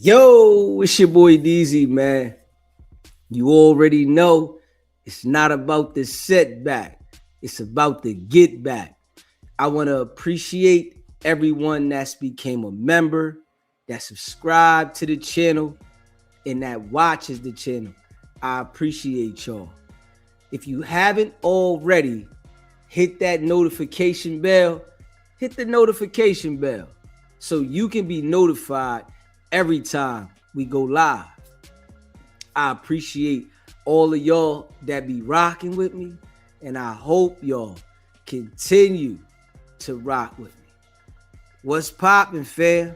Yo, it's your boy DZ, man. You already know it's not about the setback, it's about the get back. I want to appreciate everyone that's became a member, that subscribed to the channel, and that watches the channel. I appreciate y'all. If you haven't already, hit that notification bell, hit the notification bell so you can be notified every time we go live. I appreciate all of y'all that be rocking with me, and I hope y'all continue to rock with me. What's poppin', fam?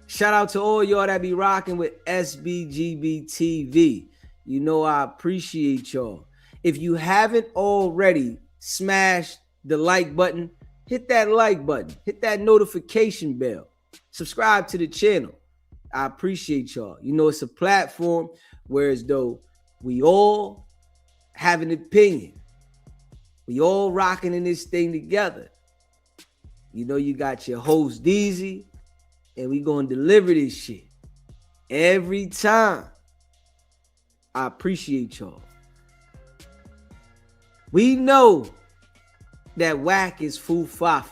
Shout out to all y'all that be rocking with SBGB TV. You know I appreciate y'all. If you haven't already smashed the like button, hit that like button, hit that notification bell, subscribe to the channel. I appreciate y'all. You know, it's a platform where as though we all have an opinion. We all rocking in this thing together. You know, you got your host DZ, and we gonna deliver this shit every time. I appreciate y'all. We know that WACK is full fafi.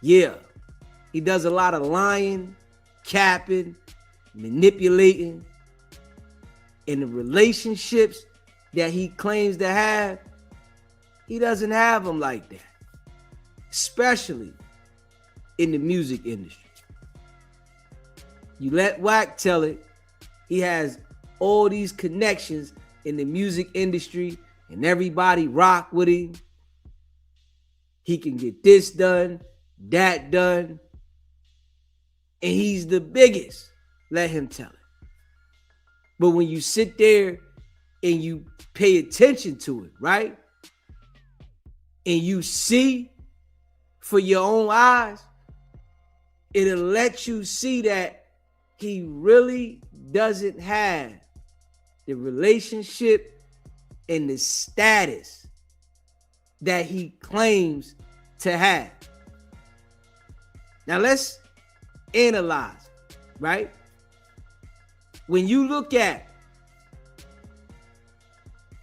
Yeah, he does a lot of lying, capping, manipulating. In the relationships that he claims to have, he doesn't have them like that. Especially in the music industry. You let WACK tell it, he has all these connections in the music industry and everybody rock with him. He can get this done, that done, and he's the biggest. Let him tell it. But when you sit there and you pay attention to it, right? And you see for your own eyes, it'll let you see that he really doesn't have the relationship and the status that he claims to have. Now let's analyze, right? When you look at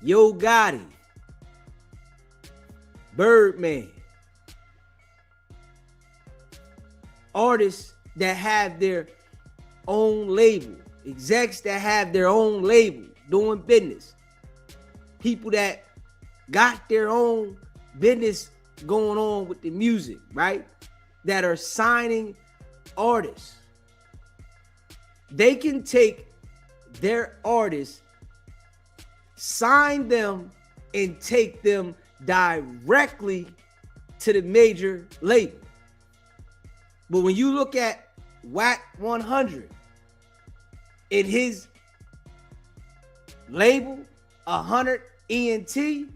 Yo Gotti, Birdman, artists that have their own label, execs that have their own label, doing business, people that got their own business going on with the music, right? That are signing artists. They can take their artists, sign them, and take them directly to the major label. But when you look at WACK100 in his label, 100 ENT,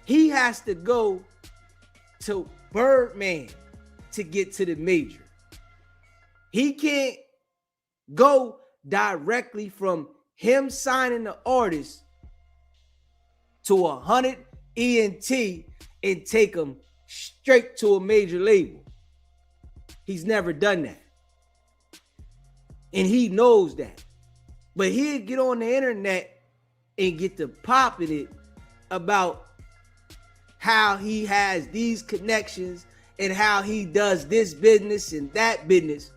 he has to go to Birdman to get to the major. He can't go directly from him signing the artist to 100 ENT and take him straight to a major label. He's never done that. And he knows that. But he'd get on the internet and get to popping it about how he has these connections and how he does this business and that business.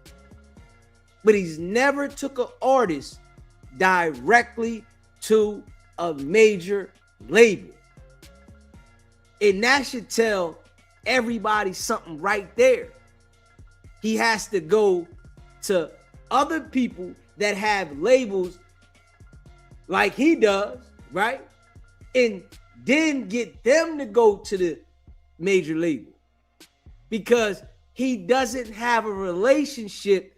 But he's never took an artist directly to a major label. And that should tell everybody something right there. He has to go to other people that have labels like he does, right? And then get them to go to the major label. Because he doesn't have a relationship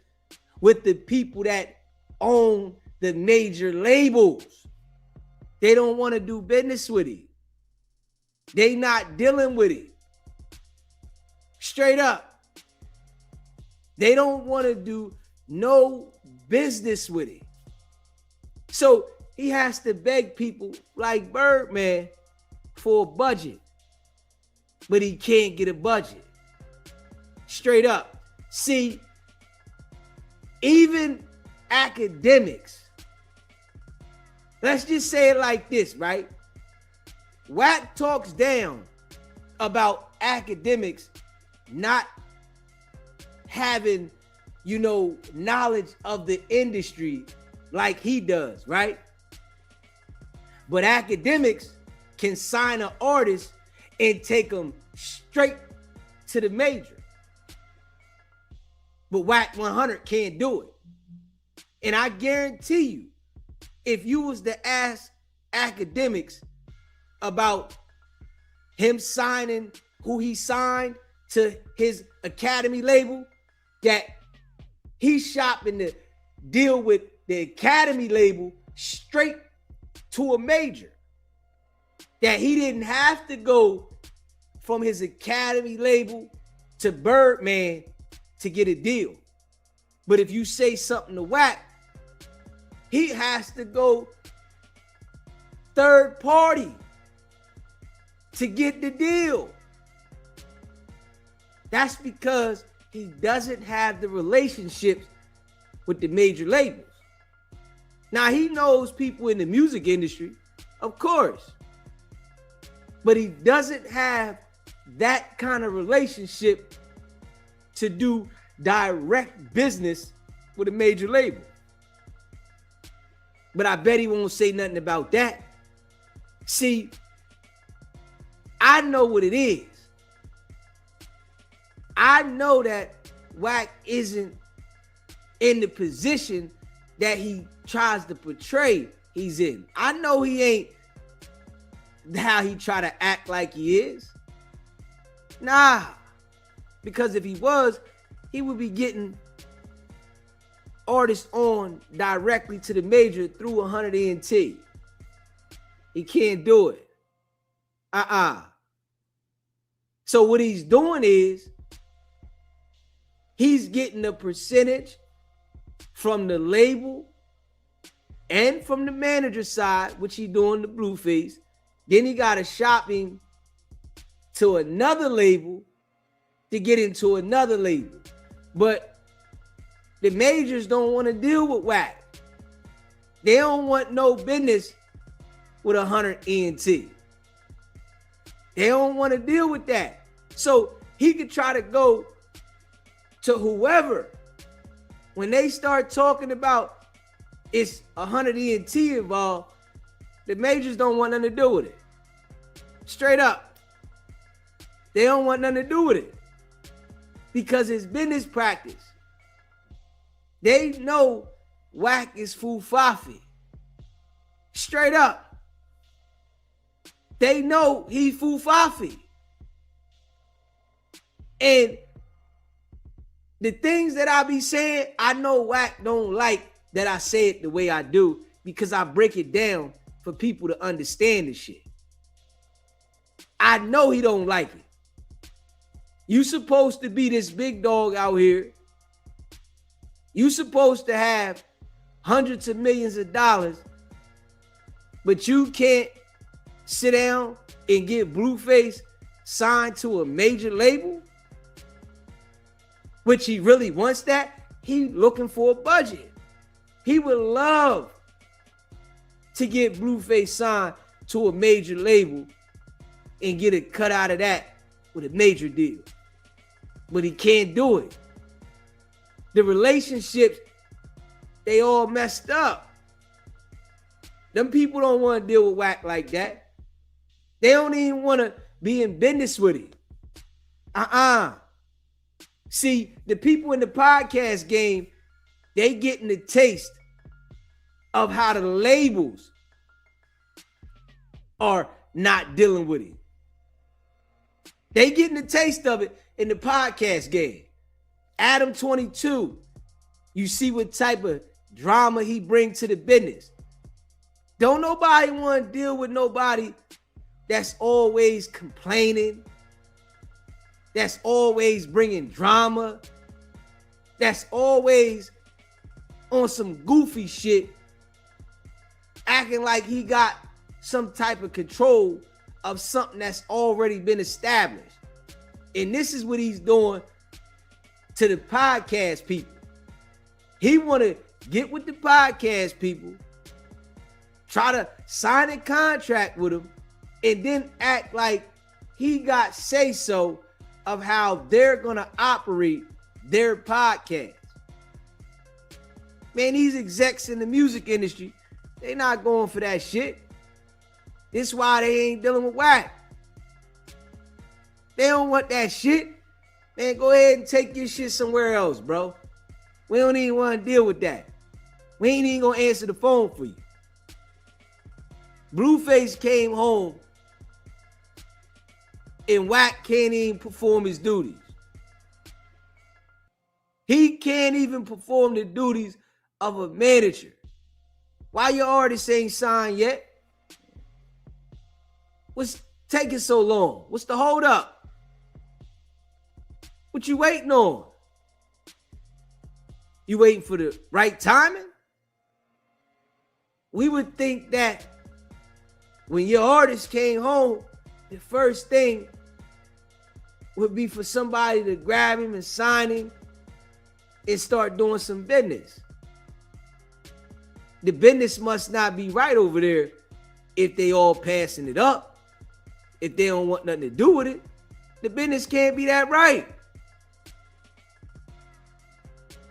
with the people that own the major labels. They don't want to do business with him. They not dealing with it. Straight up. They don't want to do no business with it. So he has to beg people like Birdman for a budget. But he can't get a budget. Straight up. See, even academics, let's just say it like this, right? WACK talks down about academics not having, knowledge of the industry like he does, right? But academics can sign an artist and take them straight to the major. But WACK100 can't do it. And I guarantee you, if you was to ask academics about him signing who he signed to his Academy label, that he's shopping to deal with the Academy label straight to a major. That he didn't have to go from his Academy label to Birdman to get a deal. But if you say something to WACK, he has to go third party to get the deal. That's because he doesn't have the relationships with the major labels. Now, he knows people in the music industry, of course, but he doesn't have that kind of relationship to do direct business with a major label. But I bet he won't say nothing about that. See, I know what it is. I know that WACK isn't in the position that he tries to portray he's in. I know he ain't how he try to act like he is. Nah, because if he was, he would be getting artists on directly to the major through 100 ENT. He can't do it. So what he's doing is he's getting a percentage from the label and from the manager side, which he doing the Blueface. Then he got to shopping to another label to get into another label. But the majors don't want to deal with WACK. They don't want no business with 100 ENT. They don't want to deal with that. So he could try to go to whoever. When they start talking about it's 100 ENT involved, the majors don't want nothing to do with it. Straight up. They don't want nothing to do with it. Because it's business practice. They know WACK is fufafi. Straight up. They know he's fufafi. And the things that I be saying, I know WACK don't like that I say it the way I do, because I break it down for people to understand this shit. I know he don't like it. You supposed to be this big dog out here. You supposed to have hundreds of millions of dollars, but you can't sit down and get Blueface signed to a major label, which he really wants that. He looking for a budget. He would love to get Blueface signed to a major label and get a cut out of that with a major deal. But he can't do it. The relationships, they all messed up. Them people don't want to deal with WACK like that. They don't even want to be in business with it. See, the people in the podcast game, they getting the taste of how the labels are not dealing with it. They getting the taste of it in the podcast game. Adam 22, you see what type of drama he brings to the business. Don't nobody want to deal with nobody that's always complaining, that's always bringing drama, that's always on some goofy shit, acting like he got some type of control of something that's already been established. And this is what he's doing to the podcast people. He want to get with the podcast people, try to sign a contract with them, and then act like he got say-so of how they're going to operate their podcast. Man, these execs in the music industry, they not going for that shit. This is why they ain't dealing with WACK. They don't want that shit. Man, go ahead and take your shit somewhere else, bro. We don't even want to deal with that. We ain't even going to answer the phone for you. Blueface came home and WACK can't even perform his duties. He can't even perform the duties of a manager. Why your artist ain't signed yet? What's taking so long? What's the hold up? What you waiting on? You waiting for the right timing? We would think that when your artist came home, the first thing would be for somebody to grab him and sign him and start doing some business. The business must not be right over there if they all passing it up. If they don't want nothing to do with it, the business can't be that right.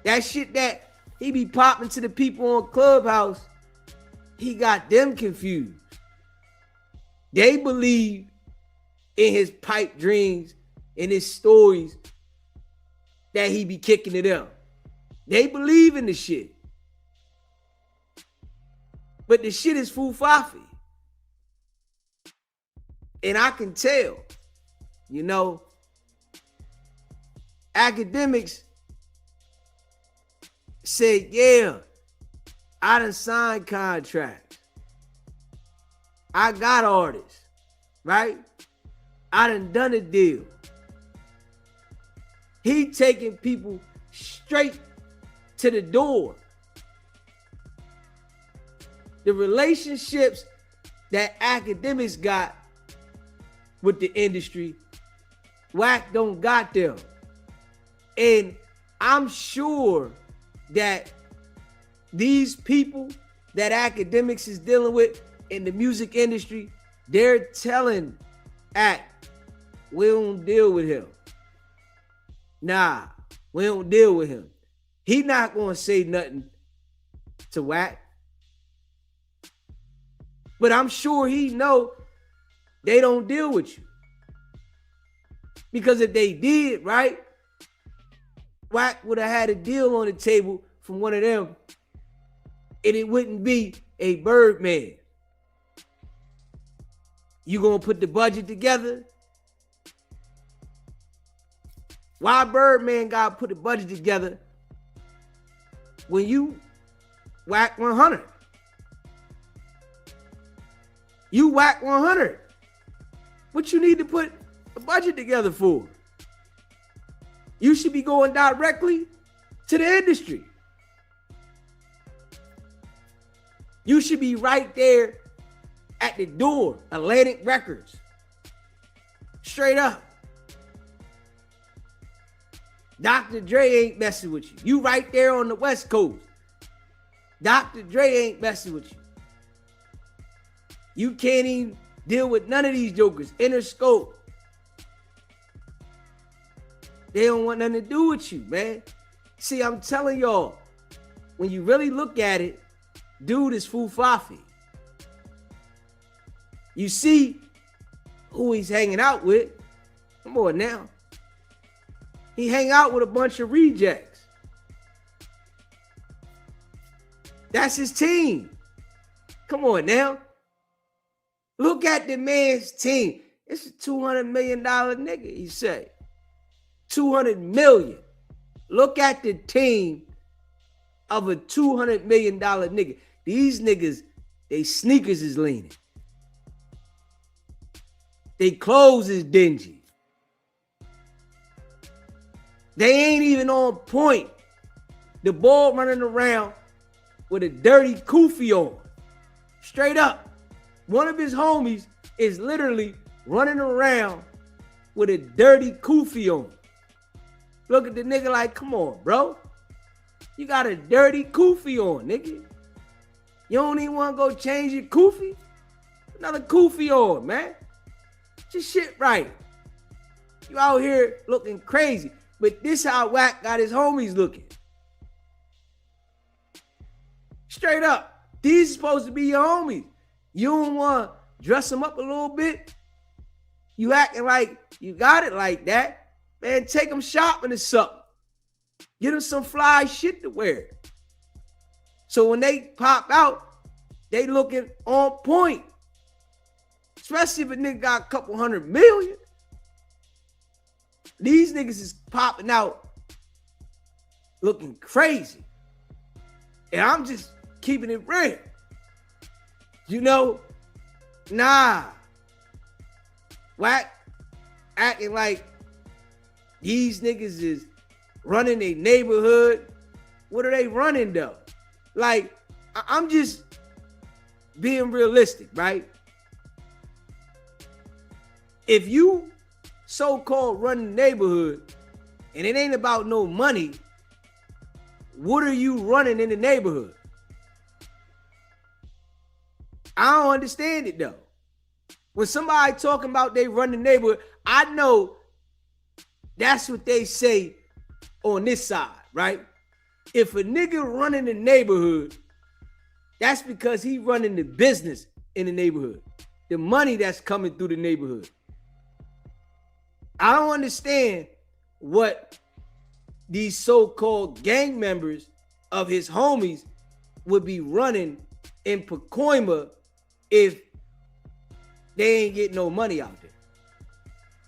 That shit that he be popping to the people on Clubhouse, he got them confused. They believe in his pipe dreams and his stories that he be kicking to them. They believe in the shit. But the shit is fufafi. And I can tell, you know, academics said, yeah, I done signed contracts. I got artists, right? I done a deal. He taking people straight to the door. The relationships that academics got with the industry, WACK don't got them. And I'm sure that these people that academics is dealing with in the music industry, they're telling ACT, we don't deal with him. Nah, we don't deal with him. He not gonna say nothing to WACK. But I'm sure he know they don't deal with you. Because if they did, right, WACK would have had a deal on the table from one of them, and it wouldn't be a Birdman. You gonna put the budget together? Why Birdman gotta put the budget together when you WACK100? You WACK100. What you need to put a budget together for? You should be going directly to the industry. You should be right there at the door, Atlantic Records. Straight up. Dr. Dre ain't messing with you. You right there on the West Coast. Dr. Dre ain't messing with you. You can't even deal with none of these jokers. Interscope. They don't want nothing to do with you, man. See, I'm telling y'all, when you really look at it, dude is fufafi. You see who he's hanging out with. Come on now. He hang out with a bunch of rejects. That's his team. Come on now. Look at the man's team. It's a $200 million nigga, he said. $200 million. Look at the team of a $200 million nigga. These niggas, they sneakers is leaning. They clothes is dingy. They ain't even on point. The ball running around with a dirty kufi on. Straight up. One of his homies is literally running around with a dirty kufi on. Look at the nigga like, come on, bro. You got a dirty kufi on, nigga. You don't even want to go change your kufi? Another kufi on, man. Just shit right. You out here looking crazy. But this how WACK got his homies looking. Straight up. These are supposed to be your homies. You don't want to dress them up a little bit? You acting like you got it like that? Man, take them shopping or something. Get them some fly shit to wear. So when they pop out, they looking on point. Especially if a nigga got a couple $100 million. These niggas is popping out looking crazy. And I'm just keeping it real. You know, nah. WACK acting like these niggas is running a neighborhood. What are they running though? Like, I'm just being realistic, right? If you so-called running the neighborhood and it ain't about no money, what are you running in the neighborhood? I don't understand it though. When somebody talking about they run the neighborhood, I know that's what they say on this side, right? If a nigga running the neighborhood, that's because he running the business in the neighborhood. The money that's coming through the neighborhood. I don't understand what these so-called gang members of his homies would be running in Pacoima if they ain't getting no money out there.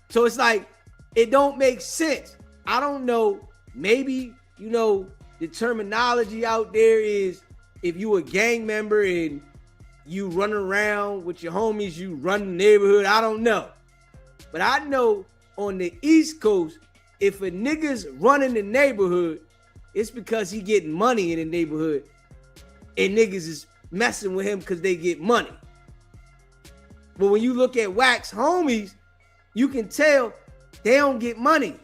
So it's like, it don't make sense. I don't know. Maybe, you know, the terminology out there is if you a gang member and you run around with your homies, you run the neighborhood. I don't know. But I know on the East Coast, if a nigga's running the neighborhood, it's because he getting money in the neighborhood and niggas is messing with him because they get money. But when you look at WACK's homies, you can tell they don't get money.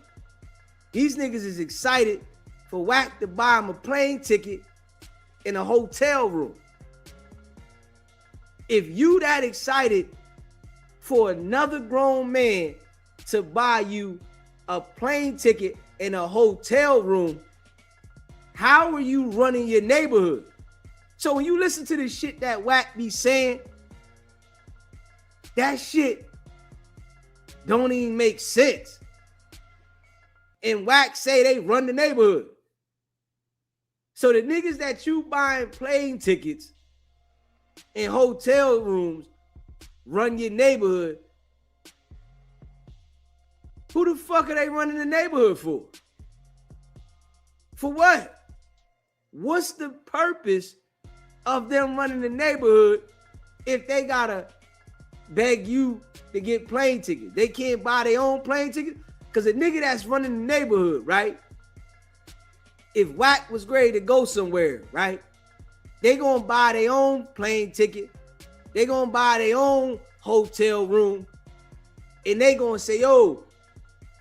These niggas is excited for WACK to buy them a plane ticket in a hotel room. If you that excited for another grown man to buy you a plane ticket in a hotel room, how are you running your neighborhood? So when you listen to the shit that WACK be saying, that shit don't even make sense. And WACK say they run the neighborhood. So the niggas that you buying plane tickets in hotel rooms run your neighborhood. Who the fuck are they running the neighborhood for? For what? What's the purpose of them running the neighborhood if they gotta beg you to get plane tickets? They can't buy their own plane ticket? Because a nigga that's running the neighborhood, right? If WACK was ready to go somewhere, right? They gonna buy their own plane ticket. They gonna buy their own hotel room. And they gonna say, yo,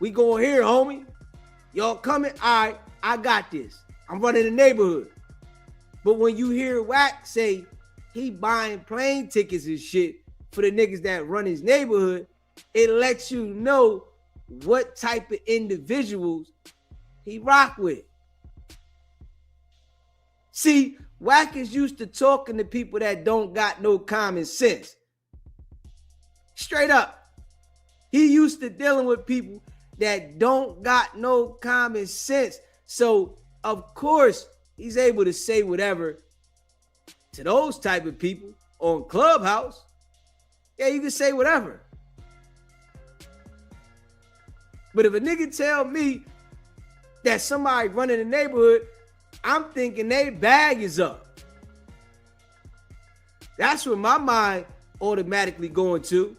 we going here, homie. Y'all coming? All right, I got this. I'm running the neighborhood. But when you hear WACK say he buying plane tickets and shit for the niggas that run his neighborhood, it lets you know what type of individuals he rock with. See, WACK is used to talking to people that don't got no common sense. Straight up. He used to dealing with people that don't got no common sense. So, of course, he's able to say whatever to those type of people on Clubhouse. Yeah, you can say whatever. But if a nigga tell me that somebody running the neighborhood, I'm thinking they bag is up. That's where my mind automatically going to.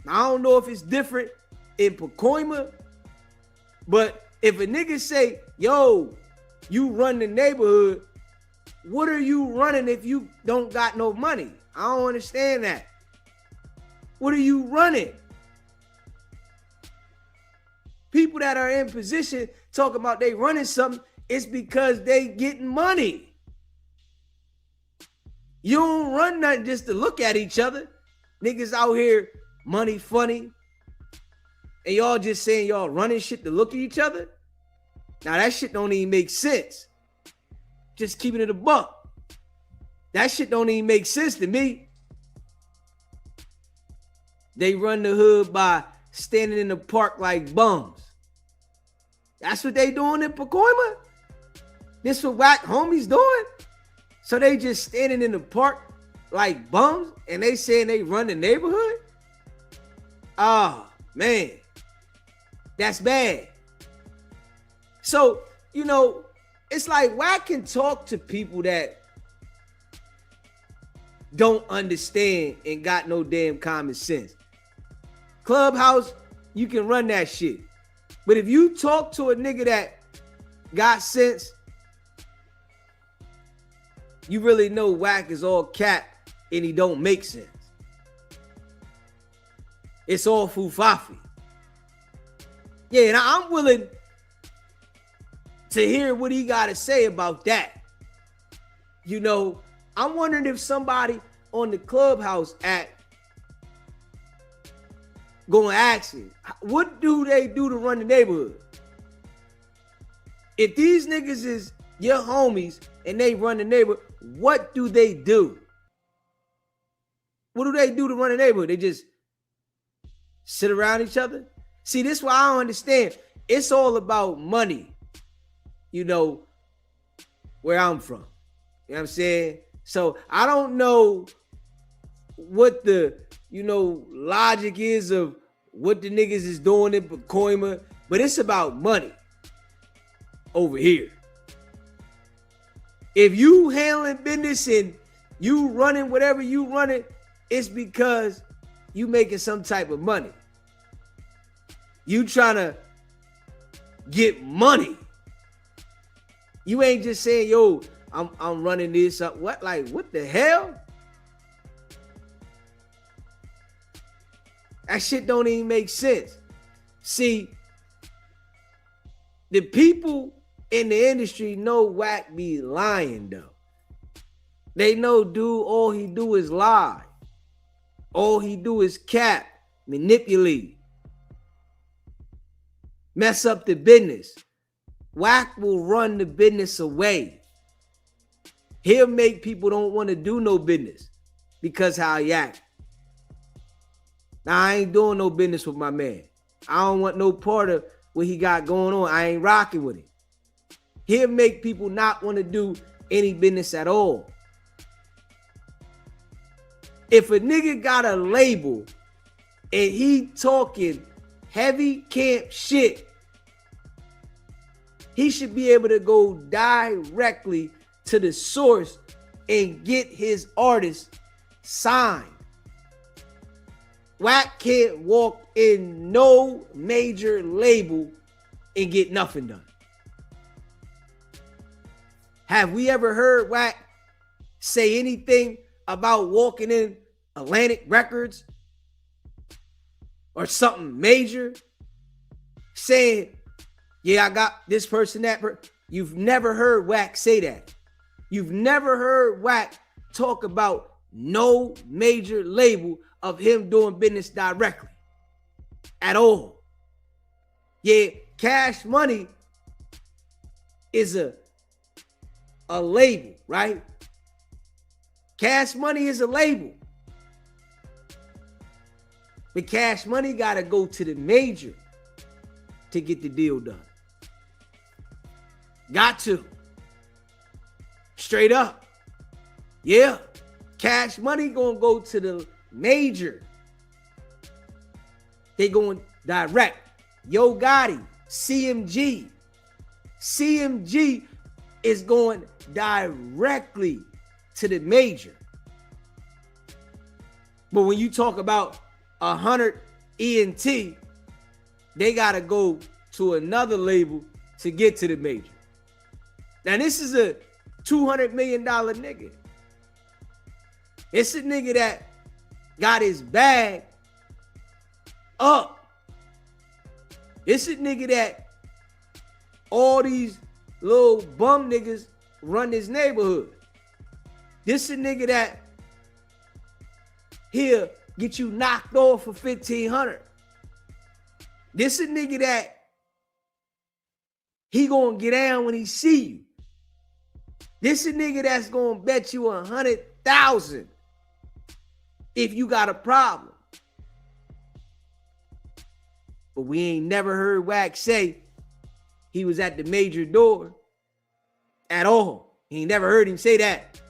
I don't know if it's different in Pacoima, but if a nigga say, yo, you run the neighborhood, what are you running if you don't got no money? I don't understand that. What are you running? People that are in position talking about they running something, It's because they getting money. You don't run nothing just to look at each other. Niggas out here, money funny. And y'all just saying y'all running shit to look at each other. Now that shit don't even make sense. Just keeping it a buck. That shit don't even make sense to me. They run the hood by standing in the park like bums. That's what they doing in Pacoima? This what WACK homies doing? So they just standing in the park like bums and they saying they run the neighborhood? Ah, man. That's bad. So, you know, it's like WACK can talk to people that don't understand and got no damn common sense. Clubhouse, you can run that shit. But if you talk to a nigga that got sense, you really know WACK is all cap and he don't make sense. It's all fufafi. Yeah, and I'm willing to hear what he got to say about that. You know, I'm wondering if somebody on the Clubhouse app gonna ask him, what do they do to run the neighborhood? If these niggas is your homies and they run the neighborhood, what do they do? What do they do to run the neighborhood? They just sit around each other? See, this is why I don't understand. It's all about money, you know, where I'm from. You know what I'm saying? So I don't know what the, you know, logic is of what the niggas is doing in Pacoima, but it's about money over here. If you handling business and you running whatever you running, it's because you making some type of money. You trying to get money. You ain't just saying, yo, I'm running this up. What, like, what the hell? That shit don't even make sense. See, the people in the industry know WACK be lying though. They know dude, all he do is lie. All he do is cap, manipulate, mess up the business. WACK will run the business away. He'll make people don't want to do no business because how he act. Now, I ain't doing no business with my man. I don't want no part of what he got going on. I ain't rocking with him. He'll make people not want to do any business at all. If a nigga got a label and he talking heavy camp shit, he should be able to go directly to the source and get his artist signed. WACK can't walk in no major label and get nothing done. Have we ever heard WACK say anything about walking in Atlantic Records or something major? Saying, yeah, I got this person, that person. You've never heard WACK say that. You've never heard WACK talk about no major label of him doing business directly at all. Yeah, Cash Money is a label, right? Cash Money is a label. But Cash Money got to go to the major to get the deal done. Got to. Straight up. Yeah. Cash Money gonna go to the major. They going direct. Yo Gotti, CMG. CMG is going directly to the major. But when you talk about 100 ENT, they got to go to another label to get to the major. Now, this is a $200 million nigga. It's a nigga that got his bag up. It's a nigga that all these little bum niggas run this neighborhood. This a nigga that he'll get you knocked off for 1,500. This a nigga that he gonna get down when he see you. This a nigga that's gonna bet you 100,000 if you got a problem. But we ain't never heard Wack say he was at the major door at all. He ain't never heard him say that.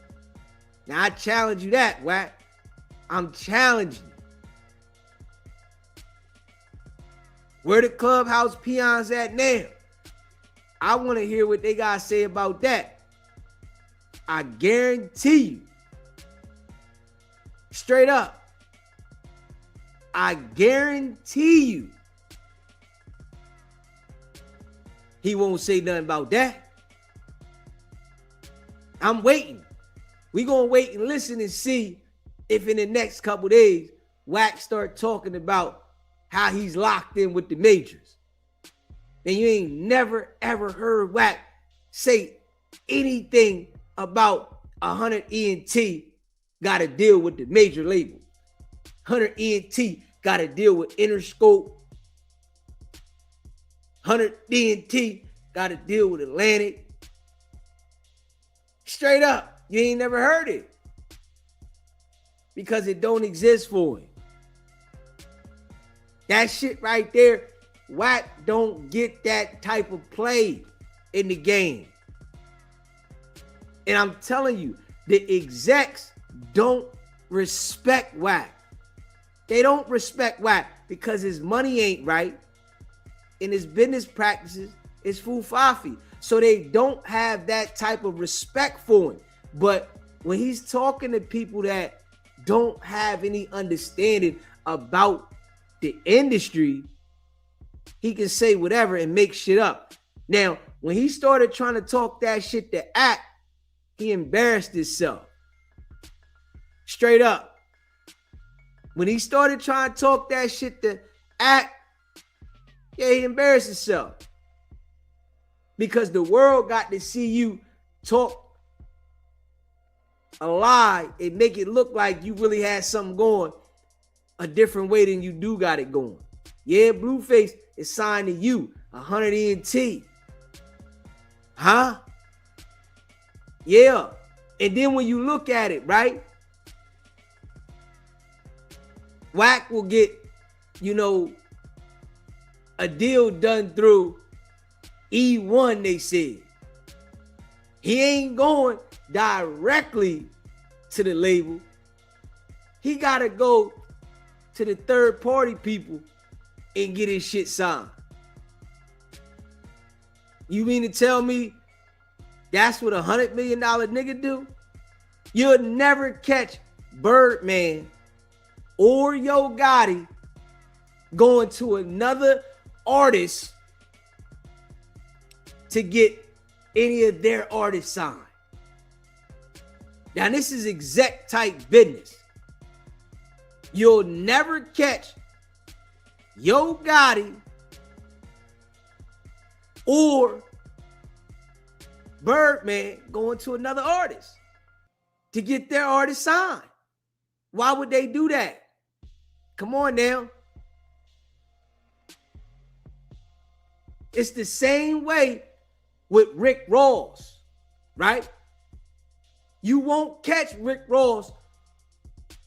Now I challenge you that, Wack. I'm challenging you. Where the clubhouse peons at now? I want to hear what they got to say about that. I guarantee you, straight up, I guarantee you, he won't say nothing about that. I'm waiting. We gonna wait and listen and see if in the next couple days, Wack start talking about how he's locked in with the majors. Then you ain't never ever heard Wack say anything about 100 ENT got to deal with the major label. 100 ENT got to deal with Interscope. 100 ENT got to deal with Atlantic. Straight up, you ain't never heard it because it don't exist for him. That shit right there, Wack don't get that type of play in the game. And I'm telling you, the execs don't respect Wack. They don't respect Wack because his money ain't right and his business practices is fufafi. So they don't have that type of respect for him. But when he's talking to people that don't have any understanding about the industry, he can say whatever and make shit up. Now, when he started trying to talk that shit to Act, he embarrassed himself. Straight up. When he started trying to talk that shit to Act, yeah, he embarrassed himself. Because the world got to see you talk a lie and make it look like you really had something going a different way than you do got it going. Yeah, Blueface is signed to you, 100 ENT. Huh? Yeah. And then when you look at it, right? Wack will get, a deal done through E1, they said. He ain't going directly to the label. He got to go to the third party people and get his shit signed. You mean to tell me that's what $100 million nigga do? You'll never catch Birdman or Yo Gotti going to another artist to get any of their artists signed. Now, this is exec type business. You'll never catch Yo Gotti or Birdman going to another artist to get their artist signed. Why would they do that? Come on now. It's the same way with Rick Ross, right? You won't catch Rick Ross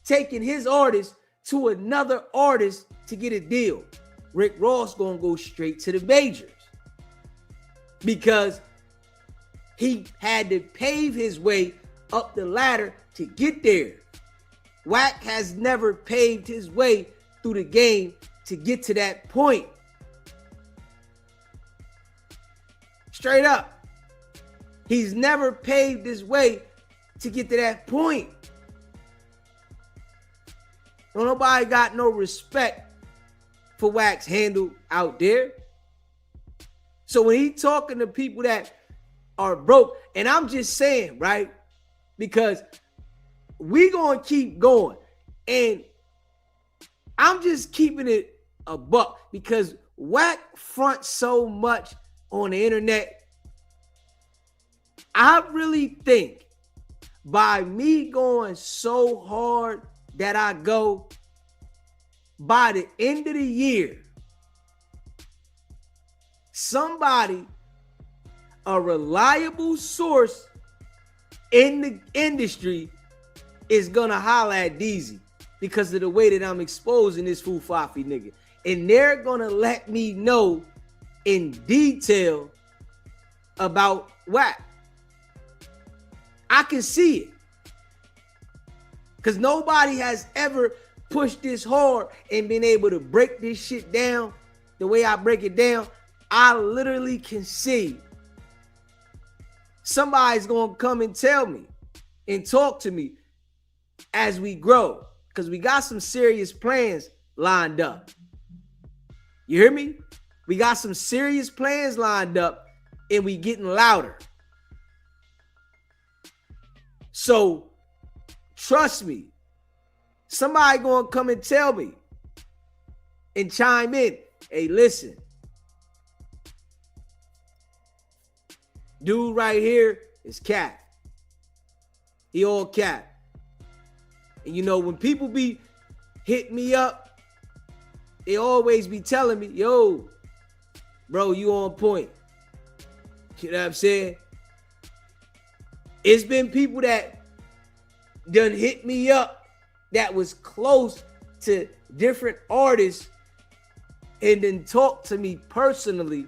taking his artist to another artist to get a deal. Rick Ross gonna go straight to the majors because he had to pave his way up the ladder to get there. Wack has never paved his way through the game to get to that point. Straight up. He's never paved his way to get to that point. Don't nobody got no respect for Wack's handle out there. So when he talking to people that are broke, and I'm just saying, right? Because we gonna keep going. And I'm just keeping it a buck because Wack fronts so much on the internet I really think by me going so hard that I go, by the end of the year, somebody, a reliable source in the industry, is gonna holler at DZ because of the way that I'm exposing this Fufafi nigga. And they're gonna let me know in detail about WACK. I can see it. Because nobody has ever pushed this hard and been able to break this shit down the way I break it down. I literally can see somebody's gonna come and tell me and talk to me as we grow, because we got some serious plans lined up. You hear me? We got some serious plans lined up and we getting louder. So trust me, somebody gonna come and tell me and chime in. Hey, listen, dude right here is cap. He all cap. And you know, when people be hitting me up, they always be telling me, yo, bro, you on point. You know what I'm saying? It's been people that done hit me up that was close to different artists and then talked to me personally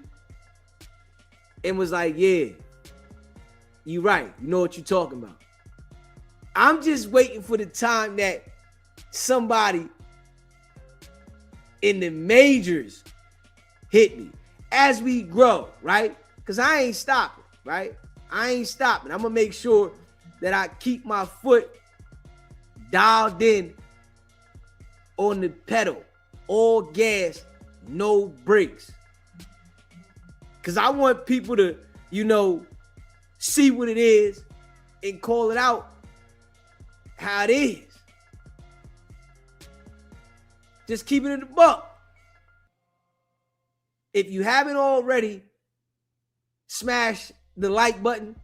and was like, yeah, you right. You know what you're talking about. I'm just waiting for the time that somebody in the majors hit me as we grow, right? Because I ain't stopping, right? I ain't stopping. I'm going to make sure that I keep my foot dialed in on the pedal, all gas, no brakes. Because I want people to, you know, see what it is and call it out how it is. Just keep it in the buck. If you haven't already, smash the like button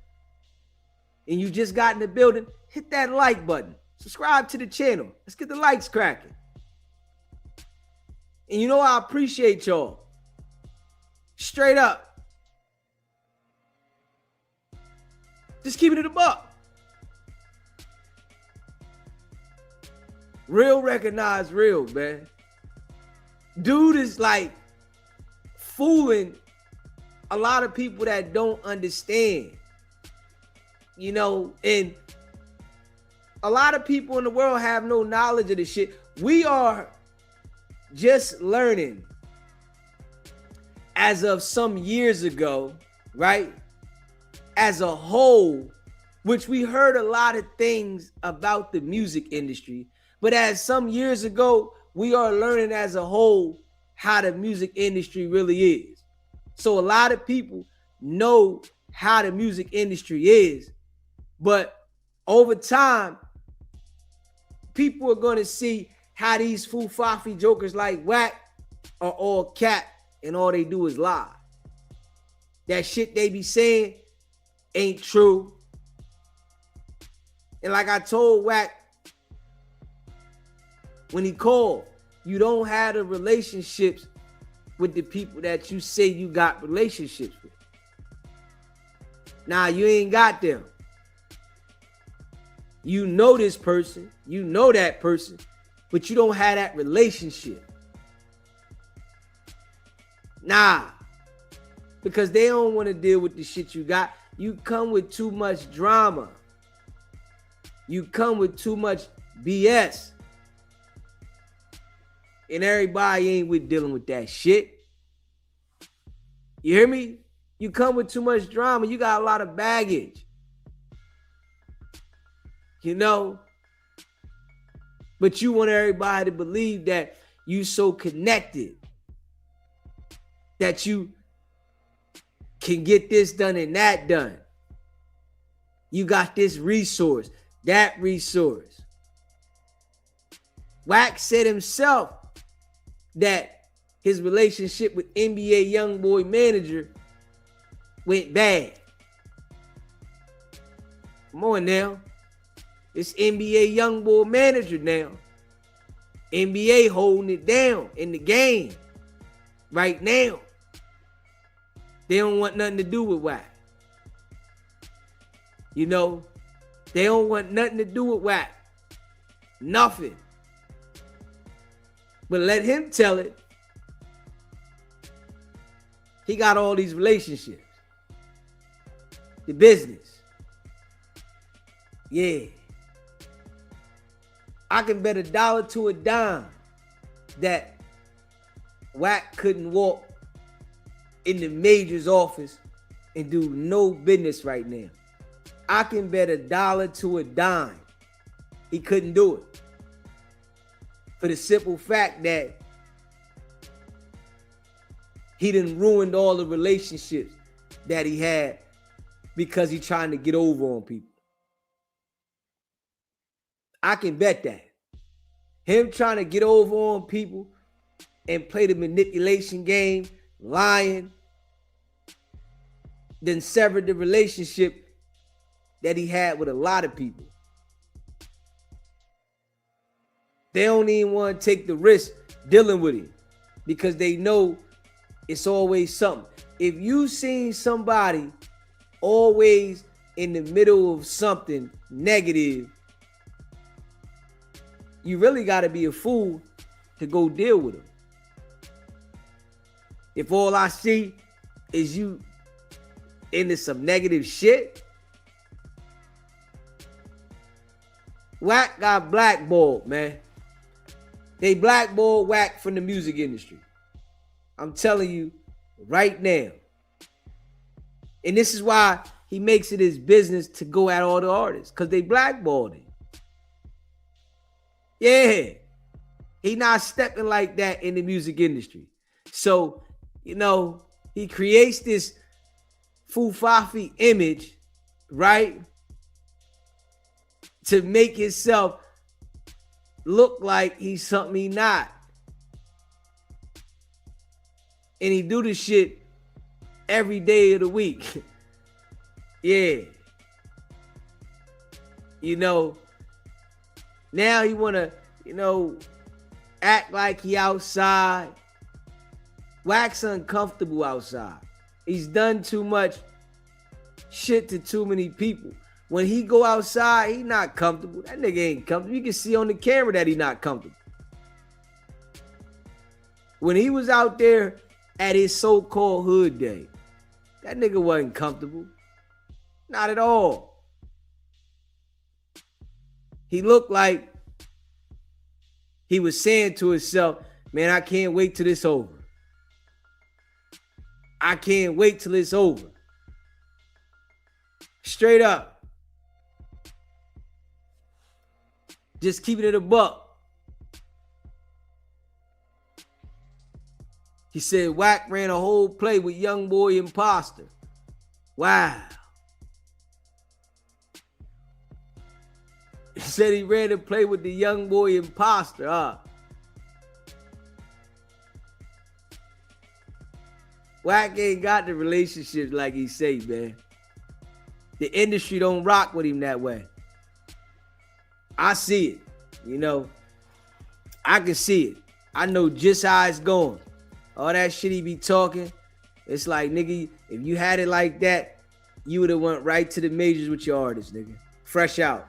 and you just got in the building, hit that like button. Subscribe to the channel. Let's get the likes cracking. And you know I appreciate y'all. Straight up. Just keep it in the buck. Real recognize real, man. Dude is like fooling a lot of people that don't understand. You know, and a lot of people in the world have no knowledge of this shit. We are just learning as of some years ago, right? As a whole, which we heard a lot of things about the music industry, but as some years ago, we are learning as a whole how the music industry really is. So a lot of people know how the music industry is, but over time, people are going to see how these Fufafi jokers like WACK are all cap and all they do is lie. That shit they be saying ain't true. And like I told WACK when he called, you don't have the relationships with the people that you say you got relationships with. Nah, you ain't got them. You know this person, you know that person, but you don't have that relationship. Nah, because they don't want to deal with the shit you got. You come with too much drama. You come with too much BS. And everybody ain't with dealing with that shit. You hear me? You come with too much drama. You got a lot of baggage. You know? But you want everybody to believe that you so connected. That you can get this done and that done. You got this resource, that resource. WACK said himself that his relationship with NBA YoungBoy manager went bad. Come on now. It's NBA young boy manager now. NBA holding it down in the game right now. They don't want nothing to do with WACK. You know, they don't want nothing to do with WACK. Nothing. But let him tell it. He got all these relationships. The business. Yeah. I can bet $1 to a dime that WACK couldn't walk in the major's office and do no business right now. I can bet $1 to a dime he couldn't do it. For the simple fact that he done ruined all the relationships that he had because he trying to get over on people. I can bet that. Him trying to get over on people and play the manipulation game, lying, then severed the relationship that he had with a lot of people. They don't even want to take the risk dealing with him because they know it's always something. If you seen somebody always in the middle of something negative, you really got to be a fool to go deal with them. If all I see is you into some negative shit, WACK got blackballed, man. They blackballed WACK from the music industry. I'm telling you right now. And this is why he makes it his business to go at all the artists, because they blackballed him. Yeah. He not stepping like that in the music industry. So, you know, he creates this Fufafi image, right? To make himself look like he's something he not. And he do this shit every day of the week. Yeah. You know, now he want to, you know, act like he outside. WACK's uncomfortable outside. He's done too much shit to too many people. When he go outside, he not comfortable. That nigga ain't comfortable. You can see on the camera that he not comfortable. When he was out there at his so-called hood day, that nigga wasn't comfortable. Not at all. He looked like he was saying to himself, man, I can't wait till it's over. I can't wait till it's over. Straight up. Just keeping it a buck. He said WACK ran a whole play with Young Boy Imposter. Wow. He said he ran a play with the Young Boy Imposter, huh? WACK ain't got the relationships like he say, man. The industry don't rock with him that way. I see it, you know. I can see it. I know just how it's going. All that shit he be talking, it's like, nigga, if you had it like that, you would have went right to the majors with your artist, nigga. Fresh out.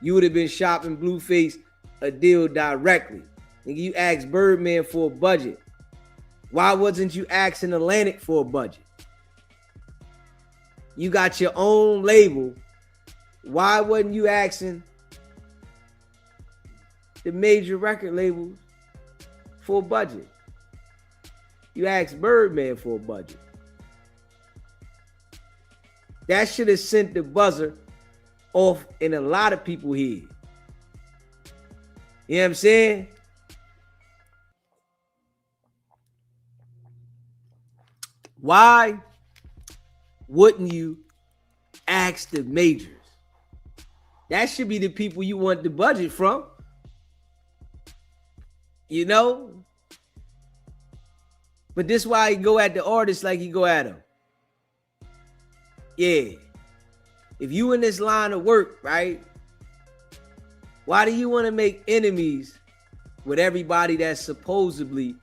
You would have been shopping Blueface a deal directly. Nigga, you asked Birdman for a budget. Why wasn't you asking Atlantic for a budget? You got your own label. Why wasn't you asking the major record labels for a budget? You asked Birdman for a budget. That should have sent the buzzer off in a lot of people's head. You know what I'm saying? Why wouldn't you ask the majors? That should be the people you want the budget from. You know? But this is why he go at the artists like he go at them. Yeah. if you in this line of work, right? Why do you want to make enemies with everybody that's supposedly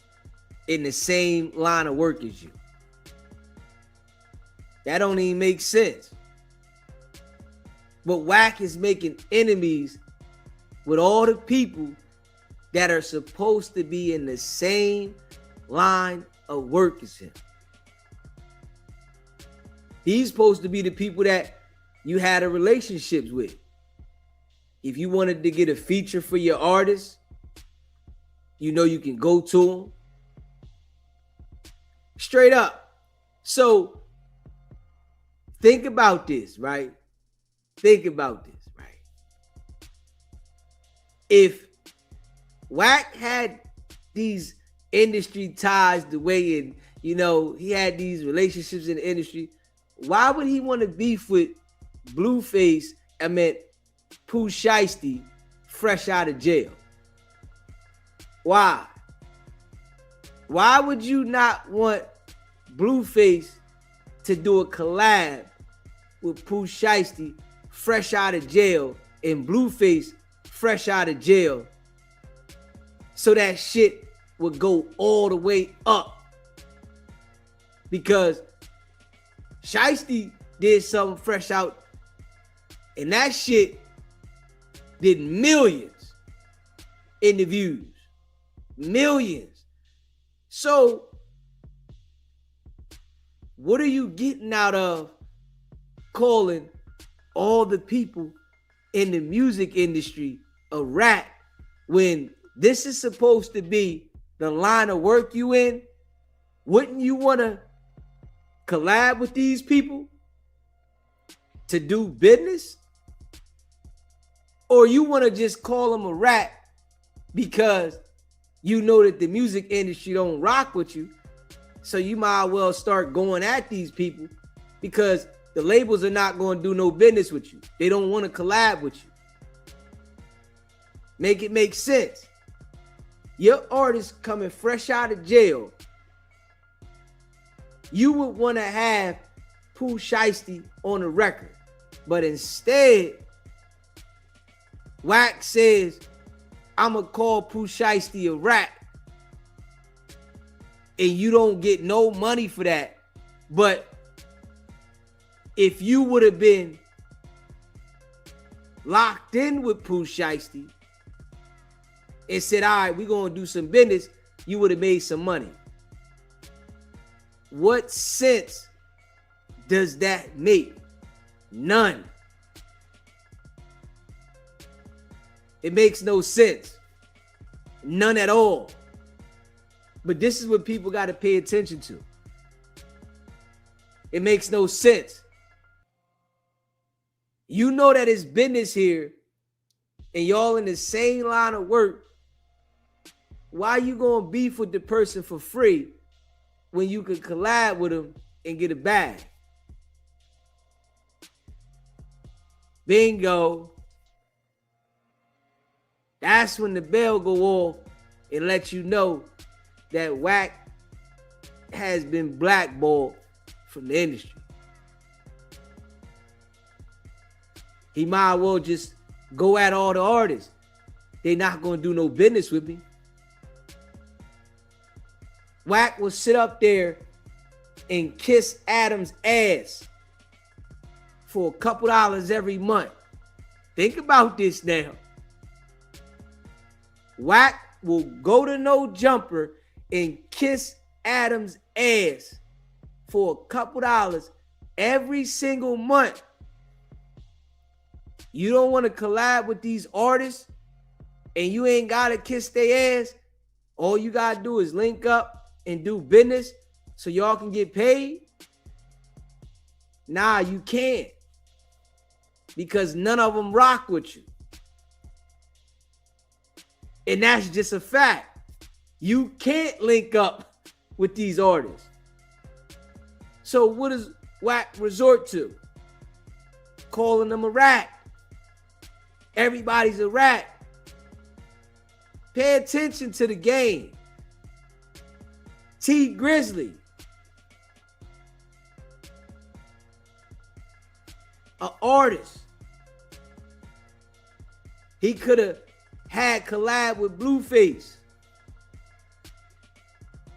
in the same line of work as you? That don't even make sense. But WACK is making enemies with all the people that are supposed to be in the same line of work as him. He's supposed to be the people that you had a relationships with. If you wanted to get a feature for your artist, you know you can go to him. Straight up. So think about this, right? Think about this, right? If WACK had these industry ties the way in, you know, he had these relationships in the industry, why would he want to beef with Blueface, Pooh Shiesty, fresh out of jail? Why? Why would you not want Blueface to do a collab with Pooh Shiesty, fresh out of jail, and Blueface, fresh out of jail, so that shit would go all the way up? Because Shiesty did something fresh out, and that shit did millions in the views. Millions. So, what are you getting out of calling all the people in the music industry a rat when this is supposed to be the line of work you in? Wouldn't you want to collab with these people to do business? Or you want to just call them a rat because you know that the music industry don't rock with you, so you might well start going at these people because the labels are not going to do no business with you. They don't want to collab with you. Make it make sense. Your artist coming fresh out of jail, you would want to have Pooh Shiesty on the record. But instead, WACK says, I'm going to call Pooh Shiesty a rat. And you don't get no money for that. But if you would have been locked in with Pooh Shiesty and said, all right, we're going to do some business, you would have made some money. What sense does that make? None. It makes no sense. None at all. But this is what people got to pay attention to. It makes no sense. You know that it's business here and y'all in the same line of work. Why you going to beef with the person for free when you can collab with them and get a bag? Bingo. That's when the bell go off and let you know that WACK has been blackballed from the industry. He might well just go at all the artists. They not going to do no business with me. WACK will sit up there and kiss Adam's ass for a couple dollars every month. Think about this now. WACK will go to No Jumper and kiss Adam's ass for a couple dollars every single month. You don't want to collab with these artists and you ain't got to kiss their ass. All you got to do is link up and do business so y'all can get paid. Nah, you can't. Because none of them rock with you. And that's just a fact. You can't link up with these artists. So what does WACK resort to? Calling them a rat. Everybody's a rat. Pay attention to the game. T Grizzly. an artist. He could have had collab with Blueface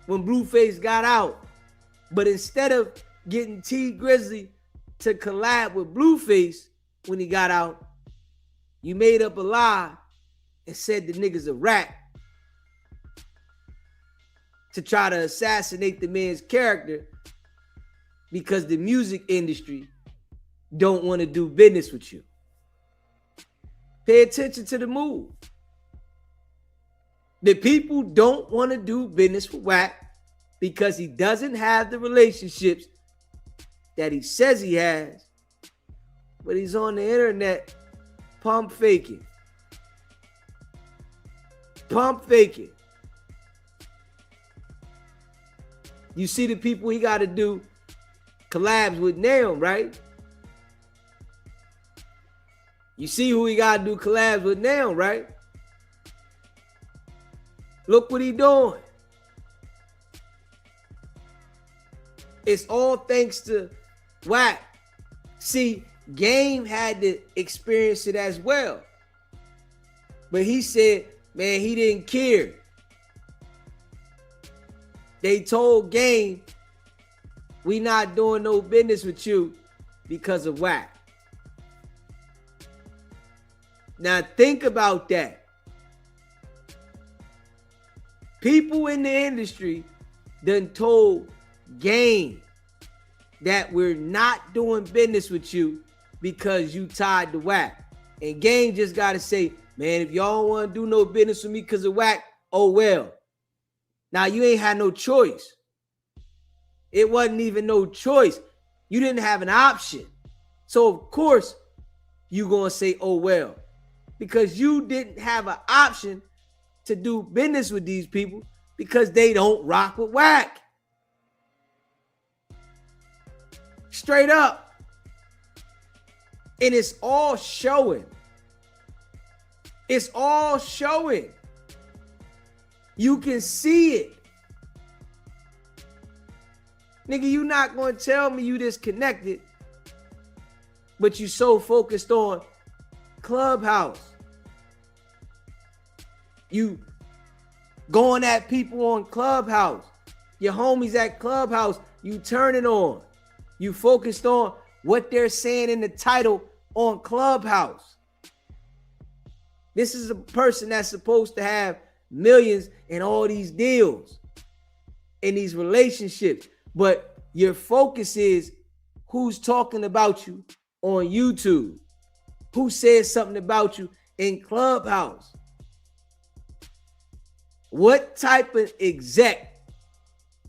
when Blueface got out. But instead of getting T Grizzly to collab with Blueface when he got out, you made up a lie and said the nigga's a rat to try to assassinate the man's character because the music industry don't want to do business with you. Pay attention to the move. The people don't want to do business with WACK because he doesn't have the relationships that he says he has, but he's on the internet pump faking. Pump faking. You see the people he got to do collabs with now, right? You see who he got to do collabs with now, right? Look what he doing. It's all thanks to WACK. See, Game had to experience it as well. But he said, man, he didn't care. They told Game, we not doing no business with you because of WACK. Now think about that. People in the industry done told Game that we're not doing business with you because you tied to WACK. And Game just got to say, man, if y'all don't want to do no business with me because of WACK, oh well. Now you ain't had no choice. It wasn't even no choice. You didn't have an option. So of course you gonna say, oh well. Because you didn't have an option to do business with these people because they don't rock with WACK. Straight up. And it's all showing. It's all showing. You can see it. Nigga, you not going to tell me you disconnected, but you so focused on Clubhouse. You going at people on Clubhouse. Your homies at Clubhouse, you turning on. You focused on what they're saying in the title on Clubhouse. This is a person that's supposed to have millions in all these deals, in these relationships. But your focus is who's talking about you on YouTube, who says something about you in Clubhouse. What type of exec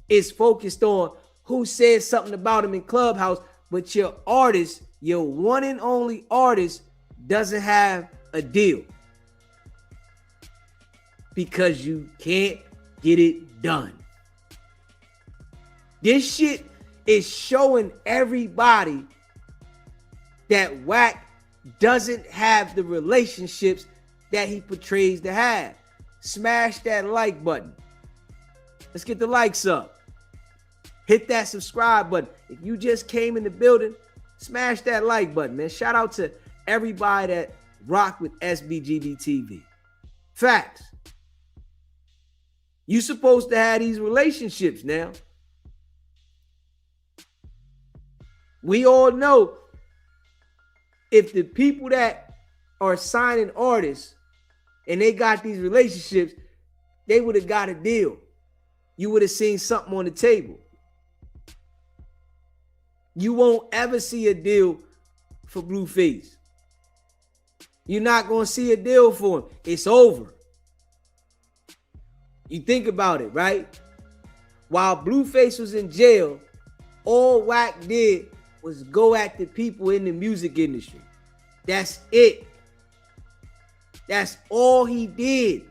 is focused on who says something about him in Clubhouse, but your artist, your one and only artist, doesn't have a deal because you can't get it done. This shit is showing everybody that WACK doesn't have the relationships that he portrays to have. Smash that like button. Let's get the likes up. Hit that subscribe button. If you just came in the building, smash that like button, man. Shout out to everybody that rock with SBGB TV. Facts. You supposed to have these relationships now. We all know if the people that are signing artists and they got these relationships, they would have got a deal. You would have seen something on the table. You won't ever see a deal for Blueface. You're not going to see a deal for him. It's over. You think about it, right? While Blueface was in jail, all WACK did was go at the people in the music industry. That's it. That's all he did.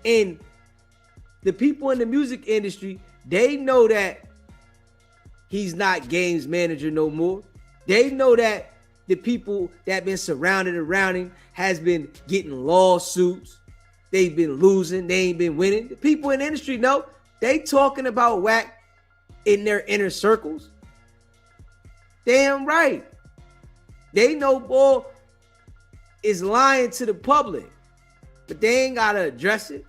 And the people in the music industry, they know that he's not Game's manager no more. They know that the people that been surrounded around him has been getting lawsuits. They've been losing. They ain't been winning. The people in the industry know. They talking about WACK in their inner circles. Damn right. They know boy is lying to the public, but they ain't gotta address it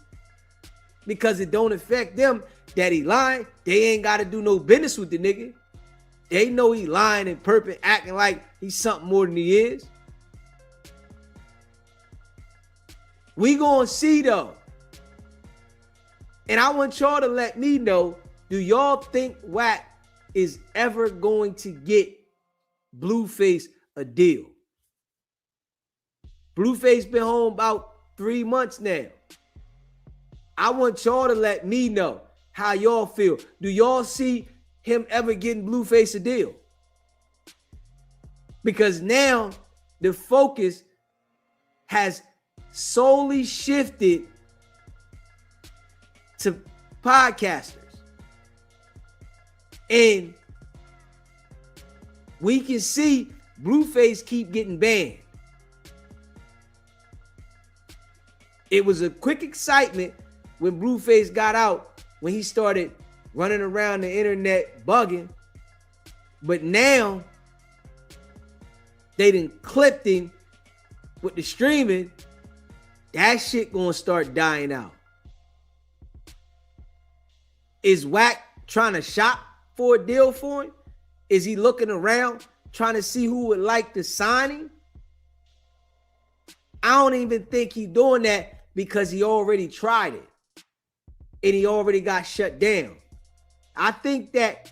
because it don't affect them that he lying. They ain't gotta do no business with the nigga. They know he lying and perping, acting like he's something more than he is. We gonna see though. And I want y'all to let me know, do y'all think WACK is ever going to get Blueface a deal? Blueface been home about 3 months now. I want y'all to let me know how y'all feel. Do y'all see him ever getting Blueface a deal? Because now the focus has solely shifted to podcasters. And we can see Blueface keep getting banned. It was a quick excitement when Blueface got out, when he started running around the internet bugging. But now they done clipped him with the streaming. That shit gonna start dying out. Is WACK trying to shop for a deal for him? Is he looking around trying to see who would like to sign him? I don't even think he's doing that because he already tried it and he already got shut down. I think that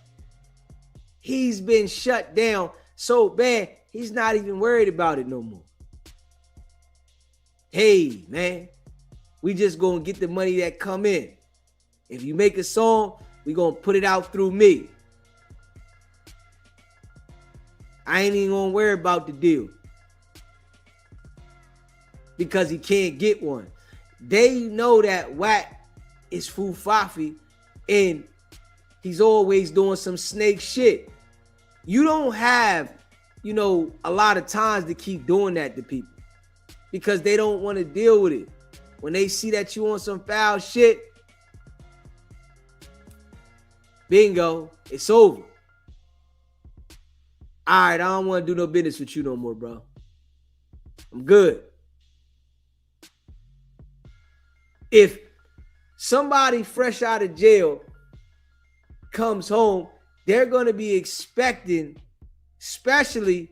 he's been shut down so bad, he's not even worried about it no more. Hey, man, we just gonna get the money that come in. If you make a song, we gonna put it out through me. I ain't even gonna worry about the deal because he can't get one. They know that WACK is Fufafi and he's always doing some snake shit. You don't have, a lot of times to keep doing that to people because they don't want to deal with it. When they see that you on some foul shit, bingo, it's over. All right, I don't want to do no business with you no more, bro. I'm good. If somebody fresh out of jail comes home, they're going to be expecting, especially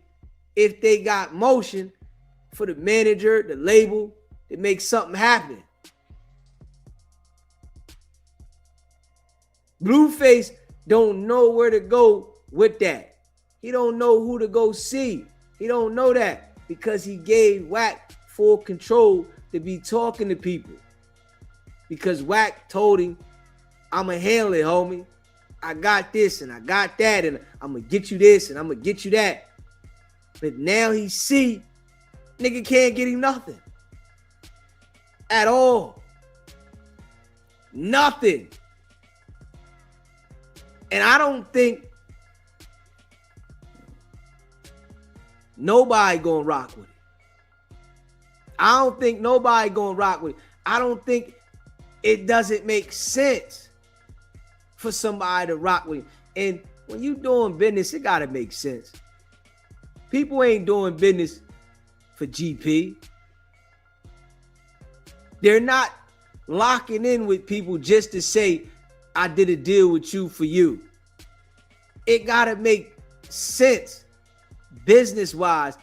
if they got motion, for the manager, the label, to make something happen. Blueface don't know where to go with that. He don't know who to go see. He don't know that because he gave WACK full control to be talking to people. Because WACK told him, I'ma handle it, homie. I got this and I got that and I'm gonna get you this and I'm gonna get you that. But now he see nigga can't get him nothing. At all. Nothing. And I don't think nobody gonna rock with it. I don't think nobody gonna rock with it. I don't think it doesn't make sense for somebody to rock with it. And when you doing business, it gotta make sense. People ain't doing business for GP. They're not locking in with people just to say, I did a deal with you for you. It gotta make sense business-wise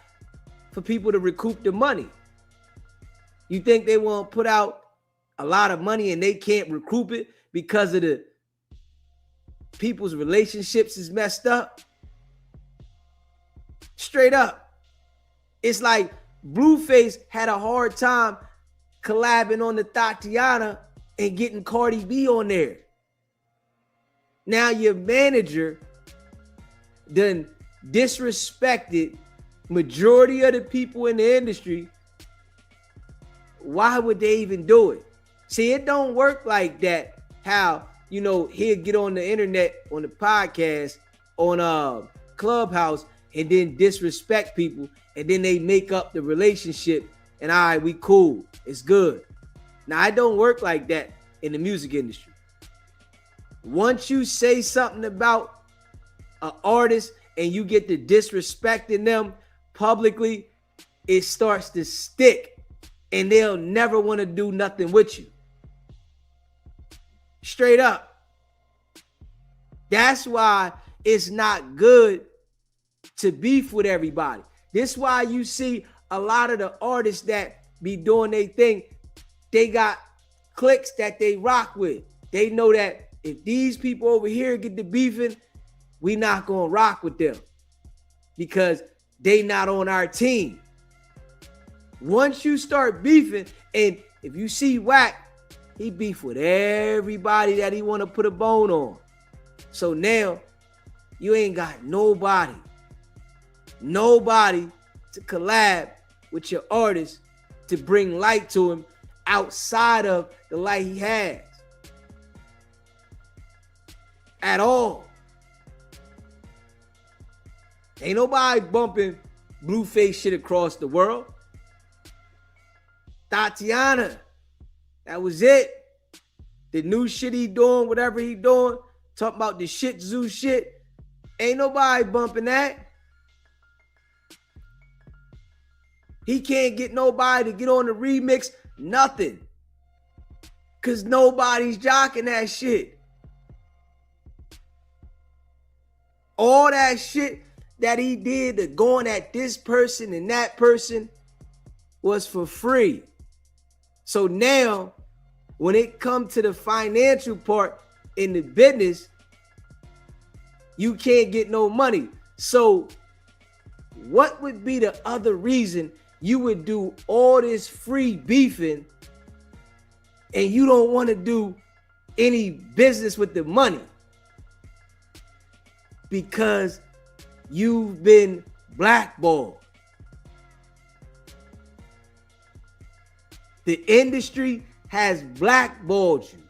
for people to recoup the money. You think they want to put out a lot of money and they can't recoup it because of the people's relationships is messed up? Straight up. It's like Blueface had a hard time collabing on the Tatiana and getting Cardi B on there. Now your manager done disrespected majority of the people in the industry. Why would they even do it? See, it don't work like that. How, he'll get on the internet, on the podcast, on Clubhouse, and then disrespect people, and then they make up the relationship, and all right, we cool. It's good. Now, it don't work like that in the music industry. Once you say something about an artist and you get to disrespecting them publicly, it starts to stick and they'll never want to do nothing with you. Straight up. That's why it's not good to beef with everybody. This is why you see a lot of the artists that be doing their thing, they got cliques that they rock with. They know that if these people over here get to beefing, we not gonna rock with them because they not on our team. Once you start beefing, and if you see Wack, he beef with everybody that he want to put a bone on. So now you ain't got nobody to collab with your artist to bring light to him outside of the light he has at all. Ain't nobody bumping Blueface shit across the world. Tatiana, that was it. The new shit he doing, whatever he doing, talking about the shit zoo shit. Ain't nobody bumping that. He can't get nobody to get on the remix, nothing. Cause nobody's jocking that shit. All that shit that he did to going at this person and that person was for free. So now, when it comes to the financial part in the business, you can't get no money. So what would be the other reason you would do all this free beefing and you don't want to do any business with the money? Because you've been blackballed. The industry has blackballed you.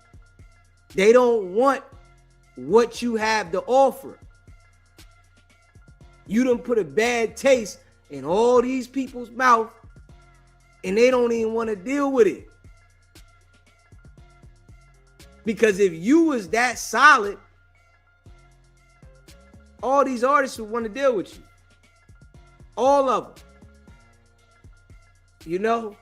They don't want what you have to offer. You done put a bad taste in all these people's mouth and they don't even want to deal with it. Because if you was that solid, all these artists would want to deal with you. All of them. You know?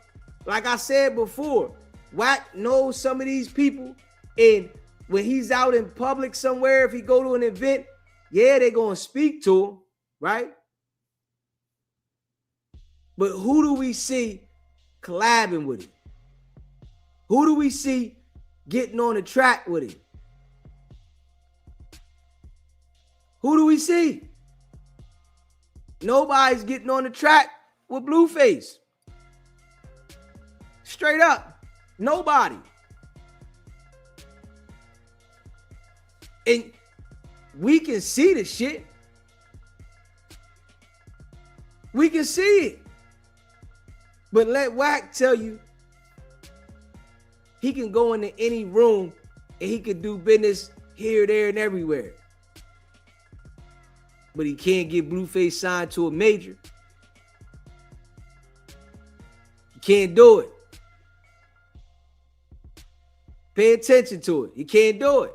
Like I said before, Wack knows some of these people, and when he's out in public somewhere, if he go to an event, yeah, they're going to speak to him, right? But who do we see collabing with him? Who do we see getting on the track with him? Who do we see? Nobody's getting on the track with Blueface. Straight up. Nobody. And we can see the shit. We can see it. But let Wack tell you, he can go into any room and he can do business here, there, and everywhere. But he can't get Blueface signed to a major. He can't do it. Pay attention to it. You can't do it.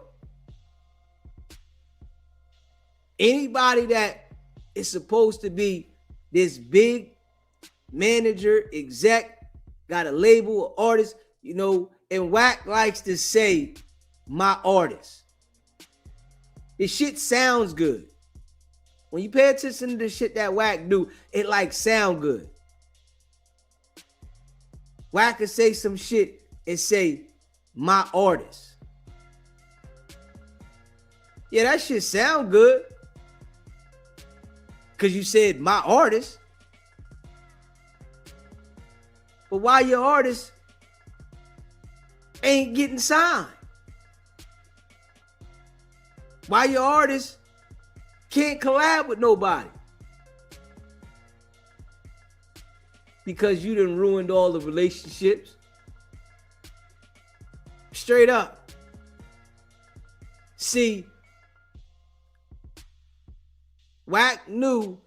Anybody that is supposed to be this big manager, exec, got a label, an artist, you know, and Wack likes to say, my artist. This shit sounds good. When you pay attention to the shit that Wack do, it like sound good. Wack could say some shit and say, my artist. Yeah, that shit sound good. Because you said my artist. But why your artist ain't getting signed? Why your artist can't collab with nobody? Because you done ruined all the relationships. Straight up. See, Wack knew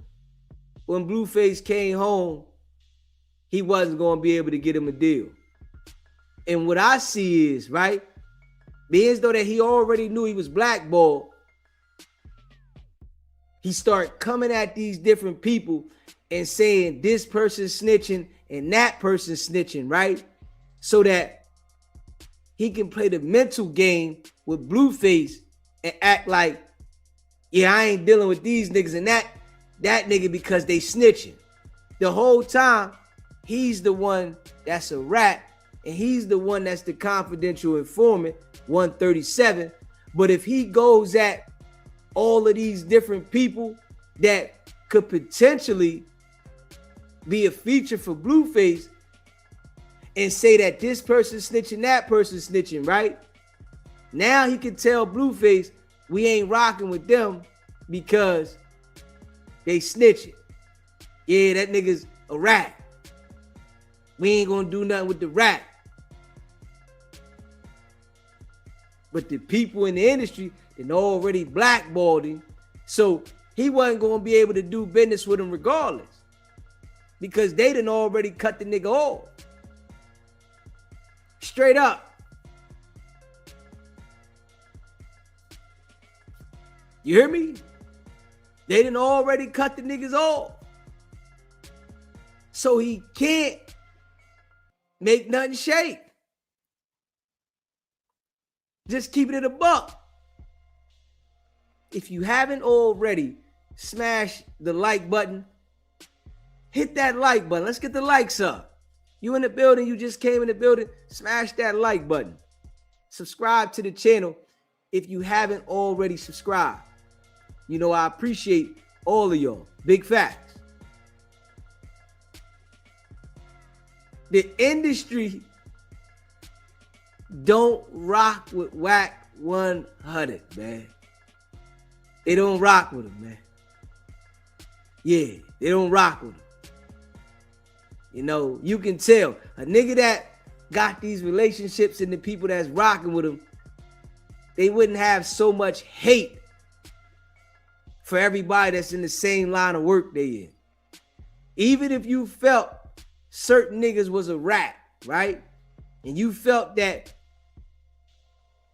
when Blueface came home, he wasn't going to be able to get him a deal. And what I see is, right, being as though that he already knew he was blackballed, he started coming at these different people and saying this person's snitching and that person's snitching, right? So that he can play the mental game with Blueface and act like, yeah, I ain't dealing with these niggas and that nigga because they snitching. The whole time, he's the one that's a rat, and he's the one that's the confidential informant, 137. But if he goes at all of these different people that could potentially be a feature for Blueface and say that this person's snitching, that person's snitching, right? Now he can tell Blueface, we ain't rocking with them because they snitching. Yeah, that nigga's a rat. We ain't gonna do nothing with the rat. But the people in the industry, they already blackballed him. So he wasn't gonna be able to do business with him regardless. Because they done already cut the nigga off. Straight up. You hear me? They done already cut the niggas off. So he can't make nothing shake. Just keep it a buck. If you haven't already, smash the like button. Hit that like button. Let's get the likes up. You in the building, you just came in the building, smash that like button. Subscribe to the channel if you haven't already subscribed. You know, I appreciate all of y'all. Big facts. The industry don't rock with WACK100, man. They don't rock with him, man. Yeah, they don't rock with him. You know, you can tell a nigga that got these relationships and the people that's rocking with him, they wouldn't have so much hate for everybody that's in the same line of work they in. Even if you felt certain niggas was a rat, right? And you felt that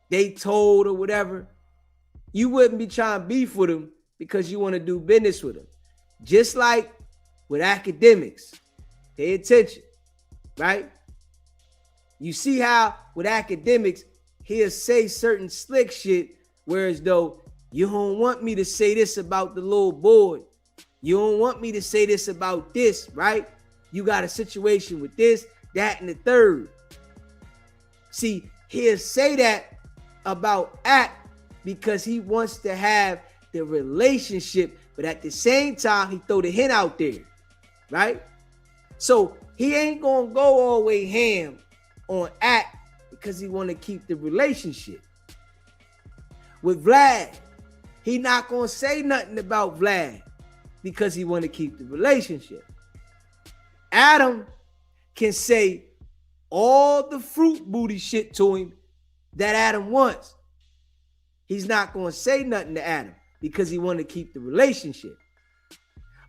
they told or whatever, you wouldn't be trying to beef with them because you want to do business with them. Just like with academics. Pay attention, right? You see how with academics, he'll say certain slick shit, whereas though you don't want me to say this about the little boy. You don't want me to say this about this, right? You got a situation with this, that, and the third. See, he'll say that about act because he wants to have the relationship, but at the same time, he throw the hint out there, right? So he ain't gonna go all the way ham on act because he want to keep the relationship. With Vlad, he not gonna say nothing about Vlad because he want to keep the relationship. Adam can say all the fruit booty shit to him that Adam wants. He's not gonna say nothing to Adam because he want to keep the relationship.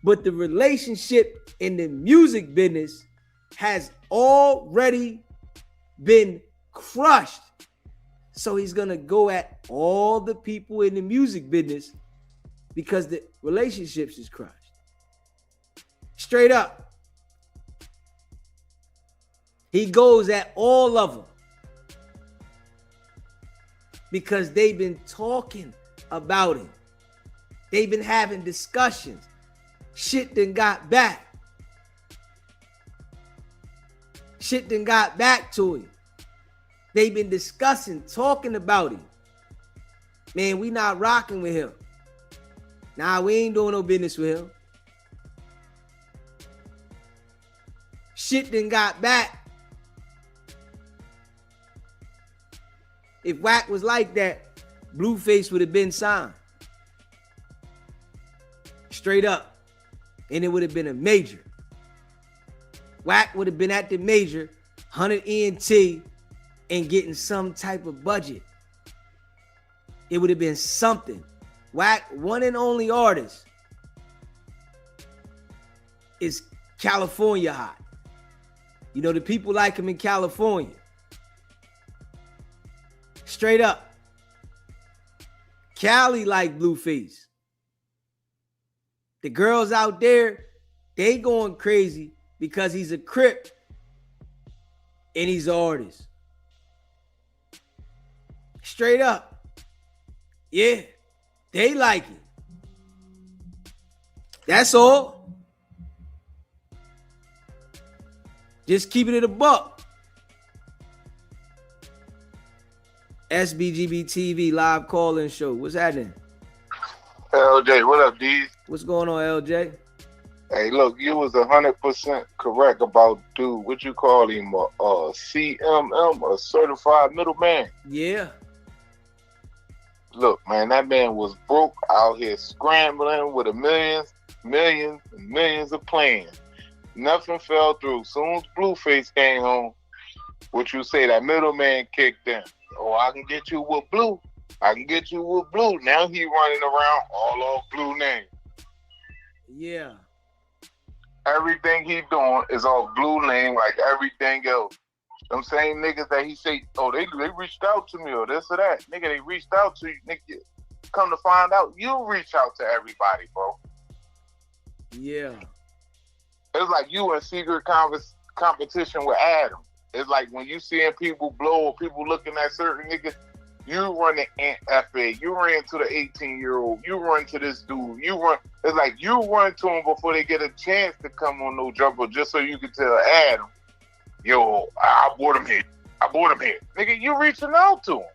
But the relationship in the music business has already been crushed. So he's going to go at all the people in the music business because the relationships is crushed. Straight up. He goes at all of them because they've been talking about him. They've been having discussions. Shit done got back. Shit done got back to him. They've been discussing, talking about him. Man, we not rocking with him. Nah, we ain't doing no business with him. Shit done got back. If WACK was like that, Blueface would have been signed. Straight up. And it would have been a major. WACK would have been at the major, 100 ENT, and getting some type of budget. It would have been something. WACK, one and only artist, is California hot. You know, the people like him in California. Straight up. Cali like Blueface. The girls out there They going crazy because he's a Crip and he's an artist. Straight up. Yeah. They like it. That's all. Just keeping it a buck. SBGB TV live call-in show. What's happening? LJ, what up, D? What's going on, LJ? Hey, look, you was 100% correct about dude. What you call him? CMM, a certified middleman. Yeah. Look, man, that man was broke out here scrambling with millions of plans. Nothing fell through. Soon as Blueface came home, what you say, that middleman kicked in. Oh, I can get you with Blue. I can get you with Blue. Now he running around all off Blue name. Yeah. Everything he doing is off Blue name like everything else. Them same niggas that he say, oh, they reached out to me or this or that. Nigga, they reached out to you. Nigga, come to find out, you reach out to everybody, bro. Yeah. It's like you in secret competition with Adam. It's like when you seeing people blow or people looking at certain niggas, you run the FA, you ran to the 18-year-old, you run to this dude, it's like you run to him before they get a chance to come on no jumper just so you can tell Adam, yo, I bought him here. Nigga, you reaching out to him.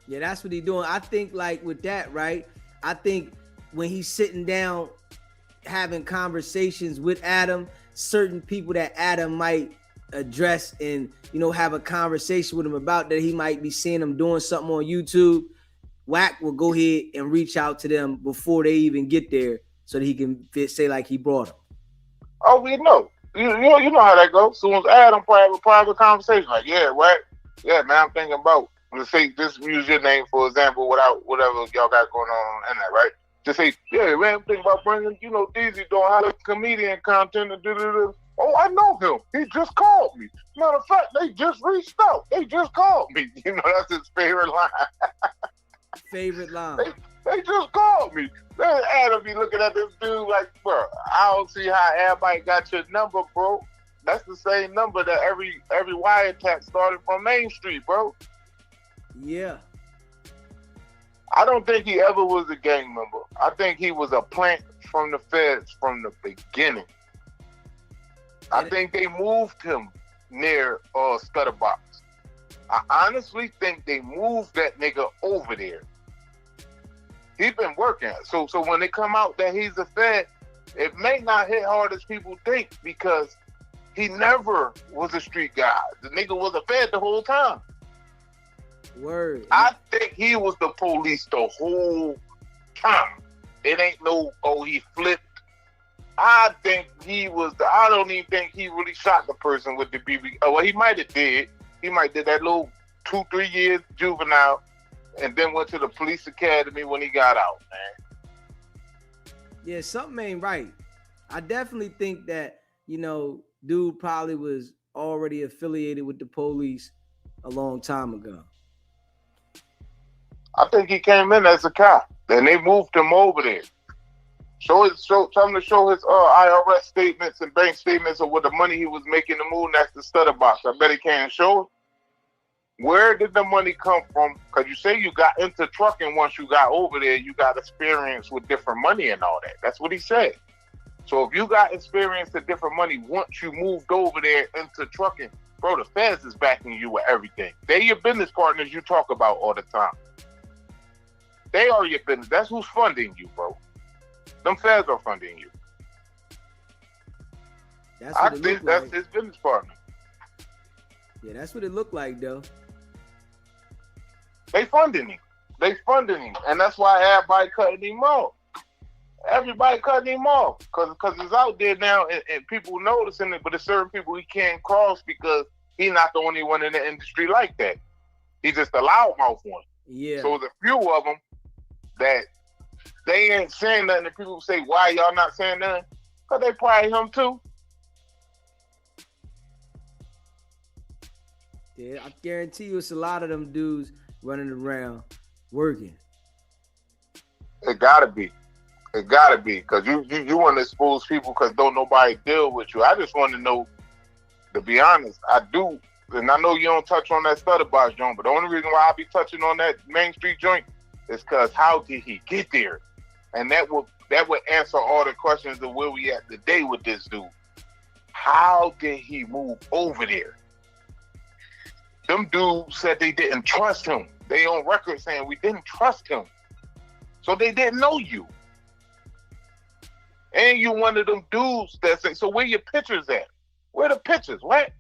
Yeah, that's what he's doing. I think like with that, right? I think when he's sitting down having conversations with Adam, certain people that Adam might address and, have a conversation with him about that he might be seeing them doing something on YouTube, WACK will go ahead and reach out to them before they even get there so that he can say like he brought them. Oh, we know. You know how that goes. Soon as Adam have a private conversation, like, yeah, WACK, yeah, man, I'm thinking about, let's say, just use your name, for example, without whatever y'all got going on in that, right? Just say, yeah, man, I'm thinking about bringing, Deezy doing how to comedian content and do. Oh, I know him. He just called me. Matter of fact, they just reached out. They just called me. That's his favorite line. Favorite line. They just called me. Then Adam be looking at this dude like, bro, I don't see how everybody got your number, bro. That's the same number that every wiretap started from Main Street, bro. Yeah. I don't think he ever was a gang member. I think he was a plant from the feds from the beginning. I think they moved him near Stutterbox. I honestly think they moved that nigga over there. He been working. So when they come out that he's a fed, it may not hit hard as people think because he never was a street guy. The nigga was a fed the whole time. Word. I think he was the police the whole time. It ain't no, he flipped. I think he was I don't even think he really shot the person with the BB. Oh, well, he might have did. He might did that little 2-3 years juvenile and then went to the police academy when he got out, man. Yeah, something ain't right. I definitely think that, dude probably was already affiliated with the police a long time ago. I think he came in as a cop. Then they moved him over there. Tell him to show his IRS statements and bank statements of what the money he was making to move. That's the stutter box. I bet he can't show it. Where did the money come from? Because you say you got into trucking once you got over there. You got experience with different money and all that. That's what he said. So if you got experience with different money once you moved over there into trucking, bro, the feds is backing you with everything. They're your business partners you talk about all the time. They are your business. That's who's funding you, bro. Them feds are funding you. I think that's his business partner. Yeah, that's what it looked like, though. They funding him. And that's why everybody cutting him off. Everybody cutting him off. Because it's out there now and people noticing it, but there's certain people he can't cross because he's not the only one in the industry like that. He's just a loudmouth one. Yeah. So there's a few of them that they ain't saying nothing, and people say, why y'all not saying nothing? Because they probably him too. Yeah, I guarantee you it's a lot of them dudes running around working. It gotta be. It gotta be, because you want to expose people because don't nobody deal with you. I just want to know, to be honest, I do, and I know you don't touch on that stutter box joint, but the only reason why I be touching on that Main Street joint is because how did he get there? And that would answer all the questions of where we at today with this dude. How did he move over there? Them dudes said they didn't trust him. They on record saying we didn't trust him. So they didn't know you. And you one of them dudes that say, so where your pictures at? Where the pictures? What?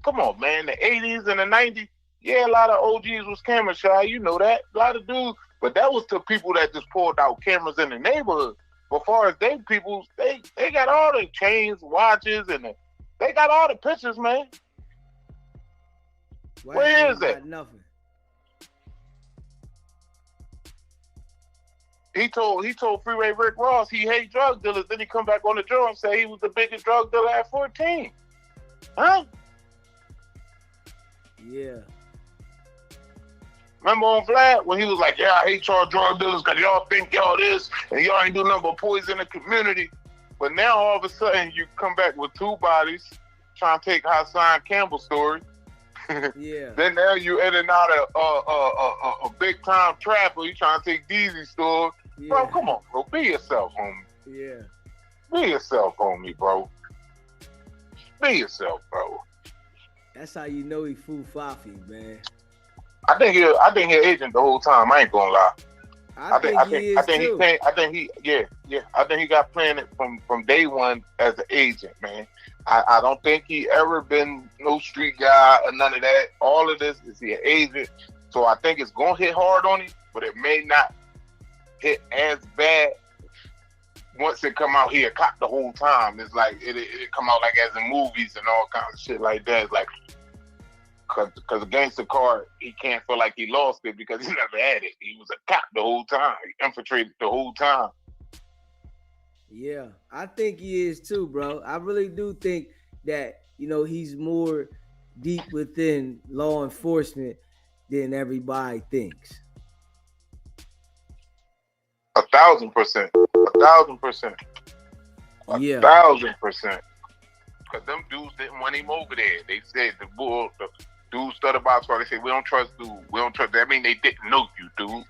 Come on, man. The 80s and the 90s, yeah, a lot of OGs was camera shy. You know that. A lot of dudes. But that was to people that just pulled out cameras in the neighborhood. But far as they people, they got all the chains, watches, and they got all the pictures, man. Where is it? Nothing. He told Freeway Rick Ross he hate drug dealers. Then he come back on the joint and say he was the biggest drug dealer at 14. Huh? Yeah. Remember on Vlad when he was like, yeah, I hate y'all drug dealers because y'all think y'all this and y'all ain't do nothing but poison the community. But now all of a sudden you come back with two bodies trying to take Hassan Campbell's story. Yeah. Then now you in and out of a big time trapper. You trying to take DZ's store. Yeah. Bro, come on, bro. Be yourself, homie. Yeah. Be yourself, homie, bro. Be yourself, bro. That's how you know he Foo Fafi, man. I think he agent the whole time. I ain't gonna lie. I think he got planted from day one as an agent, man. I don't think he ever been no street guy or none of that. All of this is he an agent. So I think it's gonna hit hard on him, but it may not hit as bad once it come out here. Cop the whole time. It's like it come out like as in movies and all kinds of shit like that. It's like because against the card, he can't feel like he lost it because he never had it. He was a cop the whole time. He infiltrated the whole time. Yeah, I think he is too, bro. I really do think that, he's more deep within law enforcement than everybody thinks. 1,000%. 1,000%. Yeah. 1,000%. Because them dudes didn't want him over there. They said the dude stutter box, they said, we don't trust dude. We don't trust. That mean they didn't know you, dude.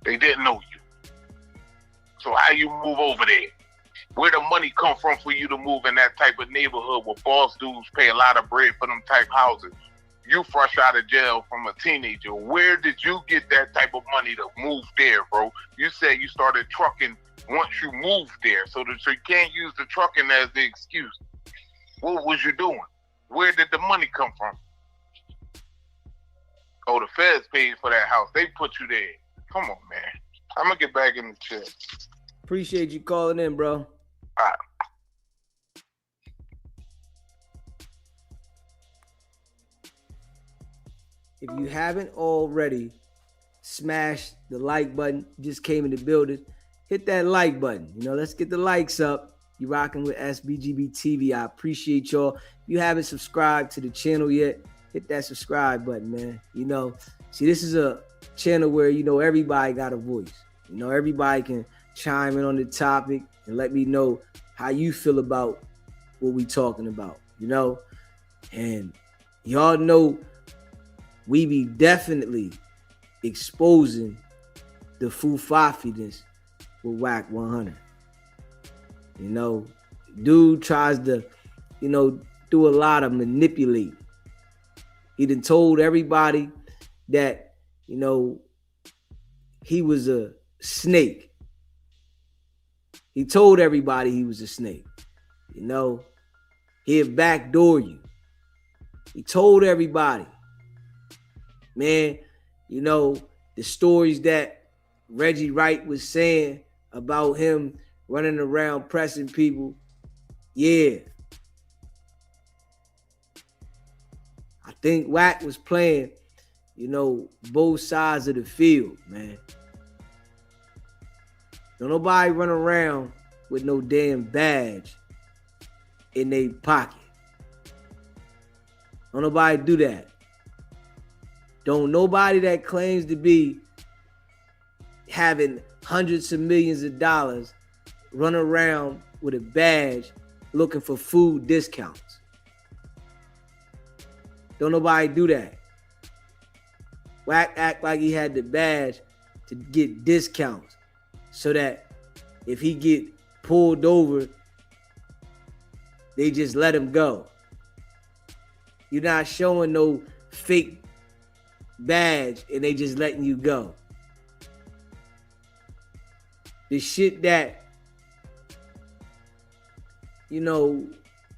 They didn't know you. So how you move over there? Where the money come from for you to move in that type of neighborhood where boss dudes pay a lot of bread for them type houses? You fresh out of jail from a teenager. Where did you get that type of money to move there, bro? You said you started trucking once you moved there. So you can't use the trucking as the excuse. What was you doing? Where did the money come from? Oh, the feds paid for that house. They put you there. Come on, man. I'm going to get back in the chair. Appreciate you calling in, bro. All right. If you haven't already smashed the like button, just came in the building, hit that like button. Let's get the likes up. You rocking with SBGB TV. I appreciate y'all. If you haven't subscribed to the channel yet, hit that subscribe button, man. See, this is a channel where, everybody got a voice. Everybody can chime in on the topic and let me know how you feel about what we talking about, And y'all know we be definitely exposing the Foo Fafi-ness with WACK100. Dude tries to, do a lot of manipulating. He done told everybody that, he was a snake. He told everybody he was a snake. He'd backdoor you. He told everybody. Man, the stories that Reggie Wright was saying about him running around pressing people. Yeah. I think Wack was playing, both sides of the field, man. Don't nobody run around with no damn badge in their pocket. Don't nobody do that. Don't nobody that claims to be having hundreds of millions of dollars, run around with a badge looking for food discounts. Don't nobody do that. Wack act like he had the badge to get discounts so that if he get pulled over, they just let him go. You're not showing no fake badge and they just letting you go. The shit that, you know,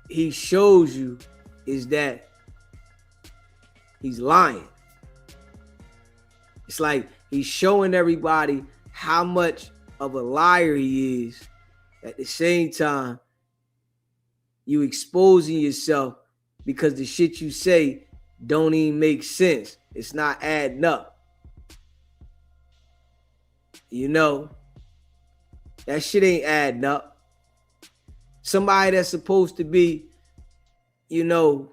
he shows you is that he's lying. It's like he's showing everybody how much of a liar he is. At the same time, you exposing yourself because the shit you say don't even make sense. It's not adding up. You know, that shit ain't adding up. Somebody that's supposed to be, you know,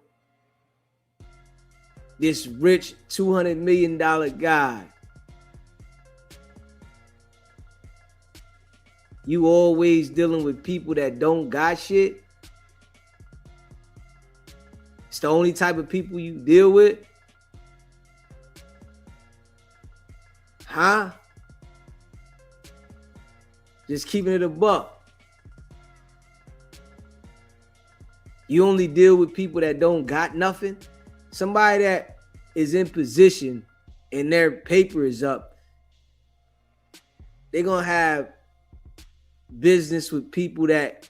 this rich $200 million guy, you always dealing with people that don't got shit. It's the only type of people you deal with. Huh? Just keeping it a buck. You only deal with people that don't got nothing. Somebody that is in position and their paper is up, they're going to have business with people that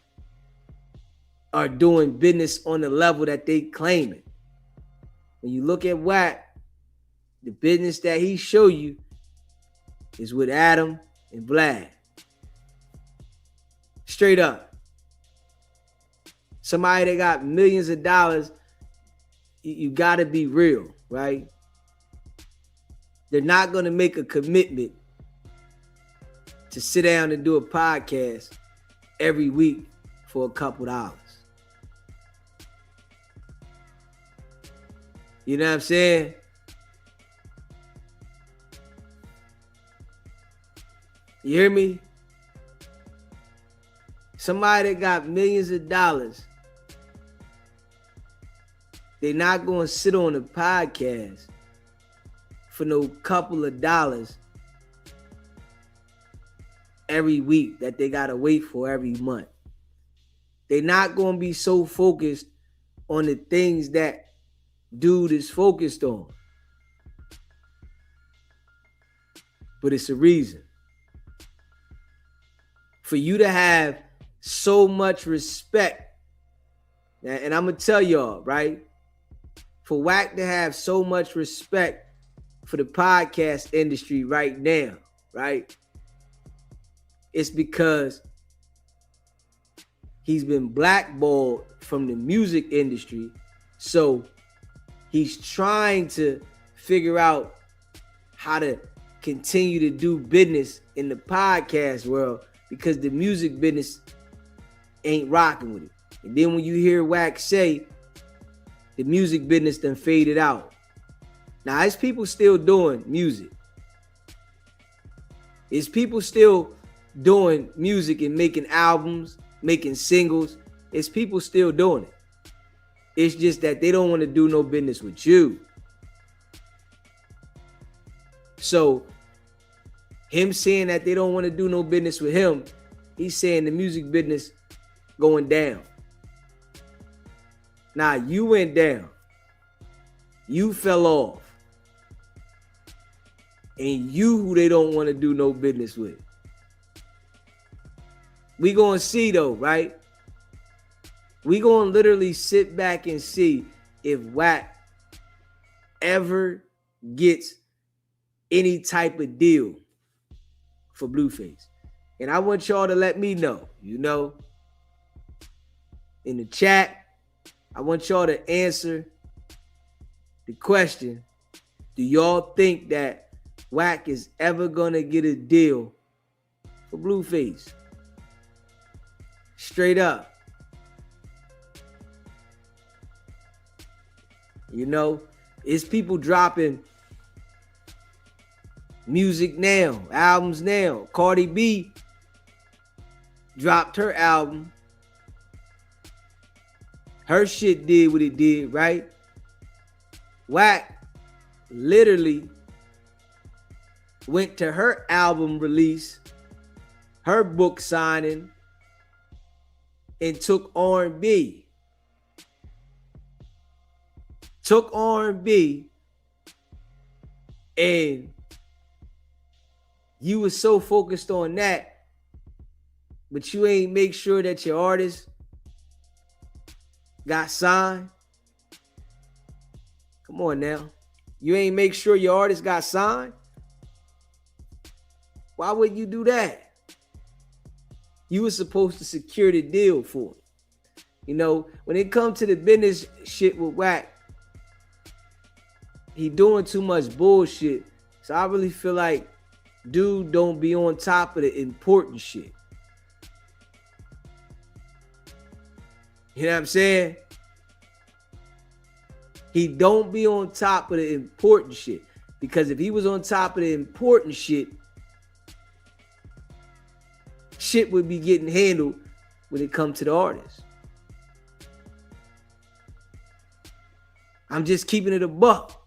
are doing business on the level that they claim it. When you look at Wack, the business that he show you is with Adam and Vlad. Straight up. Somebody that got millions of dollars, you got to be real, right? They're not going to make a commitment to sit down and do a podcast every week for a couple dollars. You know what I'm saying? You hear me? Somebody that got millions of dollars, they're not going to sit on a podcast for no couple of dollars every week that they got to wait for every month. They're not going to be so focused on the things that dude is focused on. But it's a reason. For you to have so much respect, and I'm going to tell y'all, right? For Wack to have so much respect for the podcast industry right now, right? It's because he's been blackballed from the music industry. So he's trying to figure out how to continue to do business in the podcast world because the music business ain't rocking with it. And then when you hear Wack say the music business done faded out. Now, is people still doing music? Is people still doing music and making albums, making singles? Is people still doing it? It's just that they don't want to do no business with you. So him saying that they don't want to do no business with him, he's saying the music business going down. Now you went down. You fell off. And you who they don't want to do no business with. We gonna see though, right? We gonna literally sit back and see if Wack ever gets any type of deal for Blueface. And I want y'all to let me know, you know, in the chat. I want y'all to answer the question. Do y'all think that Wack is ever gonna get a deal for Blueface? Straight up. You know, it's people dropping music now, albums now. Cardi B dropped her album. Her shit did what it did, right? WACK literally went to her album release, her book signing, and took R&B. Took R&B, and you was so focused on that, but you ain't make sure that your artist got signed. Come on now. You ain't make sure your artist got signed? Why would you do that? You were supposed to secure the deal for it. You know, when it comes to the business shit with WACK, he doing too much bullshit. So I really feel like dude don't be on top of the important shit. You know what I'm saying? He don't be on top of the important shit. Because if he was on top of the important shit, shit would be getting handled when it comes to the artist. I'm just keeping it a buck.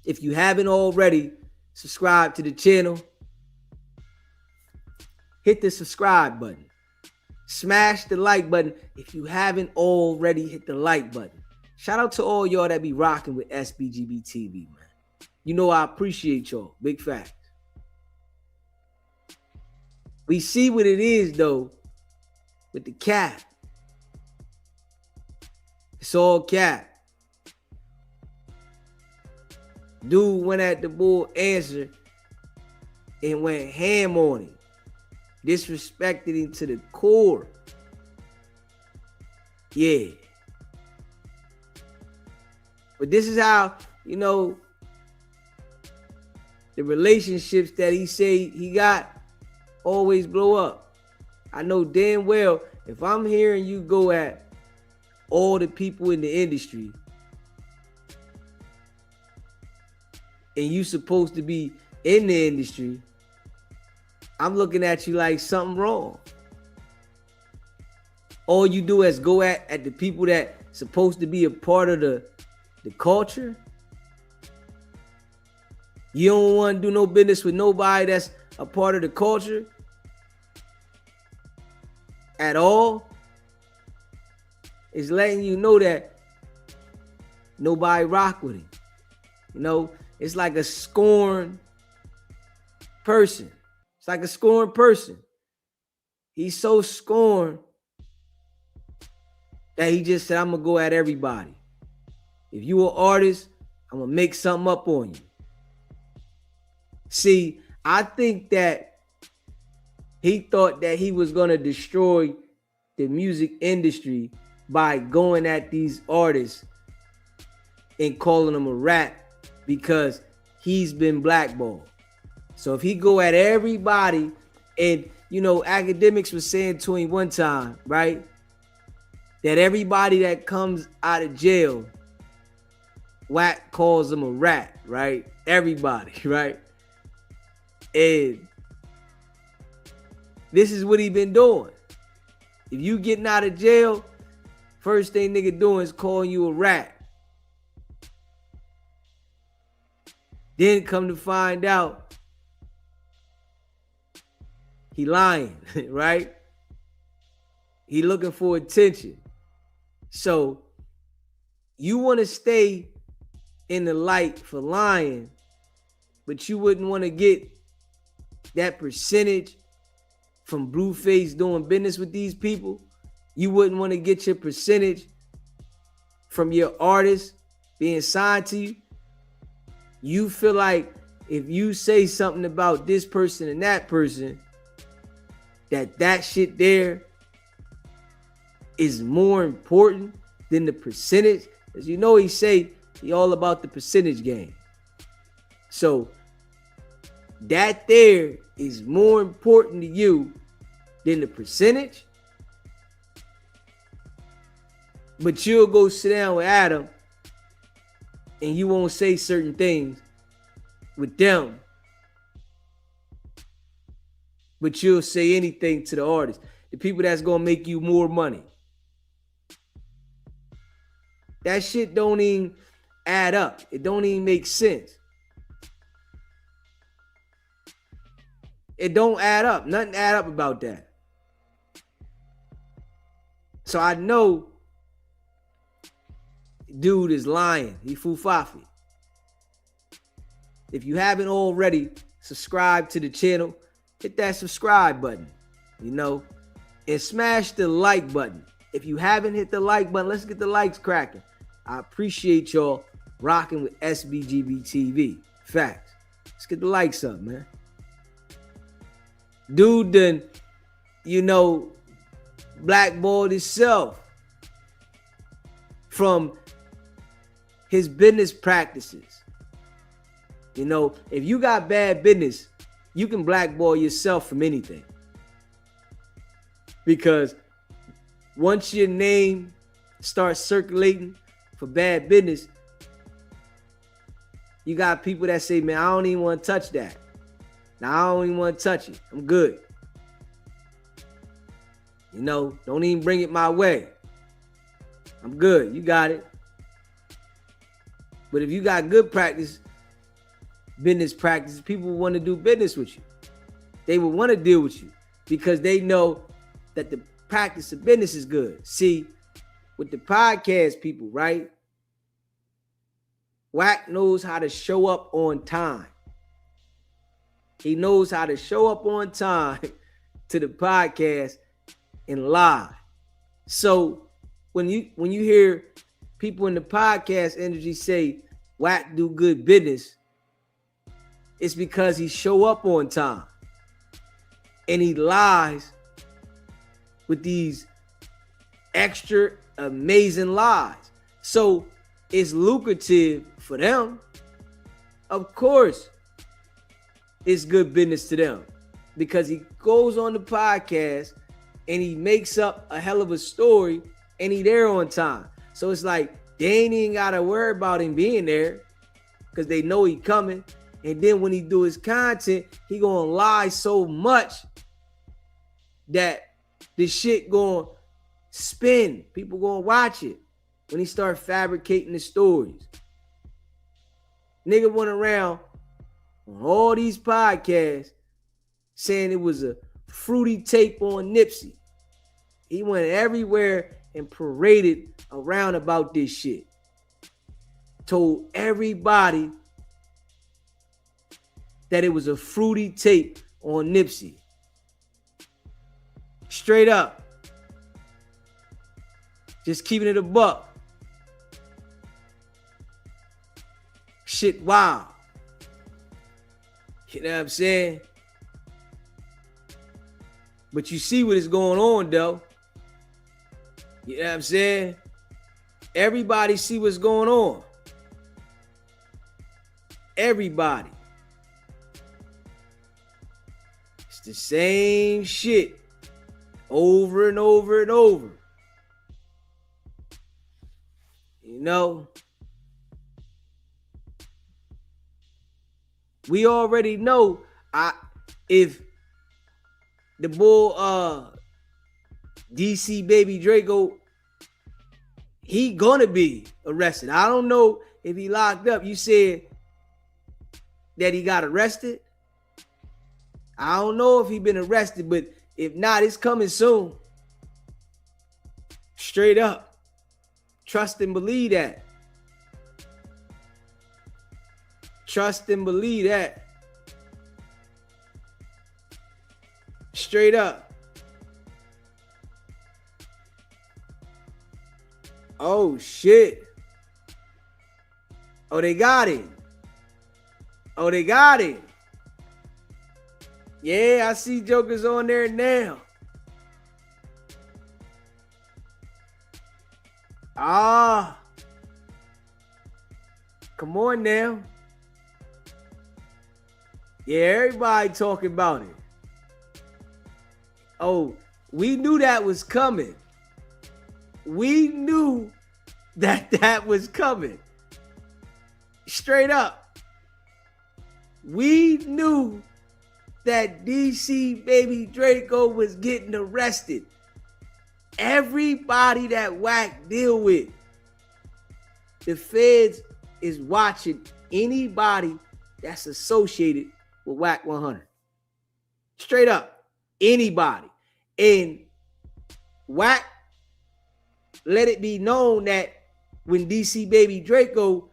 If you haven't already, subscribe to the channel. Hit the subscribe button. Smash the like button if you haven't already hit the like button. Shout out to all y'all that be rocking with SBGB TV, man. You know I appreciate y'all. Big facts. We see what it is, though, with the cap. It's all cap. Dude went at the bull answer and went ham on him. Disrespected him to the core. Yeah. But this is how, you know, the relationships that he say he got always blow up. I know damn well if I'm hearing you go at all the people in the industry and you supposed to be in the industry, I'm looking at you like something wrong. All you do is go at the people that supposed to be a part of the culture. You don't want to do no business with nobody that's a part of the culture at all. It's letting you know that nobody rock with him. You know, it's like a scorned person. It's like a scorned person. He's so scorned that he just said, I'm going to go at everybody. If you an artist, I'm going to make something up on you. See, I think that he thought that he was going to destroy the music industry by going at these artists and calling them a rat because he's been blackballed. So if he go at everybody, and you know, academics was saying to him one time, right, that everybody that comes out of jail, WACK calls them a rat, right? Everybody, right? And this is what he been doing. If you getting out of jail, first thing nigga doing is calling you a rat. Then come to find out, he lying, right? He looking for attention. So you want to stay in the light for lying, but you wouldn't want to get that percentage from Blueface doing business with these people. You wouldn't want to get your percentage from your artist being signed to you. You feel like if you say something about this person and that person, that shit there is more important than the percentage. As you know, he all about the percentage game. So that there is more important to you than the percentage. But you'll go sit down with Adam and you won't say certain things with them, but you'll say anything to the artist. The people that's gonna make you more money. That shit don't even add up. It don't even make sense. It don't add up. Nothing add up about that. So I know dude is lying. He fufafi. If you haven't already subscribed to the channel, hit that subscribe button, and smash the like button. If you haven't hit the like button, let's get the likes cracking. I appreciate y'all rocking with SBGB TV. Facts. Let's get the likes up, man. Dude done, blackballed himself from his business practices. If you got bad business, you can blackball yourself from anything. Because once your name starts circulating for bad business, you got people that say, man, I don't even want to touch that. Now, I don't even want to touch it. I'm good. Don't even bring it my way. I'm good. You got it. But if you got good business practices, people want to do business with you. They will want to deal with you because they know that the practice of business is good. See, with the podcast people, right? WACK knows how to show up on time. He knows how to show up on time to the podcast and lie. So when you hear people in the podcast industry say WACK do good business, it's because he show up on time and he lies with these extra amazing lies. So it's lucrative for them. Of course, it's good business to them because he goes on the podcast and he makes up a hell of a story and he there on time. So it's like they ain't even gotta worry about him being there because they know he coming. And then when he do his content, he gonna lie so much that the shit gonna spin. People gonna watch it when he start fabricating the stories. Nigga went around on all these podcasts saying it was a fruity tape on Nipsey. He went everywhere and paraded around about this shit. Told everybody that it was a fruity tape on Nipsey. Straight up. Just keeping it a buck. Shit wild. You know what I'm saying? But you see what is going on though. You know what I'm saying? Everybody see what's going on. Everybody. It's the same shit over and over and over. We already know if the bull DC Baby Draco, he gonna be arrested. I don't know if he locked up. You said that he got arrested. I don't know if he been arrested, but if not, it's coming soon. Straight up. Trust and believe that. Trust and believe that. Straight up. Oh, shit. Oh, they got him. Oh, they got him. Yeah, I see jokers on there now. Come on now. Yeah, everybody talking about it. Oh, we knew that was coming. We knew that was coming. Straight up. we knew that DC Baby Draco was getting arrested. Everybody that WACK deal with, the feds is watching anybody that's associated with WACK100. Straight up, anybody. And WACK let it be known that when DC Baby Draco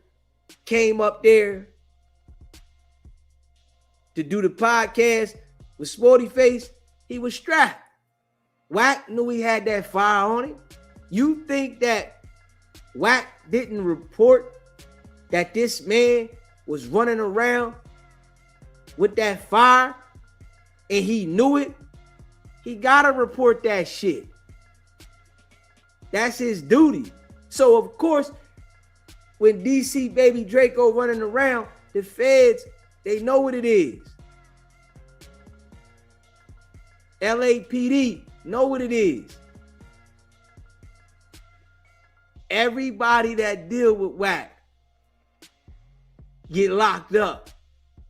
came up there to do the podcast with Sporty Face, he was strapped. WACK knew he had that fire on him. You think that WACK didn't report that this man was running around with that fire and he knew it? He gotta report that shit. That's his duty. So of course, when DC Baby Draco running around, the feds, they know what it is. LAPD know what it is. Everybody that deal with WACK get locked up,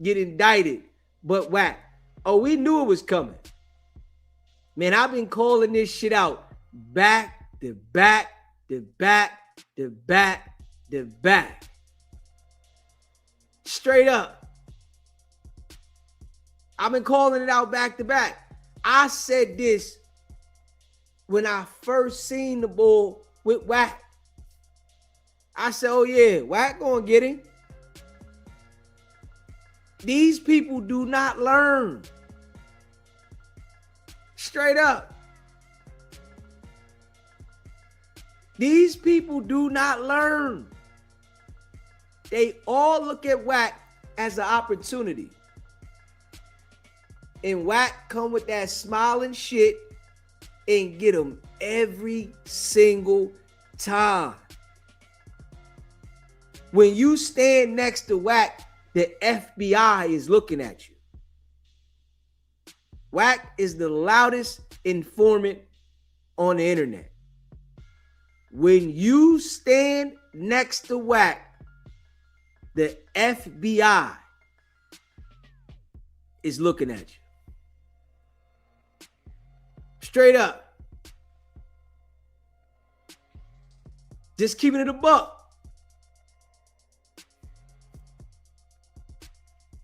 get indicted, but WACK. Oh, we knew it was coming. Man, I've been calling this shit out back to back to back to back to back. Straight up. I've been calling it out back to back. I said this when I first seen the bull with WACK. I said, oh yeah, WACK gonna get him. These people do not learn. Straight up. These people do not learn. They all look at WACK as an opportunity. And WACK come with that smiling shit and get them every single time. When you stand next to WACK, the FBI is looking at you. WACK is the loudest informant on the internet. When you stand next to WACK, the FBI is looking at you. Straight up. Just keeping it a buck.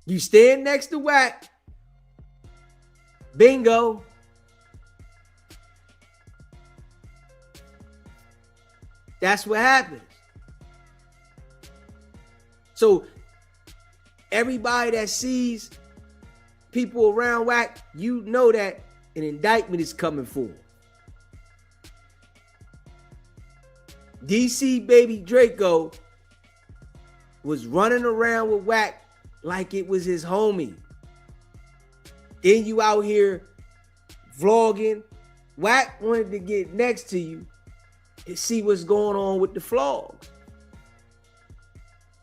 You stand next to WACK, bingo. That's what happens. So everybody that sees people around WACK, you know that an indictment is coming for him. DC Baby Draco was running around with WACK like it was his homie. Then you out here vlogging. WACK wanted to get next to you and see what's going on with the vlogs.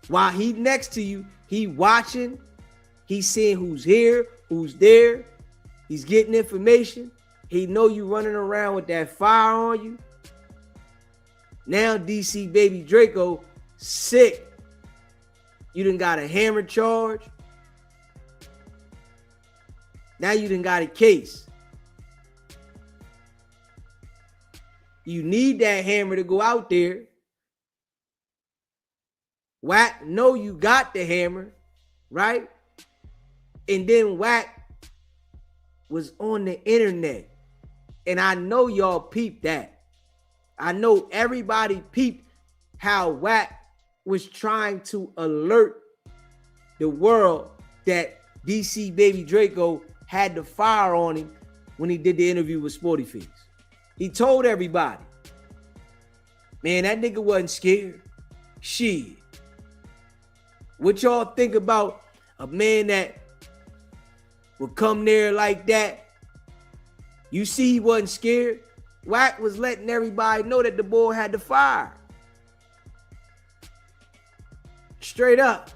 While he next to you, he watching, he's seeing who's here, who's there. He's getting information. He know you running around with that fire on you. Now DC Baby Draco sick. You done got a hammer charge. Now you done got a case. You need that hammer to go out there. WACK know you got the hammer, right? And then WACK was on the internet. And I know y'all peeped that. I know everybody peeped how WACK was trying to alert the world that DC Baby Draco had the fire on him when he did the interview with Sporty Face. He told everybody, man, that nigga wasn't scared. Shit. What y'all think about a man that would come there like that? You see he wasn't scared. WACK was letting everybody know that the boy had the fire. Straight up.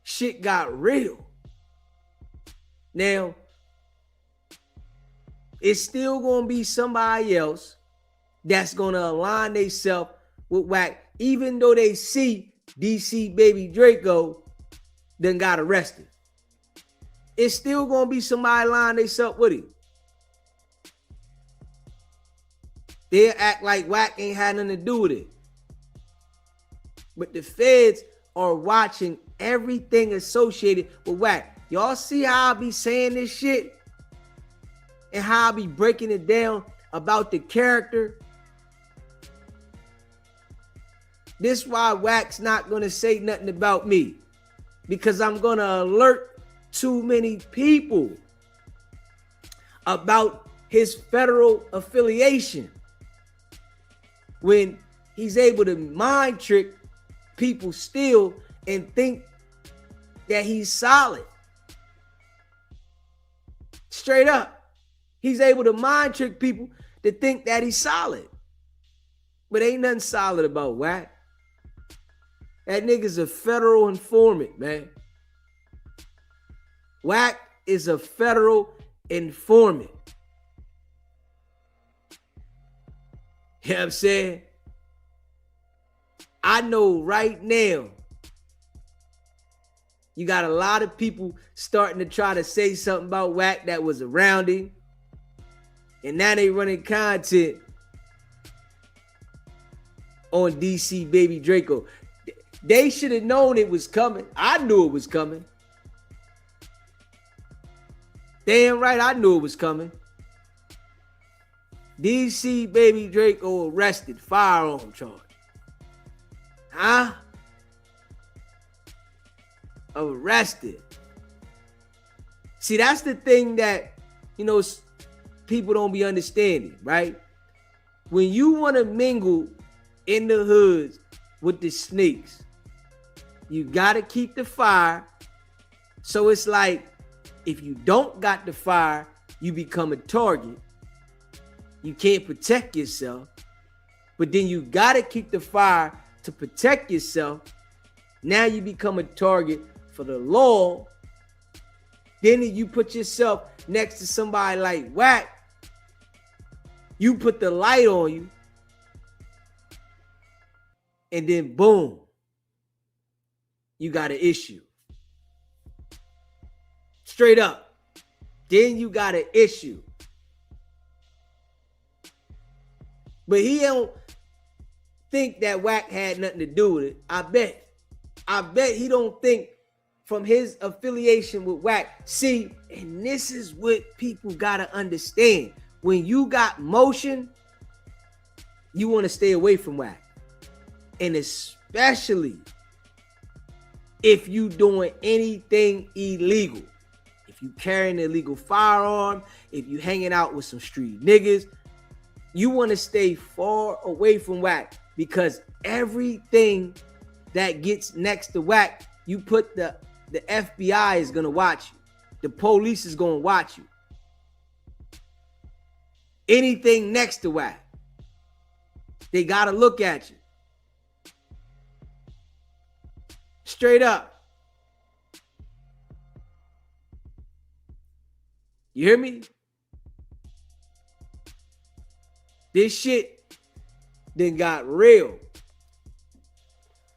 Shit got real. Now, it's still going to be somebody else that's going to align themselves with WACK even though they see DC Baby Draco done got arrested, it's still gonna be somebody lining themselves with him. They'll act like WACK ain't had nothing to do with it. But the feds are watching everything associated with WACK. Y'all see how I be saying this shit? And how I be breaking it down about the character? This why WACK's not gonna say nothing about me. Because I'm gonna alert too many people about his federal affiliation. When he's able to mind trick people still and think that he's solid. Straight up. He's able to mind trick people to think that he's solid. But ain't nothing solid about WACK. That nigga's a federal informant, man. WACK is a federal informant. You know what I'm saying? I know right now you got a lot of people starting to try to say something about WACK that was around him. And now they running content on DC Baby Draco. They should have known it was coming. I knew it was coming. Damn right, I knew it was coming. DC Baby Draco arrested, firearm charge. Huh? Arrested. See, that's the thing that, people don't be understanding, right? When you want to mingle in the hoods with the snakes, you got to keep the fire. So it's like, if you don't got the fire, you become a target. You can't protect yourself. But then you got to keep the fire to protect yourself. Now you become a target for the law. Then you put yourself next to somebody like WACK. You put the light on you. And then boom. You got an issue. Straight up. Then you got an issue. But he don't think that WACK had nothing to do with it. I bet he don't think from his affiliation with WACK. See, and this is what people gotta understand. When you got motion, you want to stay away from WACK. And especially if you doing anything illegal. If you carrying an illegal firearm, if you hanging out with some street niggas, you want to stay far away from WACK, because everything that gets next to WACK, you put the FBI is going to watch you. The police is going to watch you. Anything next to WACK, they got to look at you. Straight up. You hear me? This shit then got real.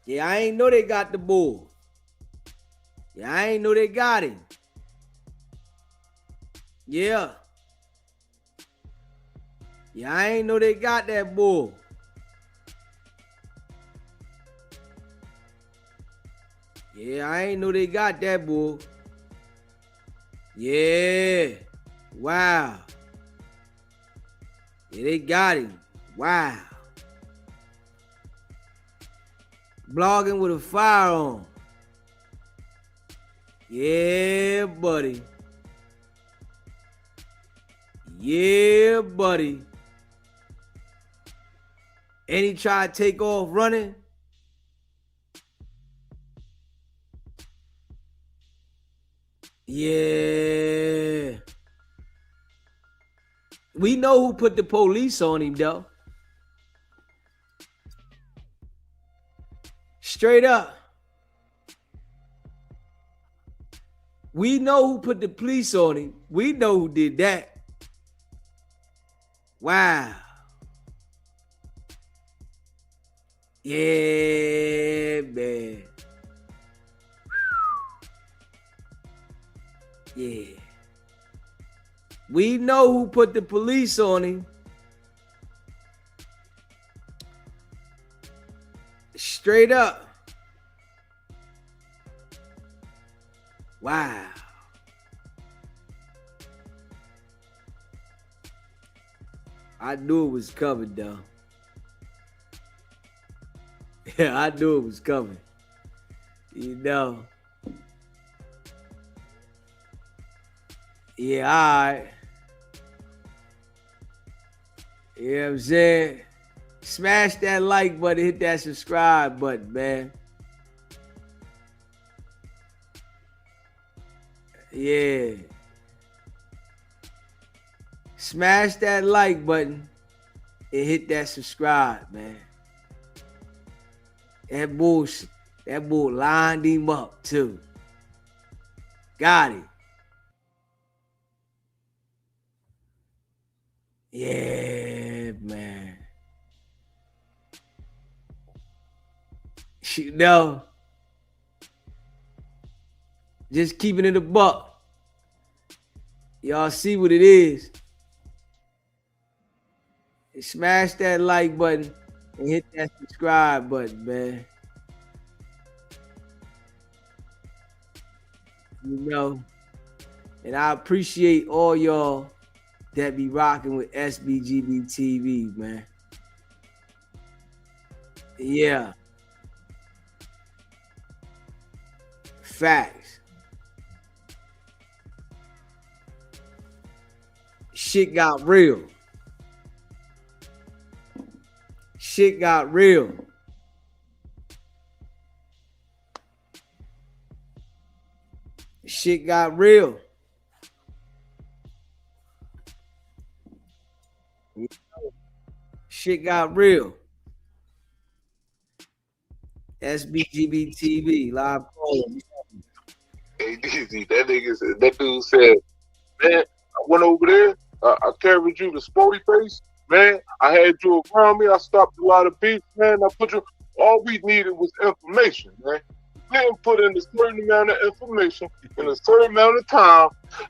Yeah, I ain't know they got the bull. Yeah, I ain't know they got him. Yeah. Yeah, I ain't know they got that bull. Yeah, I ain't know they got that bull. Yeah. Wow. Yeah, they got him. Wow. Blogging with a firearm. Yeah, buddy. Yeah, buddy. And he tried to take off running. Yeah. We know who put the police on him, though. Straight up. We know who put the police on him. We know who did that. Wow. Yeah, man. Yeah. We know who put the police on him. Straight up. Wow. I knew it was coming, though. Yeah, I knew it was coming. You know. Yeah, all right. You know what I'm saying? Smash that like button, hit that subscribe button, man. Yeah. Smash that like button and hit that subscribe, man. That bull lined him up too. Got it. Yeah, man. You know, just keeping it a buck. Y'all see what it is. Smash that like button and hit that subscribe button, man. You know, and I appreciate all y'all that be rocking with SBGB TV, man. Yeah. Facts. Shit got real. Shit got real. Shit got real. Shit got real. SBGB TV live call. Hey, Dizzy, that dude said, man, I went over there, I carried you to Sporty Face, man. I had you around me, I stopped a lot of beef, man. I put you, all we needed was information, man. You didn't put in a certain amount of information in a certain amount of time,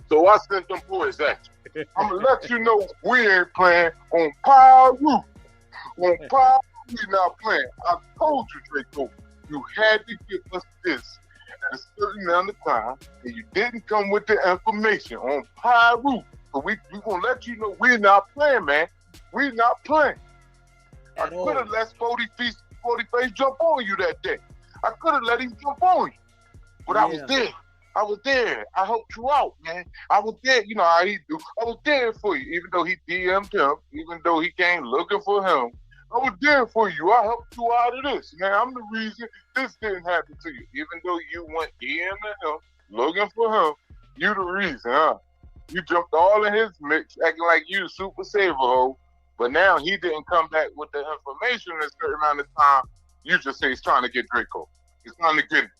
so I sent them boys at you. I'm gonna let you know we ain't playing on Power Roof. On Power we not playing. I told you, Draco, you had to give us this at a certain amount of time, and you didn't come with the information on Power Roof. So we gonna let you know we're not playing, man. We're not playing. I could have let Sporty Face jump on you that day. I could have let him jump on you. But I was there. I was there. I helped you out, man. I was there. You know how he do. I was there for you, even though he DM'd him, even though he came looking for him. I was there for you. I helped you out of this. Man, I'm the reason this didn't happen to you. Even though you went DMing him, looking for him, you the reason, huh? You jumped all in his mix, acting like you the super saver hoe. But now he didn't come back with the information in a certain amount of time. You just say he's trying to get Draco. He's trying to get him.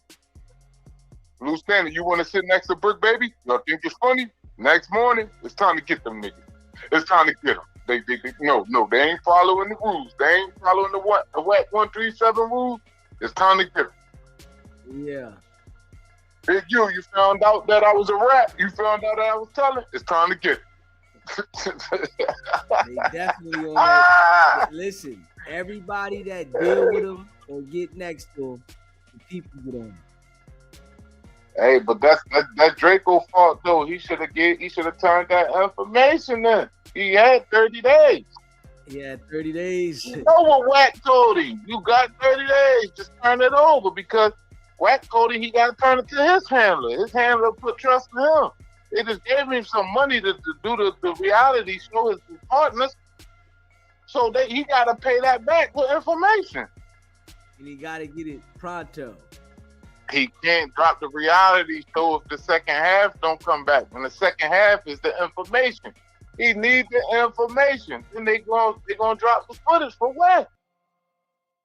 Loose Cannon, you want to sit next to Brick Baby? Y'all think it's funny? Next morning, it's time to get them niggas. It's time to get them. They they ain't following the rules. They ain't following the WACK100 rules. It's time to get them. Yeah. Big you found out that I was a rat. You found out that I was telling. It's time to get it. They definitely on that. Listen, everybody that deal with him or get next to him, the people get on him. Hey, but that's Draco fault though. He should have turned that information in. He had 30 days. He had 30 days. You know what Wack told him? You got 30 days. Just turn it over, because Wack told him he got to turn it to his handler. His handler put trust in him. They just gave him some money to do the reality show, his partners. So he got to pay that back with information. And he got to get it pronto. He can't drop the reality show if the second half don't come back. And the second half is the information. He needs the information. And they're gonna drop the footage for what?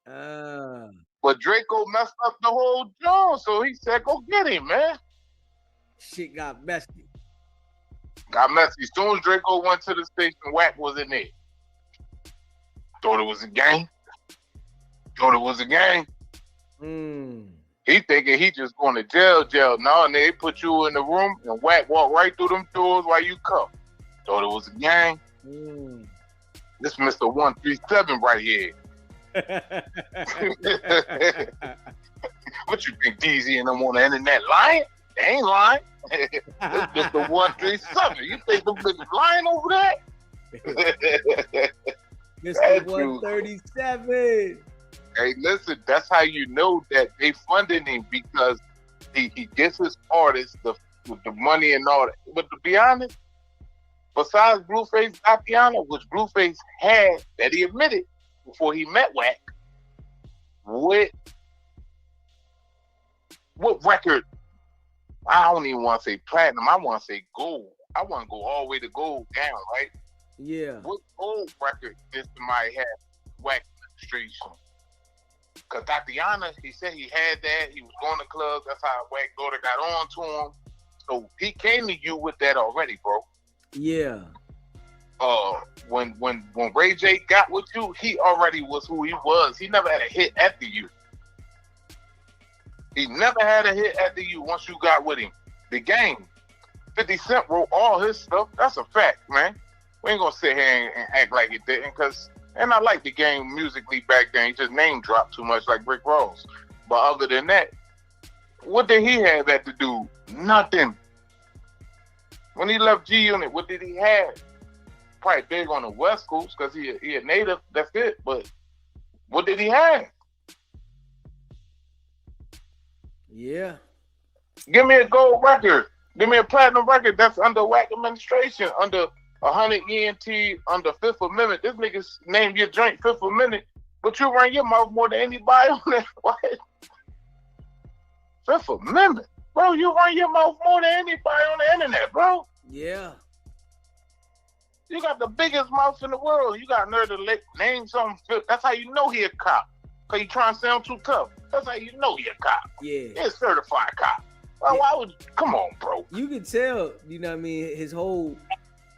But Draco messed up the whole job, so he said, go get him, man. Shit got messy. Got messy. As soon as Draco went to the station, Wack was in there. Thought it was a game. Thought it was a game. He thinking he just going to jail. No, and they put you in the room and walk right through them doors while you come. Thought it was a game. This Mr. 137 right here. What you think, DZ and them on the internet lying? They ain't lying. This Mr. 137. You think them niggas lying over there? Mr. 137. Hey, listen, that's how you know that they funding him, because he gets his artists the money and all that. But to be honest, besides Blueface Tatiana, which Blueface had that he admitted before he met WACK, what record? I don't even want to say platinum. I want to say gold. I want to go all the way to gold down, right? Yeah. What gold record did somebody have? WACK Administration. Because Tatiana, he said he had that. He was going to clubs. That's how WACK daughter got on to him. So he came to you with that already, bro. Yeah. When Ray J got with you, he already was who he was. He never had a hit after you. He never had a hit after you once you got with him. The Game. 50 Cent wrote all his stuff. That's a fact, man. We ain't gonna sit here and act like it didn't, and I like The Game musically back then. He just name dropped too much like Rick Ross. But other than that, what did he have that to do? Nothing. When he left G Unit, what did he have? Probably big on the West Coast because he a native. That's it. But what did he have? Yeah. Give me a gold record. Give me a platinum record that's under WACK administration, under 100 ENT, under Fifth Amendment. This nigga's named your joint Fifth Amendment, but you run your mouth more than anybody on that. What? Fifth Amendment? Bro, you run your mouth more than anybody on the internet, bro. Yeah. You got the biggest mouth in the world. You got nerve to name something. That's how you know he a cop. Because you trying to sound too tough. That's how you know he a cop. Yeah. He a certified cop. Well, why would you? Come on, bro. You can tell, you know what I mean, his whole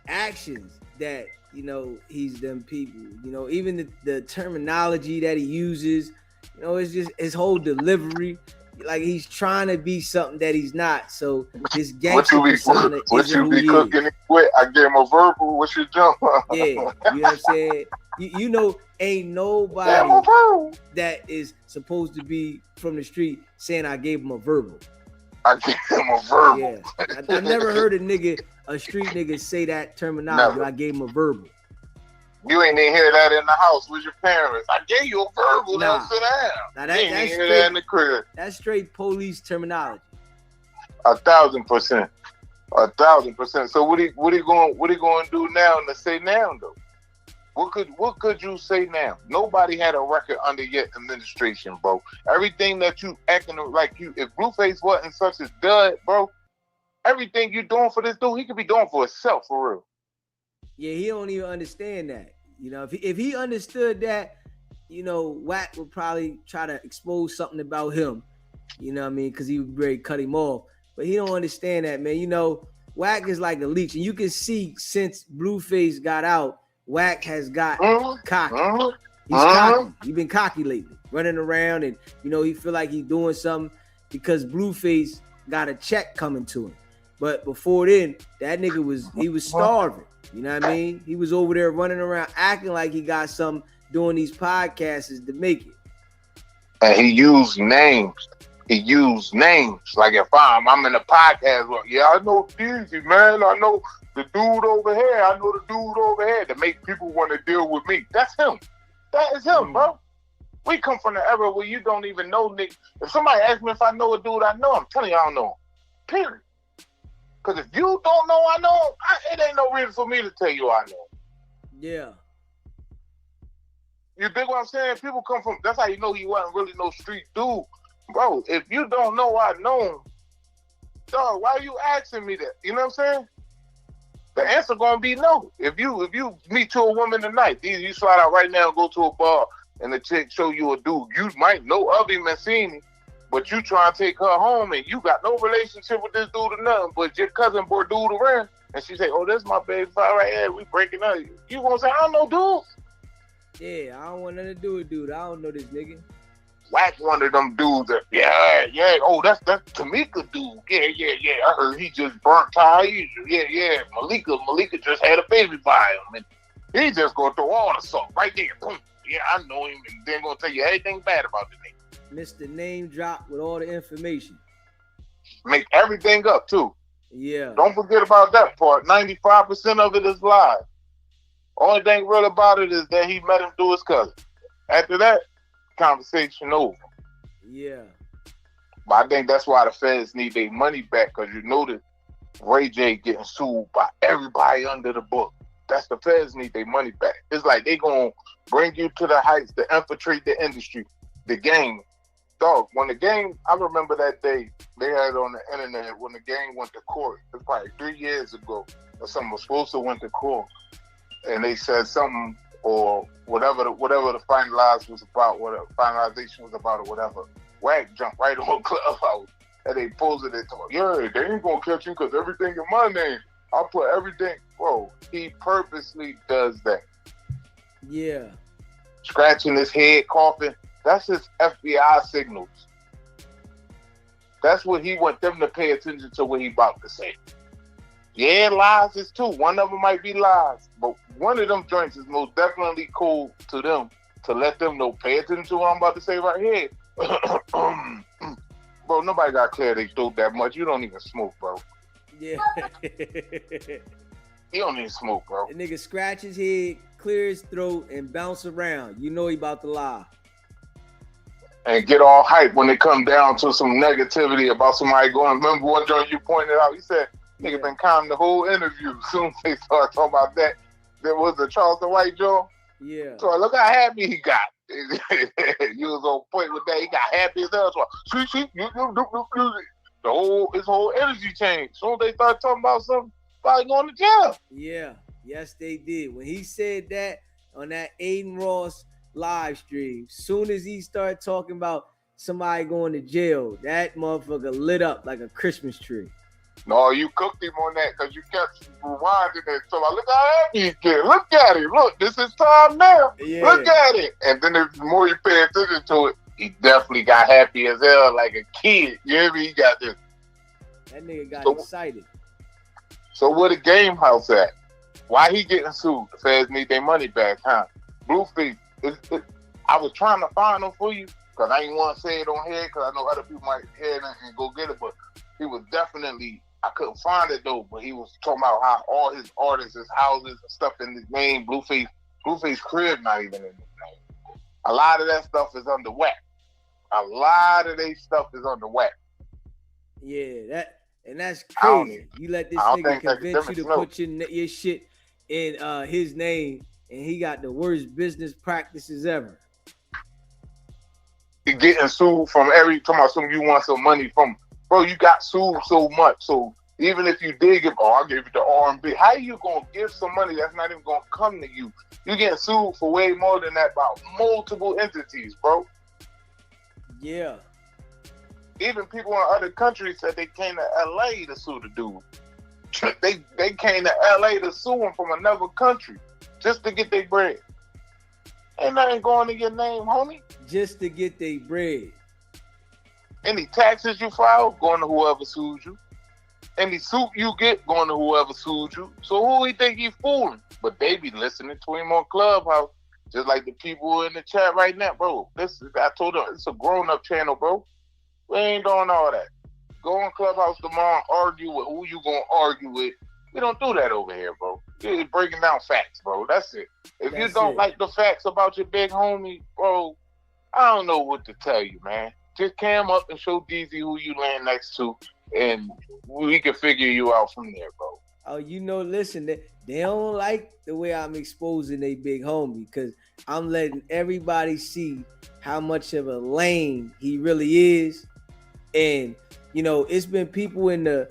actions that, you know, he's them people. You know, even the terminology that he uses, you know, it's just his whole delivery. Like he's trying to be something that he's not. So this gangster persona what you be cooking with? I gave him a verbal. What's your jump? Yeah, you know what I'm saying? You know, ain't nobody that is supposed to be from the street saying I gave him a verbal. I gave him a verbal. Yeah, I never heard a street nigga say that terminology. Never. I gave him a verbal. You ain't even hear that in the house with your parents. I gave you a verbal. Now sit down. Now that's straight, hear that in the crib. That's straight police terminology. 1,000%. 1,000%. So what he going to do now and to say now though? What could you say now? Nobody had a record under your administration, bro. Everything that you acting like you, if Blueface wasn't such a dud, bro, everything you doing for this dude, he could be doing for himself for real. Yeah, he don't even understand that. You know, if he understood that, you know, WACK would probably try to expose something about him. You know what I mean? Because he would ready to cut him off. But he don't understand that, man. You know, WACK is like a leech. And you can see since Blueface got out, WACK has got cocky. He's cocky. He's been cocky lately, running around, and you know he feel like he's doing something because Blueface got a check coming to him. But before then, that nigga was starving. You know what I mean? He was over there running around acting like he got something, doing these podcasts to make it. And he used names. Like if I'm in a podcast, well, yeah, I know Easy, man. I know the dude over here. I know the dude over here to make people want to deal with me. That's him. That is him, bro. We come from the era where you don't even know Nick. If somebody asks me if I know a dude, I know. I'm telling you, I don't know him. Period. Because if you don't know, I know. It ain't no reason for me to tell you I know. Yeah. You dig what I'm saying? People come from. That's how you know he wasn't really no street dude, bro. If you don't know, I know him. Dog, why are you asking me that? You know what I'm saying? The answer gonna be no. If you meet to a woman tonight, you slide out right now and go to a bar, and the chick show you a dude, you might know of him and seen him, but you try to take her home and you got no relationship with this dude or nothing, but your cousin brought dude around, and she say, "Oh, this is my baby father right here. We breaking up." You gonna say, "I don't know, dude." Yeah, I don't want nothing to do with dude. I don't know this nigga. WACK one of them dudes that, yeah. Oh, that's Tamika dude. Yeah. I heard he just burnt Taisha. Yeah. Malika just had a baby by him. And he just gonna throw all the salt right there. Boom. Yeah, I know him. And then gonna tell you everything bad about the nigga. Mr. Name Drop with all the information. Make everything up too. Yeah. Don't forget about that part. 95% of it is lies. Only thing real about it is that he met him through his cousin. After that, conversation over. Yeah. But I think that's why the feds need their money back, because you know that Ray J getting sued by everybody under the book. That's the feds need their money back. It's like they gonna bring you to the heights to infiltrate the industry, the game. Dog, when the game, I remember that day they had on the internet when the game went to court. It was probably 3 years ago or something was supposed to went to court. And they said something or whatever the finalization was about or whatever. WACK jumped right on Clubhouse and they posted it to him. Yeah, they ain't gonna catch you because everything in my name. I'll put everything. Bro, he purposely does that. Yeah. Scratching his head, coughing. That's his FBI signals. That's what he want them to pay attention to what he about to say. Yeah, lies is too. One of them might be lies, but one of them joints is most definitely cool to them to let them know. Pay attention to what I'm about to say right here. Bro, nobody got clear they throat that much. You don't even smoke, bro. Yeah. You don't even smoke, bro. The nigga scratch his head, clear his throat, and bounce around. You know he about to lie. And get all hype when it come down to some negativity about somebody going. Remember one joint you pointed out? He said, nigga been calm the whole interview. Soon as they start talking about that, there was a Charleston White Joe. Yeah. So look how happy he got. You was on point with that. He got happy as hell. So, his whole energy changed. Soon as they start talking about something, probably going to jail. Yeah. Yes, they did. When he said that on that Aiden Ross live stream, soon as he started talking about somebody going to jail, that motherfucker lit up like a Christmas tree. No, you cooked him on that because you kept rewinding it. So like, look how happy he get. Look at him. Look, this is time now. Yeah. Look at it. And then the more you pay attention to it, he definitely got happy as hell like a kid. You hear me? He got this. That nigga got excited. So where the game house at? Why he getting sued? The feds need their money back, huh? Blueface. I was trying to find him for you because I ain't want to say it on here because I know other people might hear it and go get it, but he was definitely, I couldn't find it though, but he was talking about how all his artists, his houses and stuff in his name, Blueface crib not even in his name. A lot of that stuff is under WACK. A lot of their stuff is under WACK. Yeah, that's crazy. You let this nigga convince you to put your shit in his name, and he got the worst business practices ever. He getting sued from talking about some you want some money from. Bro, you got sued so much. So even if you did give, I'll give it to R&B. How you gonna give some money that's not even gonna come to you? You getting sued for way more than that by multiple entities, bro. Yeah. Even people in other countries said they came to LA to sue the dude. They came to LA to sue him from another country just to get their bread. Ain't nothing going to your name, homie. Just to get their bread. Any taxes you file, going to whoever sued you. Any suit you get, going to whoever sued you. So who he think he fooling? But they be listening to him on Clubhouse, just like the people in the chat right now, bro. I told them it's a grown-up channel, bro. We ain't doing all that. Go on Clubhouse tomorrow and argue with who you gonna argue with. We don't do that over here, bro. You're breaking down facts, bro. That's it. If you don't like the facts about your big homie, bro, I don't know what to tell you, man. Just cam up and show DZ who you land next to, and we can figure you out from there, bro. Oh, listen, they don't like the way I'm exposing they big homie because I'm letting everybody see how much of a lame he really is. And, it's been people in the,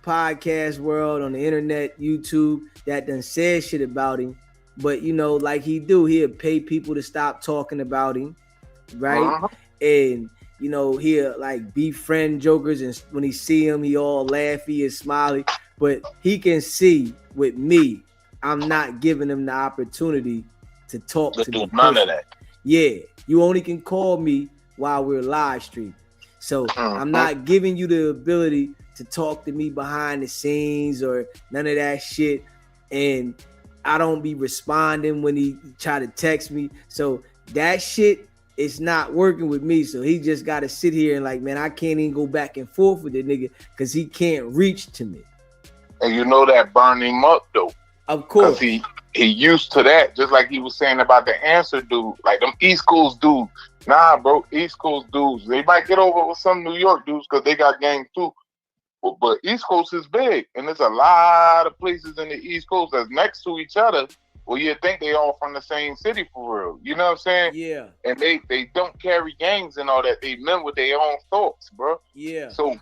podcast world, on the internet, YouTube, that done said shit about him. But, like he'll pay people to stop talking about him, right? Uh-huh. And, he'll like befriend jokers, and when he see him, he all laughy and smiley. But he can see with me, I'm not giving him the opportunity to talk Let's to do me. none Personally. of that. Yeah, you only can call me while we're live streaming. So I'm not giving you the ability to talk to me behind the scenes or none of that shit. And I don't be responding when he try to text me. So that shit is not working with me. So he just got to sit here and like, man, I can't even go back and forth with the nigga because he can't reach to me. And you know that burned him up though. Of course. Because he used to that, just like he was saying about the answer dude. Like them East Coast dudes. Nah, bro, East Coast dudes. They might get over with some New York dudes because they got gangs too. But East Coast is big. And there's a lot of places in the East Coast that's next to each other. Well, you think they all from the same city for real. You know what I'm saying? Yeah. And they don't carry gangs and all that. They men with their own thoughts, bro. Yeah. So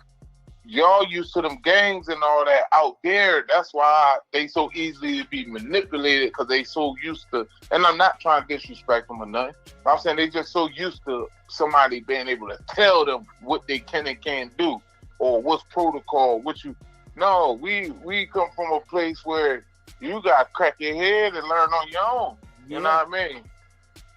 y'all used to them gangs and all that out there. That's why they so easily be manipulated because they so used to. And I'm not trying to disrespect them or nothing. But I'm saying they just so used to somebody being able to tell them what they can and can't do or what's protocol. No, we come from a place where you got to crack your head and learn on your own. You know what I mean?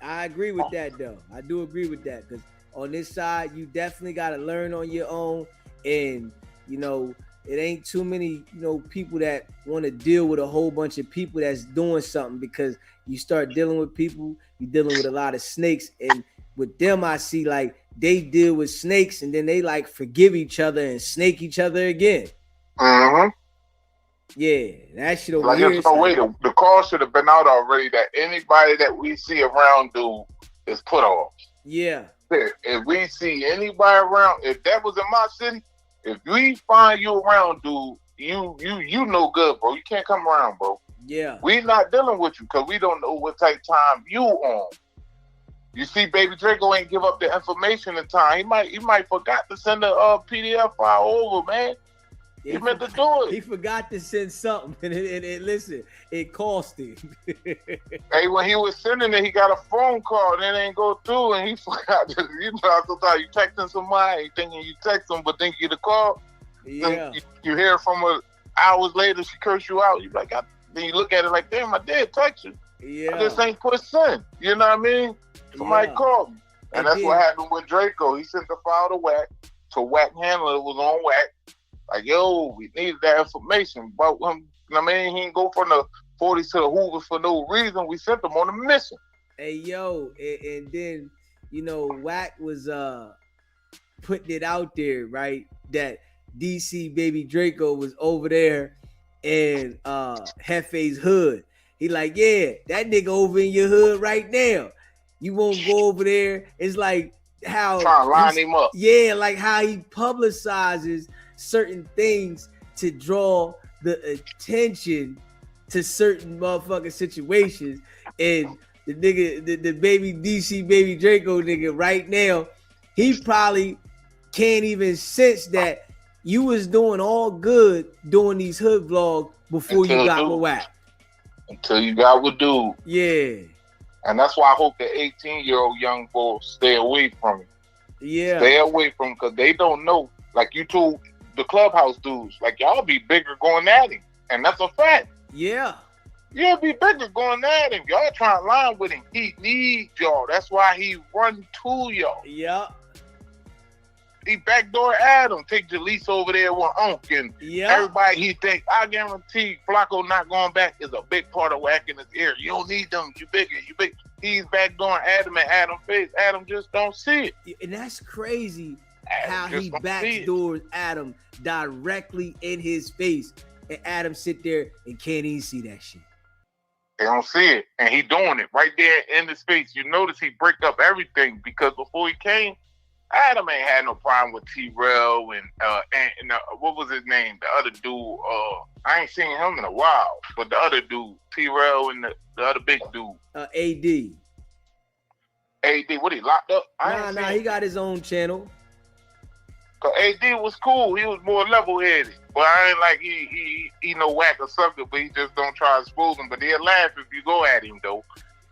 I agree with that though. I do agree with that because on this side, you definitely got to learn on your own. And, you know, it ain't too many, people that want to deal with a whole bunch of people that's doing something because you start dealing with people, you're dealing with a lot of snakes. And with them, I see like they deal with snakes and then they like forgive each other and snake each other again. Mm-hmm. Yeah, that shit over like, here. There's no way. The call should have been out already that anybody that we see around dude is put off. Yeah. If we see anybody around, if that was in my city, if we find you around, dude, you no good, bro. You can't come around, bro. Yeah. We not dealing with you because we don't know what type of time you on. You see, Baby Draco ain't give up the information in time. He might forgot to send a PDF file over, man. He meant to do it. He forgot to send something, and listen, it cost him. Hey, when he was sending it, he got a phone call, and it ain't go through, and he forgot to, sometimes you texting somebody, thinking you text them, but then you get a call. Yeah. You hear from her hours later, she curse you out. You like, then you look at it like, damn, I did text you. Yeah. I just ain't put send. You know what I mean? Somebody called me. And that's what happened with Draco. He sent the file to WACK. So WACK handler was on WACK. Like, yo, we needed that information. But he didn't go from the 40s to the Hoovers for no reason. We sent them on a mission. Hey, yo, and then, WACK was putting it out there, right? That DC Baby Draco was over there in Hefe's hood. He like, yeah, that nigga over in your hood right now. You won't go over there. It's like how trying to line him up. Yeah, like how he publicizes certain things to draw the attention to certain motherfucking situations. And the nigga, the baby DC Baby Draco nigga right now, he probably can't even sense that you was doing all good doing these hood vlogs before you got with WACK. Until you got with dude. Yeah. And that's why I hope the 18-year-old young boys stay away from him. Yeah. Stay away from him because they don't know. Like you told the Clubhouse dudes, like y'all be bigger going at him. And that's a fact. Yeah. You'll be bigger going at him. Y'all trying to line with him. He needs y'all. That's why he run to y'all. Yeah. He backdoor Adam. Take Jaleese over there with Unc and everybody he think. I guarantee Flacco not going back is a big part of WACK in his ear. You don't need them. You bigger. You big. He's backdooring Adam and Adam face. Adam just don't see it. And that's crazy Adam how he backdoors Adam directly in his face. And Adam sit there and can't even see that shit. They don't see it. And he doing it right there in his face. You notice he break up everything because before he came, Adam ain't had no problem with T-Rail and what was his name? The other dude. I ain't seen him in a while. But the other dude, T-Rail and the other big dude. AD. AD, what, he locked up? Nah, he got his own channel. Cause AD was cool. He was more level-headed. But I ain't like he no WACK or something, but he just don't try to expose him. But he'll laugh if you go at him, though.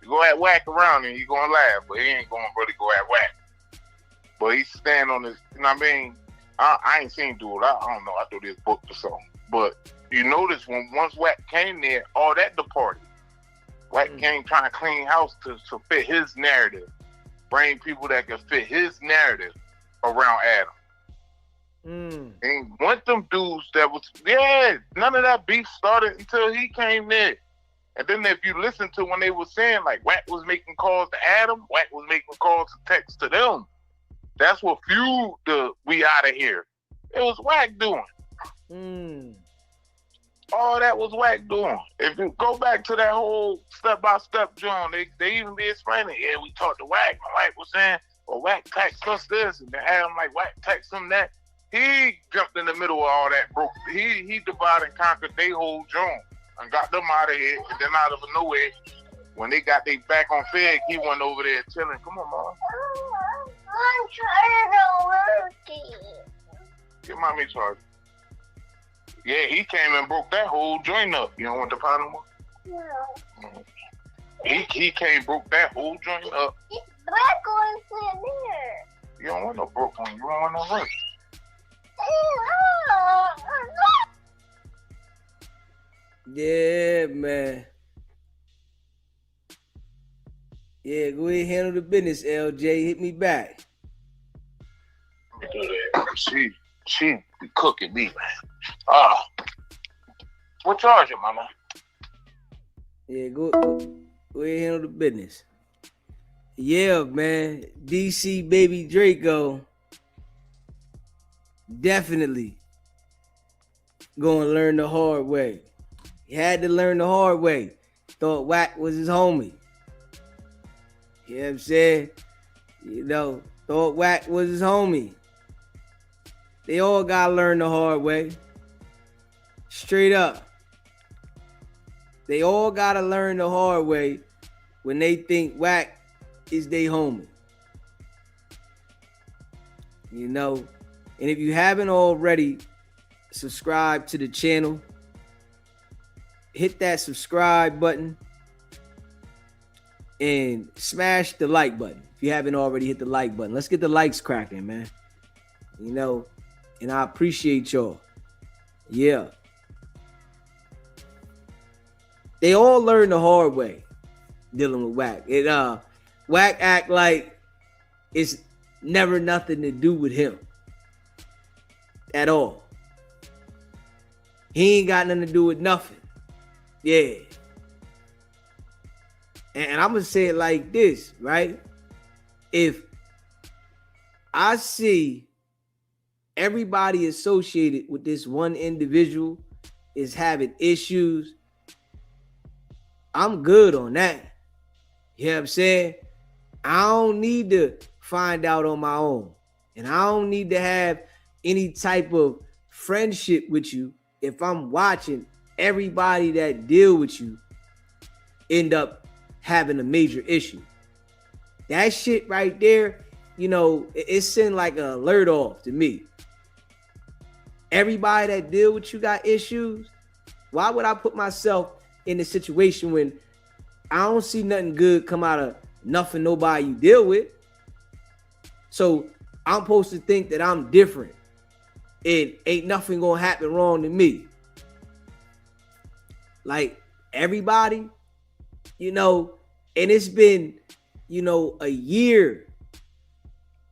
You go at WACK around him, he gonna laugh. But he ain't gonna really go at WACK. But he stand on his, you know what I mean? I ain't seen dude. I don't know. I thought he was booked or something. But you notice once WACK came there, all that departed. Wack came trying to clean house to fit his narrative. Bring people that can fit his narrative around Adam. And want them dudes that was, none of that beef started until he came there. And then if you listen to when they were saying, like, Wack was making calls to Adam, Wack was making calls to text to them. That's what fueled the we out of here. It was Wack doing. All that was Wack doing. If you go back to that whole step-by-step John, they even be explaining, we talked to Wack. Wack was saying, well, Wack text us this, and then Adam like, Wack text him that. He jumped in the middle of all that, bro. He divided and conquered their whole John and got them out of here. And then out of nowhere, when they got their back on Fed, he went over there chilling. Come on, Mom. I'm trying to work it. Get mommy charger. Yeah, he came and broke that whole joint up. You don't want the problem? No. He came broke that whole joint up. It's black ones in there. You don't want no broke one. You don't want no rich. Yeah, man. Yeah, go ahead and handle the business, LJ. Hit me back. She be cooking me, man. What charge it, mama? Yeah, go ahead and handle the business. Yeah, man. DC baby Draco. Definitely gonna learn the hard way. He had to learn the hard way. Thought Wack was his homie. You know what I'm saying? Thought Wack was his homie. They all gotta learn the hard way. Straight up. They all gotta learn the hard way when they think Wack is their homie. And if you haven't already subscribed to the channel, hit that subscribe button and smash the like button. If you haven't already hit the like button, let's get the likes cracking, man. And I appreciate y'all. Yeah. They all learn the hard way dealing with Wack. Wack act like it's never nothing to do with him. At all. He ain't got nothing to do with nothing. Yeah. And I'm going to say it like this, right? If I see everybody associated with this one individual is having issues, I'm good on that. You know what I'm saying? I don't need to find out on my own. And I don't need to have any type of friendship with you if I'm watching everybody that deal with you end up having a major issue. That shit right there, it send like an alert off to me. Everybody that deal with you got issues. Why would I put myself in a situation when I don't see nothing good come out of nothing nobody you deal with? So I'm supposed to think that I'm different. It ain't nothing gonna happen wrong to me. Like everybody, and it's been, a year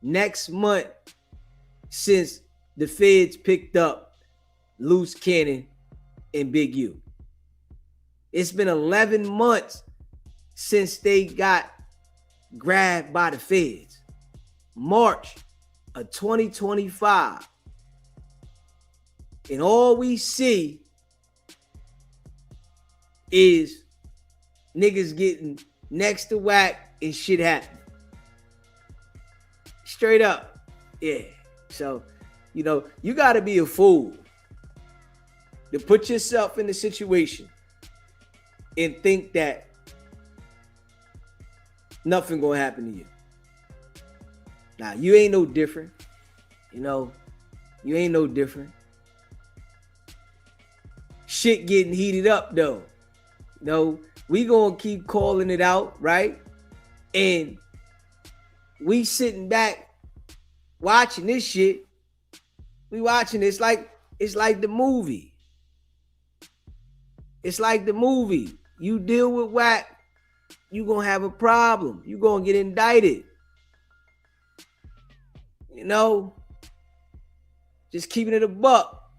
next month since the feds picked up Loose Cannon and Big U. It's been 11 months since they got grabbed by the feds. March of 2025. And all we see is niggas getting next to Wack and shit happening. Straight up. Yeah. So, you got to be a fool to put yourself in a situation and think that nothing gonna happen to you. Now, you ain't no different. You ain't no different. Shit getting heated up though. We gonna keep calling it out, right? And we sitting back watching this shit. We watching this like it's like the movie. It's like the movie. You deal with Wack you're going to have a problem. You're going to get indicted. You know, just keeping it a buck.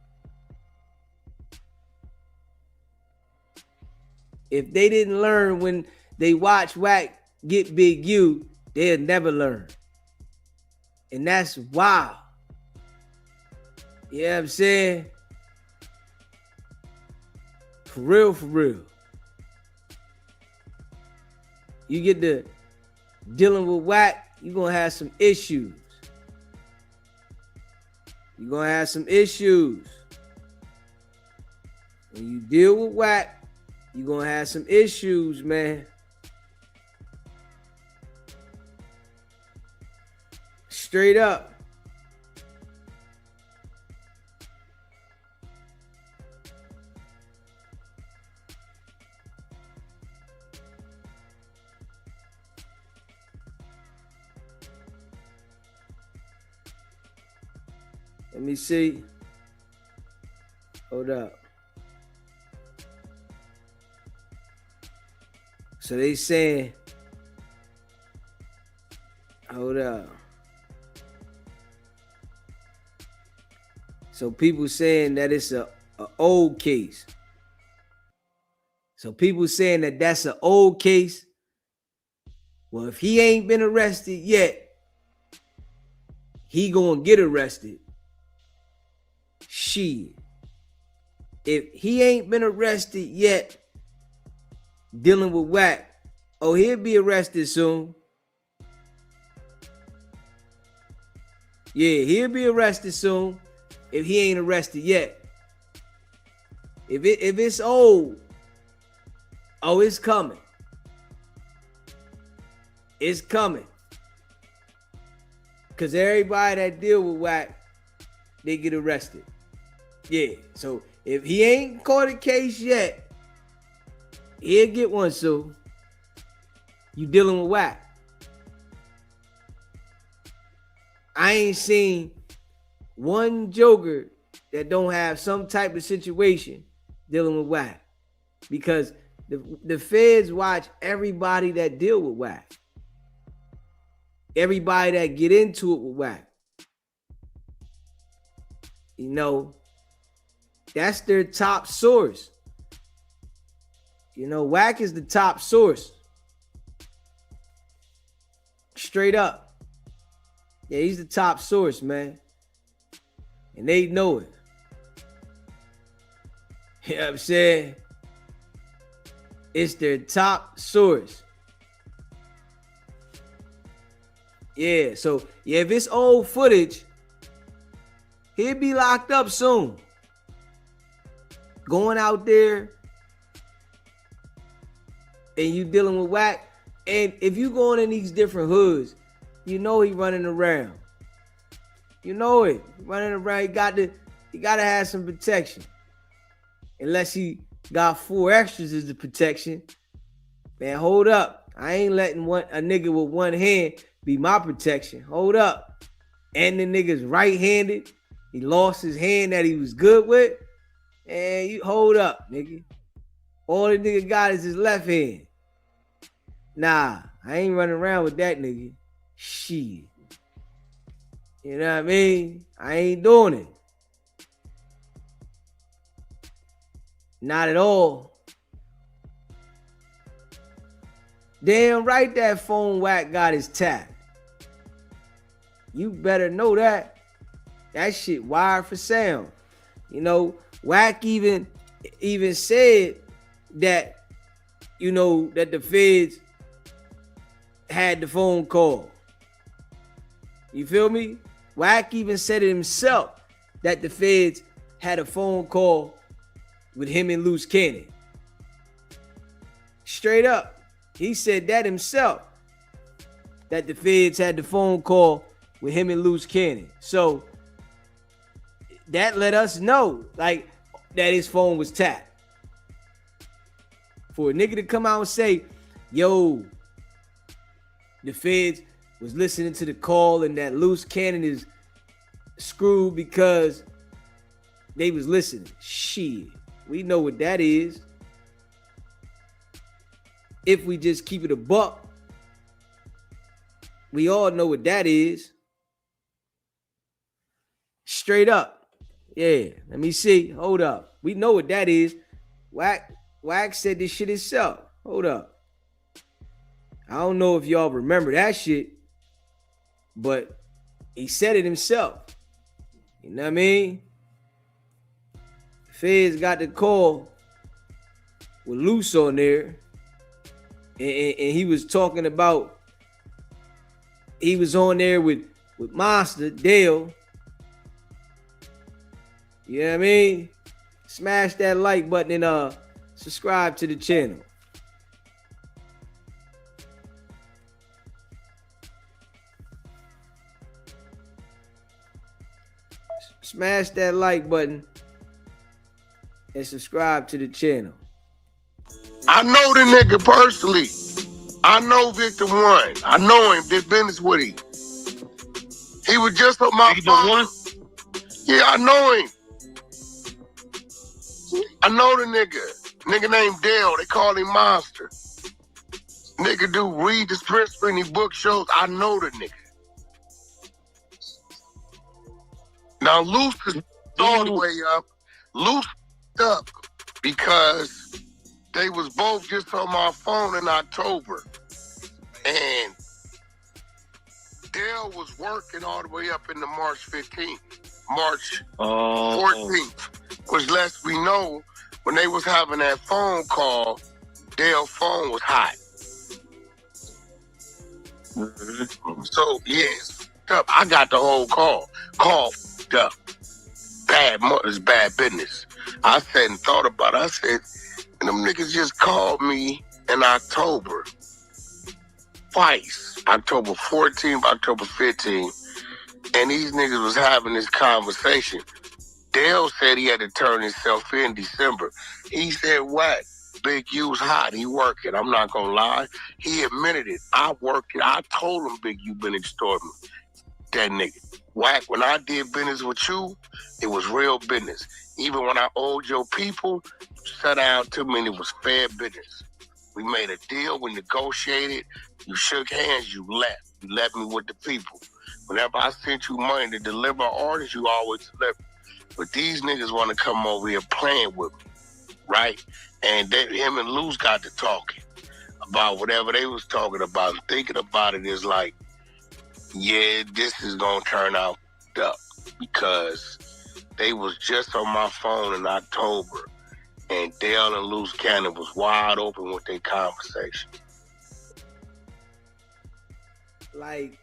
If they didn't learn when they watch WACK get Big U, they'll never learn. And that's wild. You know what I'm saying? For real, for real. You get to dealing with WACK, you're going to have some issues. You're going to have some issues. When you deal with WACK, you're going to have some issues, man. Straight up. Let me see. Hold up. So they saying, hold up. So people saying that it's a old case. So people saying that that's an old case. Well, if he ain't been arrested yet, he gonna get arrested. Shit. If he ain't been arrested yet, dealing with WACK, oh, he'll be arrested soon. Yeah, he'll be arrested soon if he ain't arrested yet. If it's old, oh, it's coming. It's coming. Because everybody that deal with WACK, they get arrested. Yeah, so if he ain't caught a case yet, he'll get one soon. You dealing with WACK. I ain't seen one joker that don't have some type of situation dealing with WACK. Because the feds watch everybody that deal with WACK. Everybody that get into it with WACK. You know, that's their top source. You know, WACK is the top source. Straight up. Yeah, he's the top source, man. And they know it. You know what I'm saying? It's their top source. Yeah, so yeah, if it's old footage, he'll be locked up soon. Going out there and you dealing with WACK, and if you going in these different hoods, you know he running around. You know it. Running around, he gotta have some protection. Unless he got 4 extras as the protection. Man, hold up. I ain't letting a nigga with one hand be my protection. Hold up. And the nigga's right-handed. He lost his hand that he was good with. And you hold up, nigga. All the nigga got is his left hand. Nah, I ain't running around with that nigga. Shit. You know what I mean? I ain't doing it. Not at all. Damn right that phone WACK got his tapped. You better know that. That shit wired for sound. You know, WACK even said that, you know, that the feds had the phone call. You feel me? WACK even said it himself that the feds had a phone call with him and Loose Cannon. Straight up. He said that himself. That the feds had the phone call with him and Loose Cannon. So that let us know, like, that his phone was tapped. For a nigga to come out and say, yo, the feds was listening to the call and that Loose Cannon is screwed because they was listening. Shit. We know what that is. if we just keep it a buck, we all know what that is. Straight up. Yeah, let me see. Hold up. We know what that is. WACK said this shit himself. Hold up. I don't know if y'all remember that shit, but he said it himself. You know what I mean? Feds got the call with Loose on there, and he was talking about, he was on there with Monster, Dale. You know what I mean? Smash that like button and subscribe to the channel. Smash that like button and subscribe to the channel. I know the nigga personally. I know Victor One. I know him. Did business with him. He was just on my phone. Yeah, I know him. I know the nigga. Nigga named Dale. They call him Monster. Nigga do read the script screen book shows. I know the nigga. Now Loose is all the way up. Loose up because they was both just on my phone in October. And Dale was working all the way up into March 15th. March 14th. Which lets we know when they was having that phone call, Dale's phone was hot. Mm-hmm. So, yes, I got the whole call. Call up. It's bad business. I said and thought about it. I said, and them niggas just called me in October. Twice. October 14th, October 15th. And these niggas was having this conversation. Dale said he had to turn himself in December. He said, what? Big U's hot. He working. I'm not going to lie. He admitted it. I worked it. I told him Big U been extorting me. That nigga. Wack, when I did business with you, it was real business. Even when I owed your people, you sat down to me and it was fair business. We made a deal. We negotiated. You shook hands. You left. You left me with the people. Whenever I sent you money to deliver orders, you always deliver. But these niggas want to come over here playing with me, right? And him and Luz got to talking about whatever they was talking about. And thinking about it is like, yeah, this is going to turn out up because they was just on my phone in October and Dale and Luz Cannon was wide open with their conversation. Like,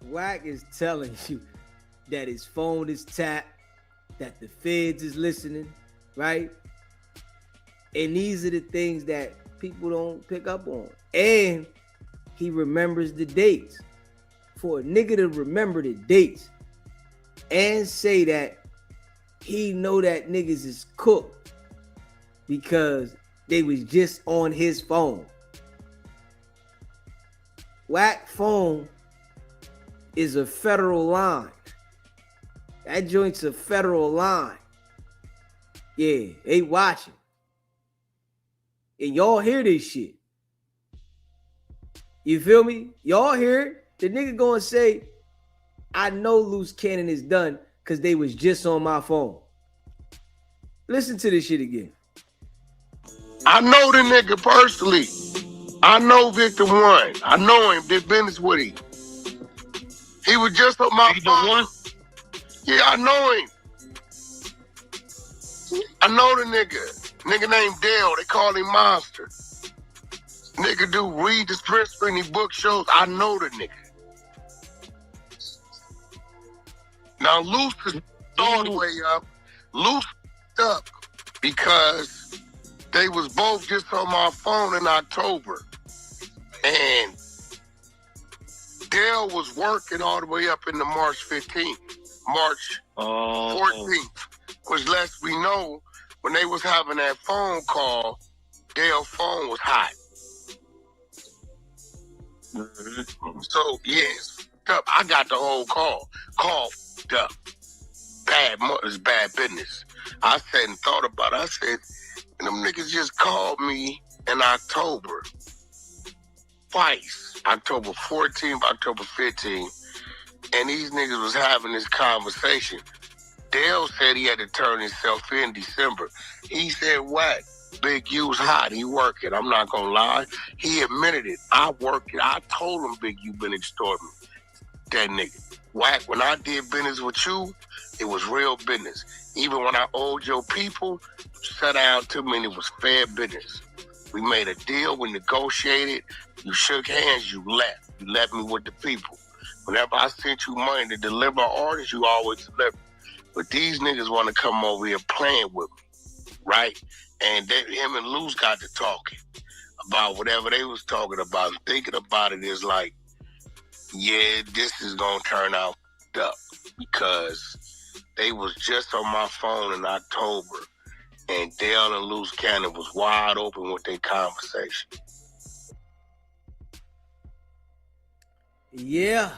Wack is telling you that his phone is tapped, that the feds is listening, right? And these are the things that people don't pick up on. And he remembers the dates. For a nigga to remember the dates and say that he know that niggas is cooked because they was just on his phone. Wack phone is a federal line. That joint's a federal line. Yeah, they watching. And y'all hear this shit. You feel me? Y'all hear it. The nigga gonna say, I know Loose Cannon is done because they was just on my phone. Listen to this shit again. I know the nigga personally. I know Victor One. I know him. Did business with him. He was just on my phone. Yeah, I know him. I know the nigga. Nigga named Dale. They call him Monster. Nigga do read the script screen book shows. I know the nigga. Now Loose is all the way up. Loose up because they was both just on my phone in October. And Dale was working all the way up into March 15th. March 14th. Which lets we know when they was having that phone call, Dale's phone was hot. Mm-hmm. So, yes, I got the whole call. Call up. It's bad business. I said and thought about it. I said, and them niggas just called me in October. twice, October 14th, October 15th, and these niggas was having this conversation. Dale said he had to turn himself in December. He said, what? Big U's hot. He working. I'm not going to lie. He admitted it. I worked it. I told him Big U been extorting me. That nigga. Wack, when I did business with you, it was real business. Even when I owed your people, sat down to me and it was fair business. We made a deal. We negotiated. You shook hands. You left. You left me with the people. Whenever I sent you money to deliver orders, you always delivered. But these niggas want to come over here playing with me, right? And him and Luz got to talking about whatever they was talking about. And thinking about it is like, yeah, this is going to turn out up. Because they was just on my phone in October. And Dale and Luz Cannon was wide open with their conversation. Yeah.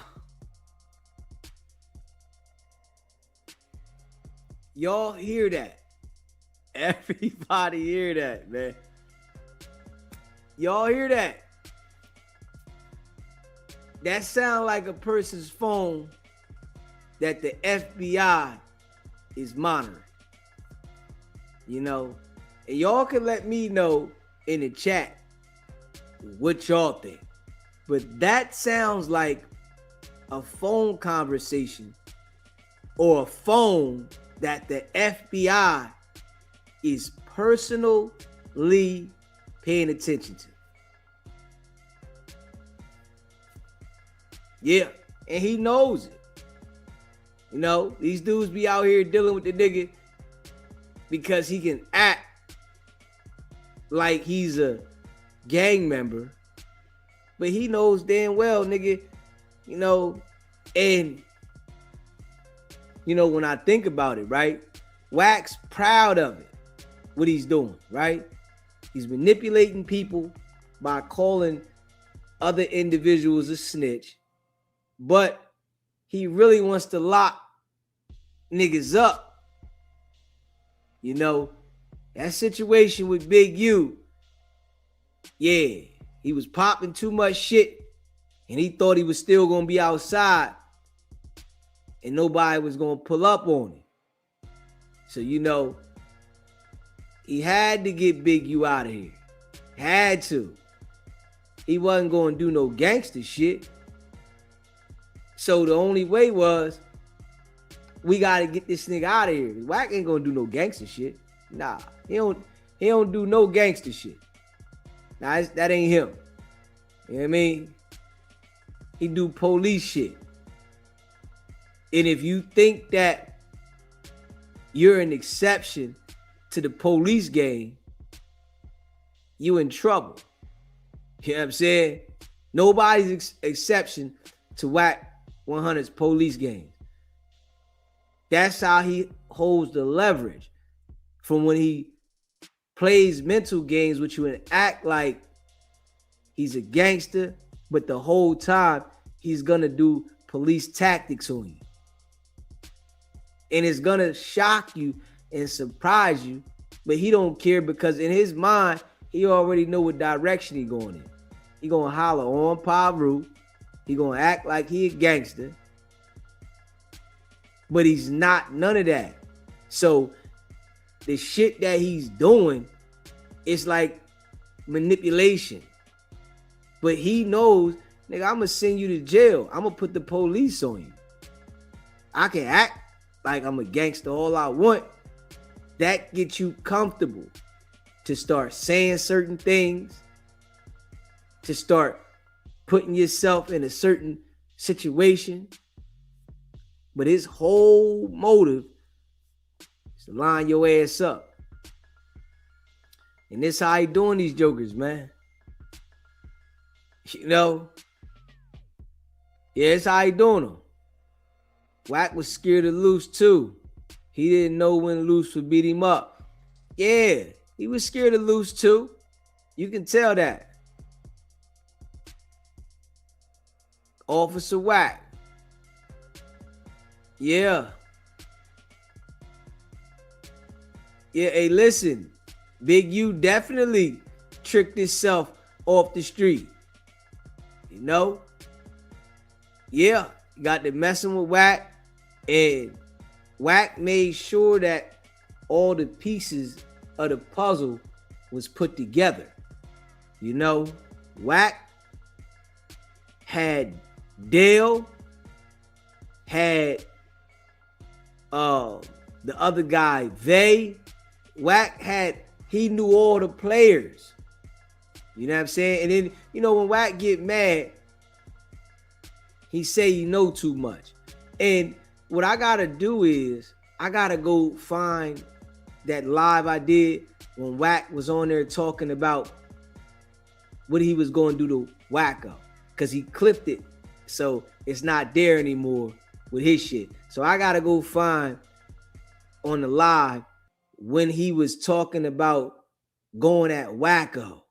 Y'all hear that? Everybody hear that, man. Y'all hear that? That sound like a person's phone that the FBI is monitoring. You know? And y'all can let me know in the chat what y'all think. But that sounds like a phone conversation or a phone that the FBI is personally paying attention to. Yeah, and he knows it. You know, these dudes be out here dealing with the nigga because he can act like he's a gang member, but he knows damn well, nigga, you know, and you know, when I think about it, right? Wack's proud of it, what he's doing, right? He's manipulating people by calling other individuals a snitch, but he really wants to lock niggas up. You know, that situation with Big U, yeah, he was popping too much shit and he thought he was still gonna be outside and nobody was gonna pull up on him. So, you know, he had to get Big U out of here. Had to. He wasn't gonna do no gangster shit. So the only way was, we gotta get this nigga out of here. Wack ain't gonna do no gangster shit. Nah, he don't do no gangster shit. Nah, that ain't him. You know what I mean? He do police shit. And if you think that you're an exception to the police game, you in trouble. You know what I'm saying? Nobody's exception to WACK100's police game. That's how he holds the leverage from when he plays mental games with you and act like he's a gangster, but the whole time he's gonna do police tactics on you. And it's gonna shock you and surprise you, but he don't care because in his mind, he already know what direction he going in. He gonna holler on Paru. He gonna act like he a gangster. But he's not none of that. So the shit that he's doing is like manipulation. But he knows, nigga, I'm gonna send you to jail. I'm gonna put the police on you. I can act like I'm a gangster all I want. That gets you comfortable to start saying certain things, to start putting yourself in a certain situation. But his whole motive is to line your ass up. And this how he doing these jokers, man. You know? Yeah, it's how he doing them. Wack was scared of Luce too. He didn't know when Luce would beat him up. Yeah, he was scared of Luce too. You can tell that. Officer Wack. Yeah. Yeah, hey, listen. Big U definitely tricked himself off the street. You know? Yeah, got to messing with WACK, and WACK made sure that all the pieces of the puzzle was put together. You know, WACK had Dale, had the other guy, WACK he knew all the players. You know what I'm saying? And then, you know, when WACK get mad, he say you know too much. And what I gotta do is I gotta go find that live I did when WACK was on there talking about what he was going to do to Wacko, because he clipped it, so it's not there anymore with his shit. So I gotta go find on the live when he was talking about going at Wacko.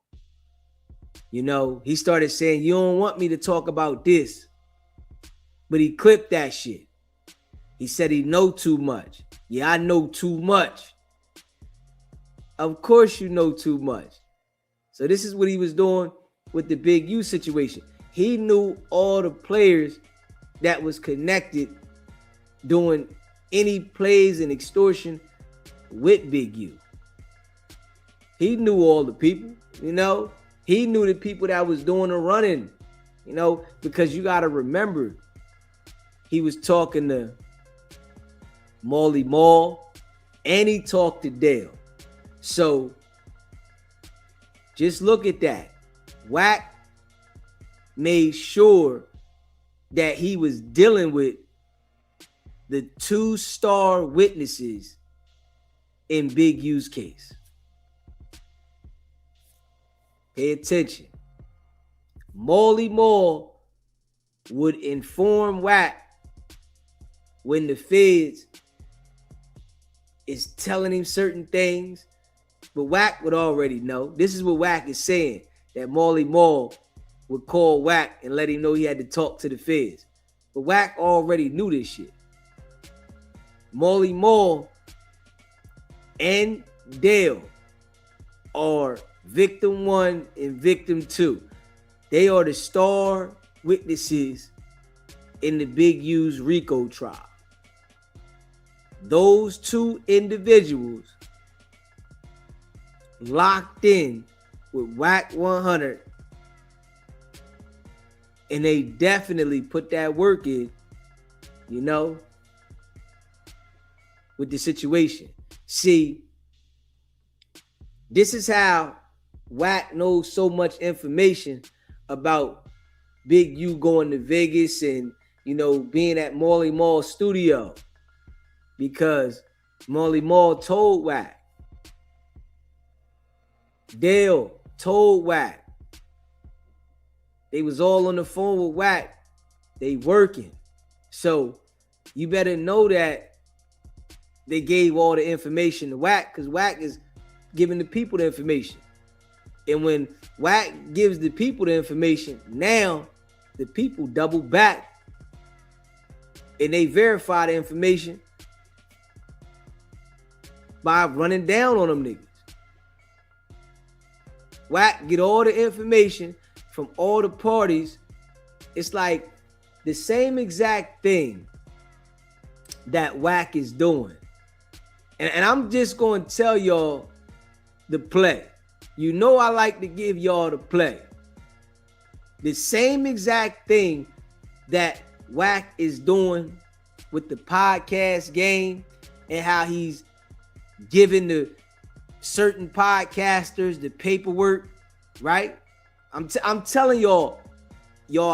You know, he started saying, you don't want me to talk about this, but he clipped that shit. He said he know too much. Yeah, I know too much. Of course you know too much. So this is what he was doing with the Big U situation. He knew all the players that was connected doing any plays and extortion with Big U. He knew all the people, you know. He knew the people that was doing the running, you know, because you got to remember, he was talking to Molly Mall and he talked to Dale. So just look at that. WACK made sure that he was dealing with the 2-star witnesses in Big U's case. Pay attention. Molly Mall would inform WACK when the feds is telling him certain things, but WACK would already know. This is what WACK is saying, that Molly Mall would call WACK and let him know he had to talk to the feds. But WACK already knew this shit. Molly Mall and Dale are victim 1 and victim 2. They are the star witnesses in the Big U's RICO trial. Those 2 individuals locked in with WACK100, and they definitely put that work in, you know, with the situation. See, this is how WACK knows so much information about Big U going to Vegas and, you know, being at Molly Mall's studio, because Molly Mall told WACK. Dale told WACK. They was all on the phone with WACK. They working. So you better know that they gave all the information to WACK, because WACK is giving the people the information. And when WACK gives the people the information, now the people double back and they verify the information by running down on them niggas. WACK get all the information from all the parties. It's like the same exact thing that WACK is doing. And I'm just going to tell y'all the play. You know I like to give y'all the play. The same exact thing that WACK is doing with the podcast game and how he's giving the certain podcasters the paperwork, right? I'm telling y'all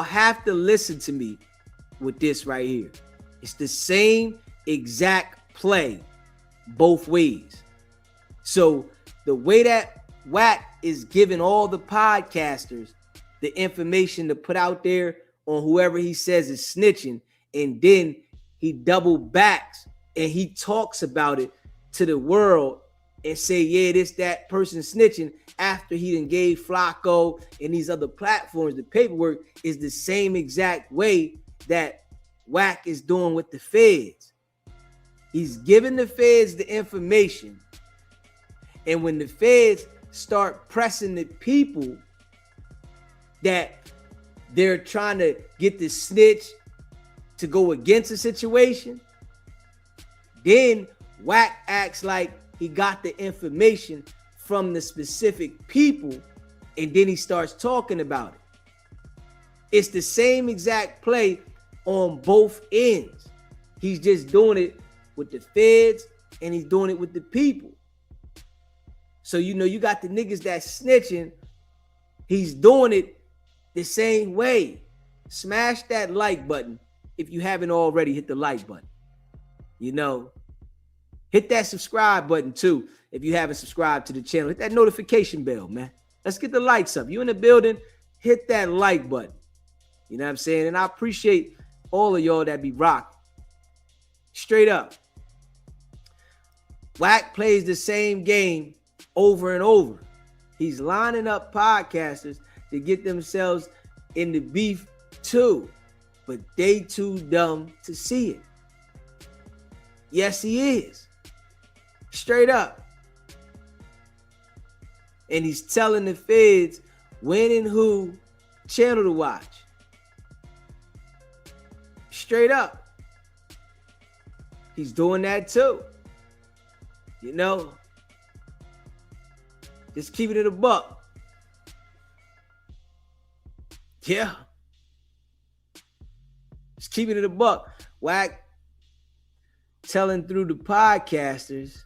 have to listen to me with this right here. It's the same exact play both ways. So the way that WACK is giving all the podcasters the information to put out there on whoever he says is snitching, and then he double backs and he talks about it to the world and say, yeah, that person snitching, after he done gave Flacco and these other platforms the paperwork, is the same exact way that WACK is doing with the feds. He's giving the feds the information, and when the feds start pressing the people that they're trying to get the snitch to go against a situation, then WACK acts like he got the information from the specific people, and then he starts talking about it. It's the same exact play on both ends. He's just doing it with the feds and he's doing it with the people. So, you got the niggas that snitching. He's doing it the same way. Smash that like button if you haven't already. Hit the like button. Hit that subscribe button too if you haven't subscribed to the channel. Hit that notification bell, man. Let's get the likes up. You in the building, hit that like button. You know what I'm saying? And I appreciate all of y'all that be rocking. Straight up. WACK plays the same game over and over. He's lining up podcasters to get themselves in the beef too, but they too dumb to see it. Yes, he is. Straight up. And he's telling the feds when and who channel to watch. Straight up. He's doing that too. Just keeping it a buck. Yeah. Just keeping it a buck. WACK telling through the podcasters,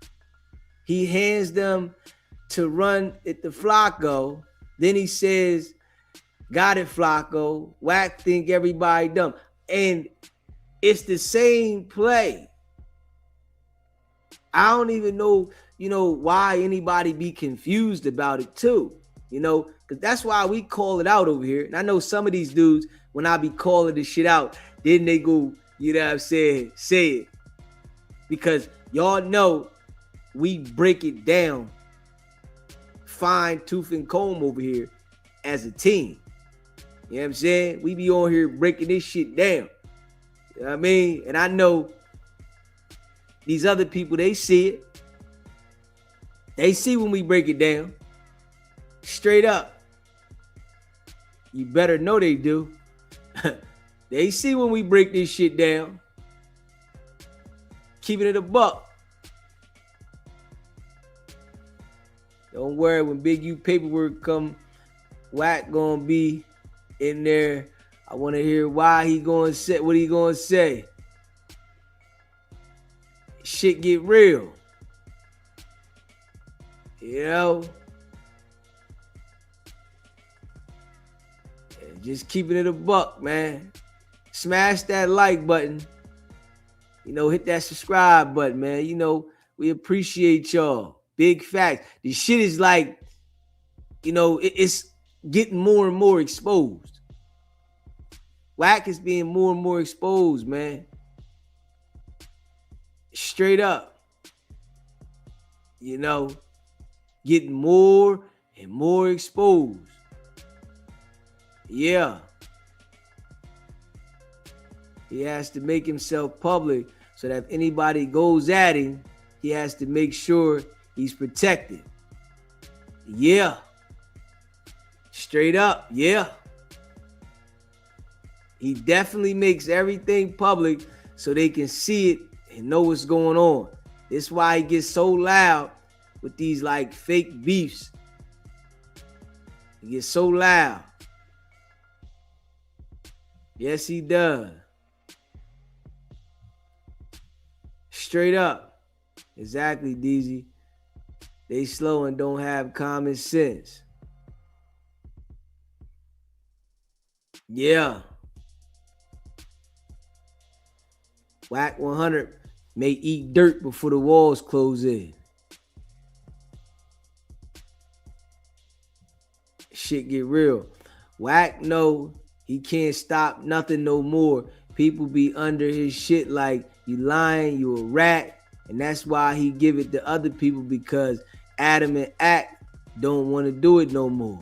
he hands them to run it to Flacco. Then he says, got it, Flacco. WACK think everybody dumb. And it's the same play. I don't even know, why anybody be confused about it too, because that's why we call it out over here. And I know some of these dudes, when I be calling this shit out, then they go, say it. Because y'all know we break it down fine tooth and comb over here as a team. You know what I'm saying? We be on here breaking this shit down. You know what I mean? And I know these other people, they see it. They see when we break it down. Straight up. You better know they do. They see when we break this shit down. Keeping it a buck. Don't worry, when Big U paperwork come, WACK gonna be in there. I want to hear why he gonna say, what he gonna say. Shit get real. Just keeping it a buck, man. Smash that like button. Hit that subscribe button, man. We appreciate y'all. Big facts. This shit is like, it's getting more and more exposed. WACK is being more and more exposed, man. Straight up. Getting more and more exposed. Yeah. He has to make himself public so that if anybody goes at him, he has to make sure he's protected. Yeah. Straight up. Yeah. He definitely makes everything public so they can see it and know what's going on. That's why he gets so loud with these like fake beefs. He gets so loud. Yes, he does. Straight up. Exactly, DZ. They slow and don't have common sense. Yeah. WACK100 may eat dirt before the walls close in. Shit get real. WACK know he can't stop nothing no more. People be under his shit like, you lying, you a rat. And that's why he give it to other people, because Adam and Act don't want to do it no more.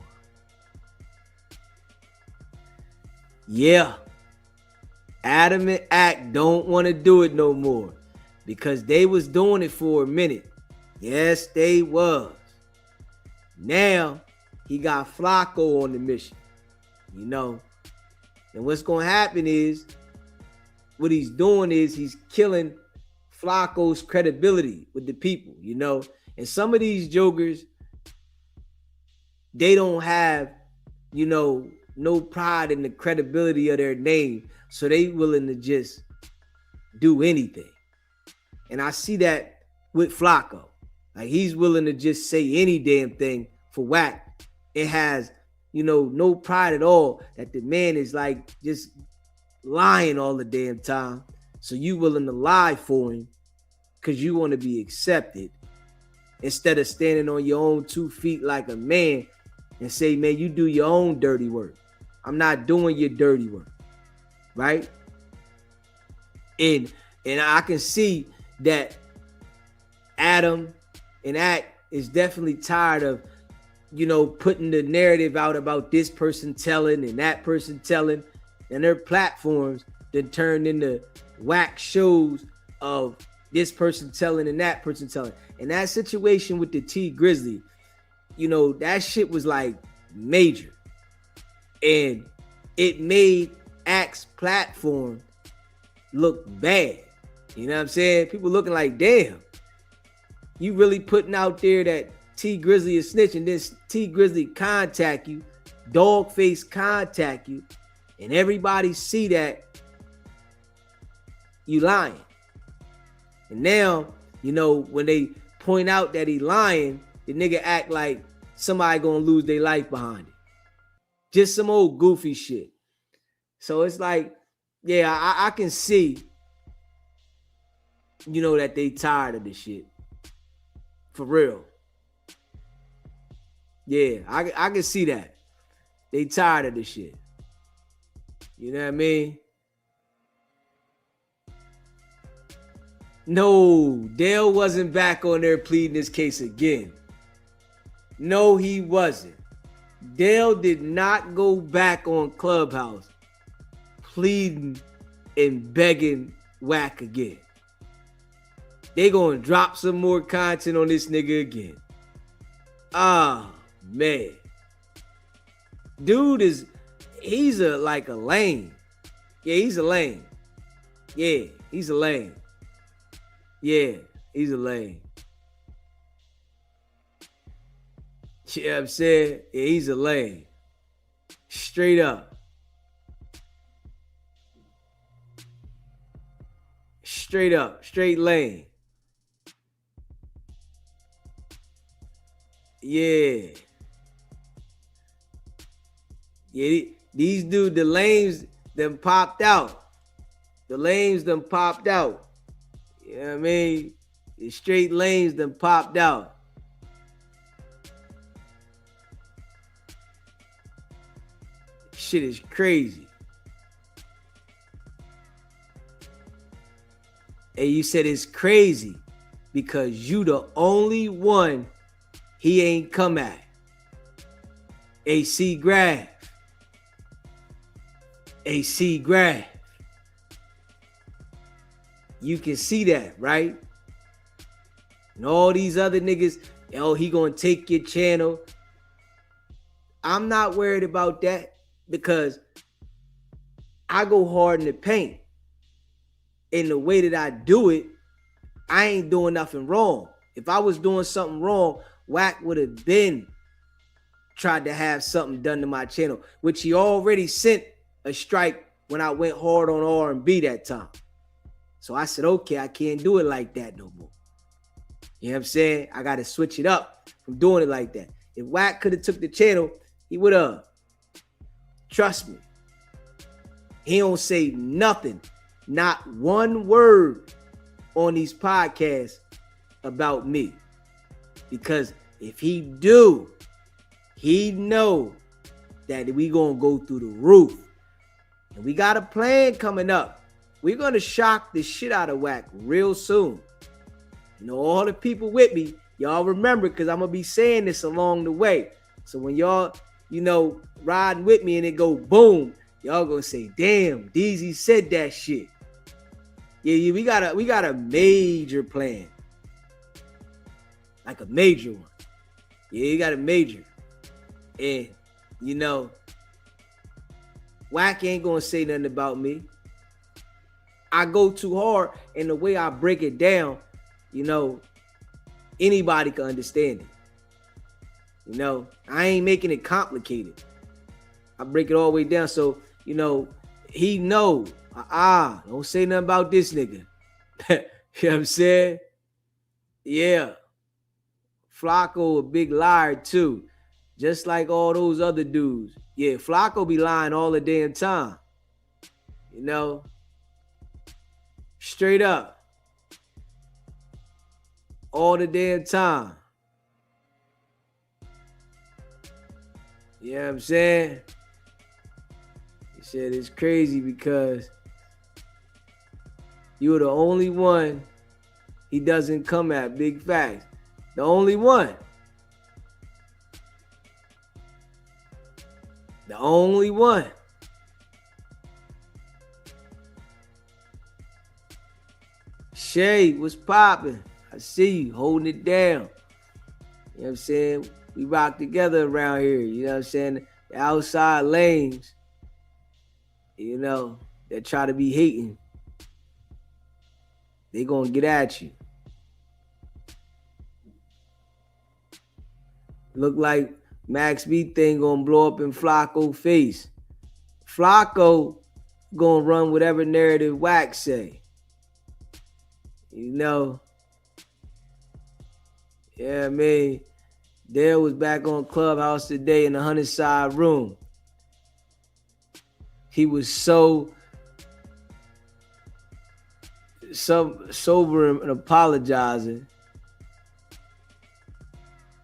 Yeah. Adam and Act don't want to do it no more because they was doing it for a minute. Yes, they was. Now he got Flacco on the mission. And what's going to happen is, what he's doing is he's killing Flacco's credibility with the people, you know. And some of these jokers, they don't have, you know, no pride in the credibility of their name. So they willing to just do anything. And I see that with Flacco. Like, he's willing to just say any damn thing for WACK. It has, you know, no pride at all that the man is like just lying all the damn time. So you willing to lie for him because you want to be accepted, instead of standing on your own 2 feet like a man and say, man, you do your own dirty work. I'm not doing your dirty work, right? And I can see that Adam and Act is definitely tired of, you know, putting the narrative out about this person telling and that person telling, and their platforms that turned into whack shows of this person telling and that person telling. And that situation with the T Grizzly, you know, that shit was like major. And it made Act's platform look bad. You know what I'm saying? People looking like, damn, you really putting out there that T Grizzly is snitching. Then T Grizzly contact you, Dogface contact you, and everybody see that you lying. And now, you know, when they point out that he lying, the nigga act like somebody gonna lose their life behind it. Just some old goofy shit. So it's like, yeah, I can see, you know, that they tired of this shit. For real. Yeah, I can see that. They tired of this shit. You know what I mean? No, Dale wasn't back on there pleading this case again. No, he wasn't. Dale did not go back on Clubhouse pleading and begging WACK again. They gonna drop some more content on this nigga again. Ah, man. Dude he's like a lame. Yeah, he's a lame. Yeah, he's a lame. Yeah, he's a lame. You know what I'm saying? Yeah, he's a lame. Straight up. Straight up. Straight lame. Yeah. Yeah, these dudes, the lames, them popped out. The lames them popped out. You know what I mean? The straight lanes them popped out. Shit is crazy. And you said it's crazy because you the only one he ain't come at. AC Graph. AC Graph. You can see that, right? And all these other niggas, oh, he gonna take your channel. I'm not worried about that because I go hard in the paint. In the way that I do it, I ain't doing nothing wrong. If I was doing something wrong, WACK would have been tried to have something done to my channel, which he already sent a strike when I went hard on R&B that time. So I said, okay, I can't do it like that no more. You know what I'm saying? I got to switch it up from doing it like that. If WACK could have took the channel, he would have. Trust me. He don't say nothing, not one word on these podcasts about me. Because if he do, he know that we gonna go through the roof. And we got a plan coming up. We're gonna shock the shit out of WACK real soon. You know, all the people with me, y'all remember, because I'm gonna be saying this along the way. So when y'all, you know, riding with me and it go boom, y'all gonna say, damn, DZ said that shit. Yeah, we got a major plan. Like a major one. Yeah, you got a major. And, you know, WACK ain't gonna say nothing about me. I go too hard, and the way I break it down, anybody can understand it. I ain't making it complicated. I break it all the way down. So, he know, don't say nothing about this nigga. You know what I'm saying? Yeah. Flacco a big liar too. Just like all those other dudes. Yeah, Flacco be lying all the damn time. Straight up. All the damn time. You know what I'm saying? He said it's crazy because you're the only one he doesn't come at. Big facts. The only one. The only one. Shay, what's popping? I see you holding it down. You know what I'm saying? We rock together around here. You know what I'm saying? The outside lanes, that try to be hating, they gonna get at you. Look like Max B thing gonna blow up in Flacco face. Flacco gonna run whatever narrative WACK say. Yeah, I mean, Dale was back on Clubhouse today in the 100 side room. He was so sober and apologizing.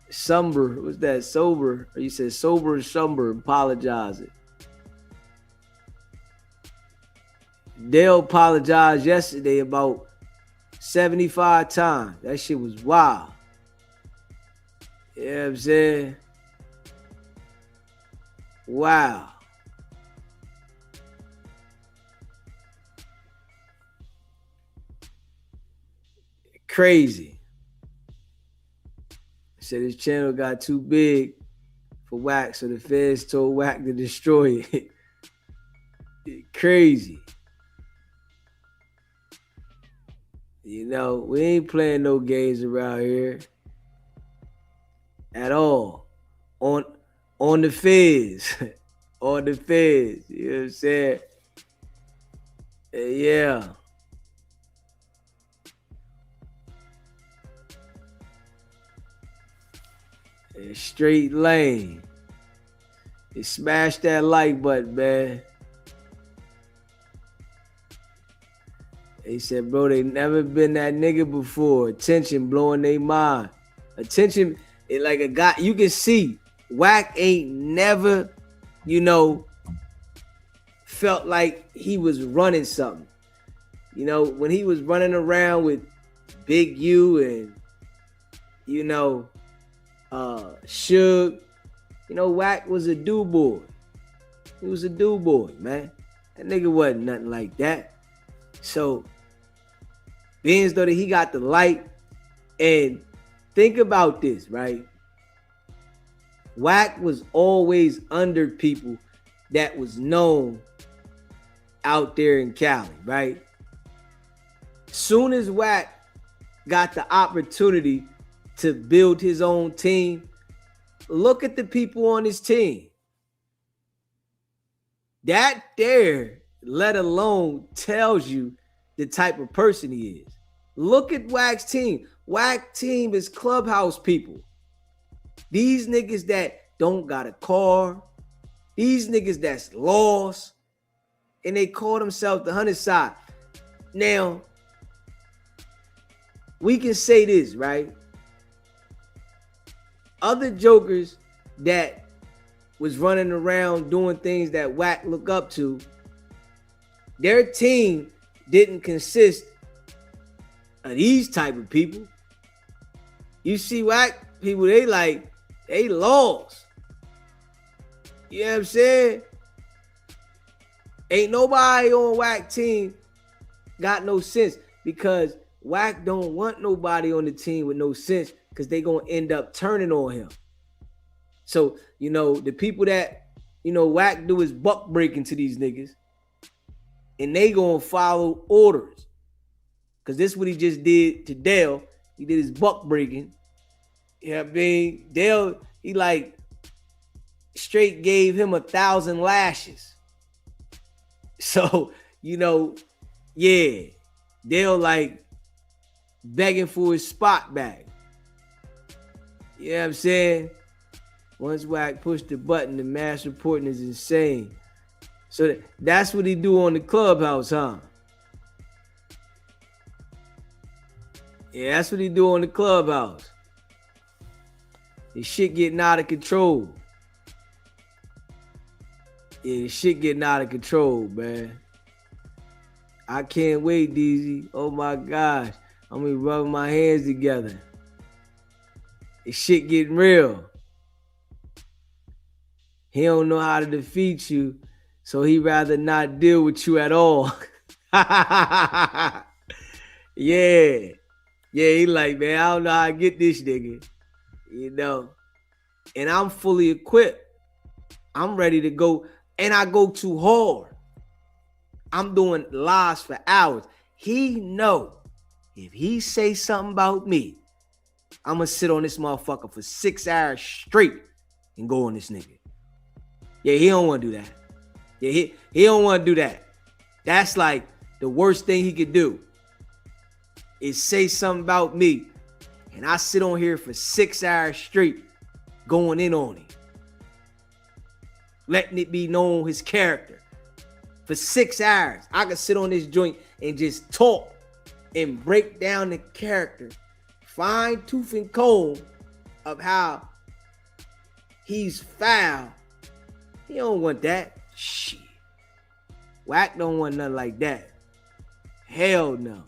Somber, what's that? Sober, or you said sober and somber, apologizing. Dale apologized yesterday about 75 times. That shit was wild. You know what I'm saying? Wow. Crazy. Said his channel got too big for WACK, so the feds told WACK to destroy it. Crazy. We ain't playing no games around here at all. On the feds. On the feds. You know what I'm saying? Yeah. Straight lane. They smashed that like button, man. They said, bro, they never been that nigga before. Attention blowing their mind. Attention, it like a guy, you can see, WACK ain't never, felt like he was running something. When he was running around with Big U and, Suge, WACK was a do-boy. He was a do-boy, man. That nigga wasn't nothing like that. So, being as though that he got the light, and think about this, right? WACK was always under people that was known out there in Cali, right? Soon as WACK got the opportunity to build his own team, look at the people on his team. That there, let alone, tells you the type of person he is. Look at WACK's team. WACK team is Clubhouse people. These niggas that don't got a car, these niggas that's lost, and they call themselves the 100 side. Now, we can say this, right? Other jokers that was running around doing things that WACK look up to, their team didn't consist of these type of people. You see WACK people, they lost. You know what I'm saying? Ain't nobody on WACK team got no sense, because WACK don't want nobody on the team with no sense, because they gonna end up turning on him. So, the people that WACK do his buck breaking to these niggas. And they gonna follow orders. Cause this is what he just did to Dale. He did his buck breaking. You know what I mean? Dale, he like straight gave him 1,000 lashes. So, yeah. Dale like begging for his spot back. You know what I'm saying? Once WACK pushed the button, the mass reporting is insane. So that's what he do on the Clubhouse, huh? Yeah, that's what he do on the Clubhouse. His shit getting out of control. Yeah, his shit getting out of control, man. I can't wait, DZ. Oh my gosh. I'm gonna be rubbing my hands together. This shit getting real. He don't know how to defeat you, so he rather not deal with you at all. Yeah. Yeah, he like, man, I don't know how to get this nigga. And I'm fully equipped. I'm ready to go. And I go too hard. I'm doing lives for hours. He know if he say something about me, I'm going to sit on this motherfucker for 6 hours straight and go on this nigga. Yeah, he don't want to do that. Yeah, he don't want to do that. That's like the worst thing he could do is say something about me. And I sit on here for 6 hours straight going in on him. Letting it be known his character. For 6 hours, I could sit on this joint and just talk and break down the character, fine tooth and comb of how he's foul. He don't want that. Shit. WACK don't want nothing like that. Hell no.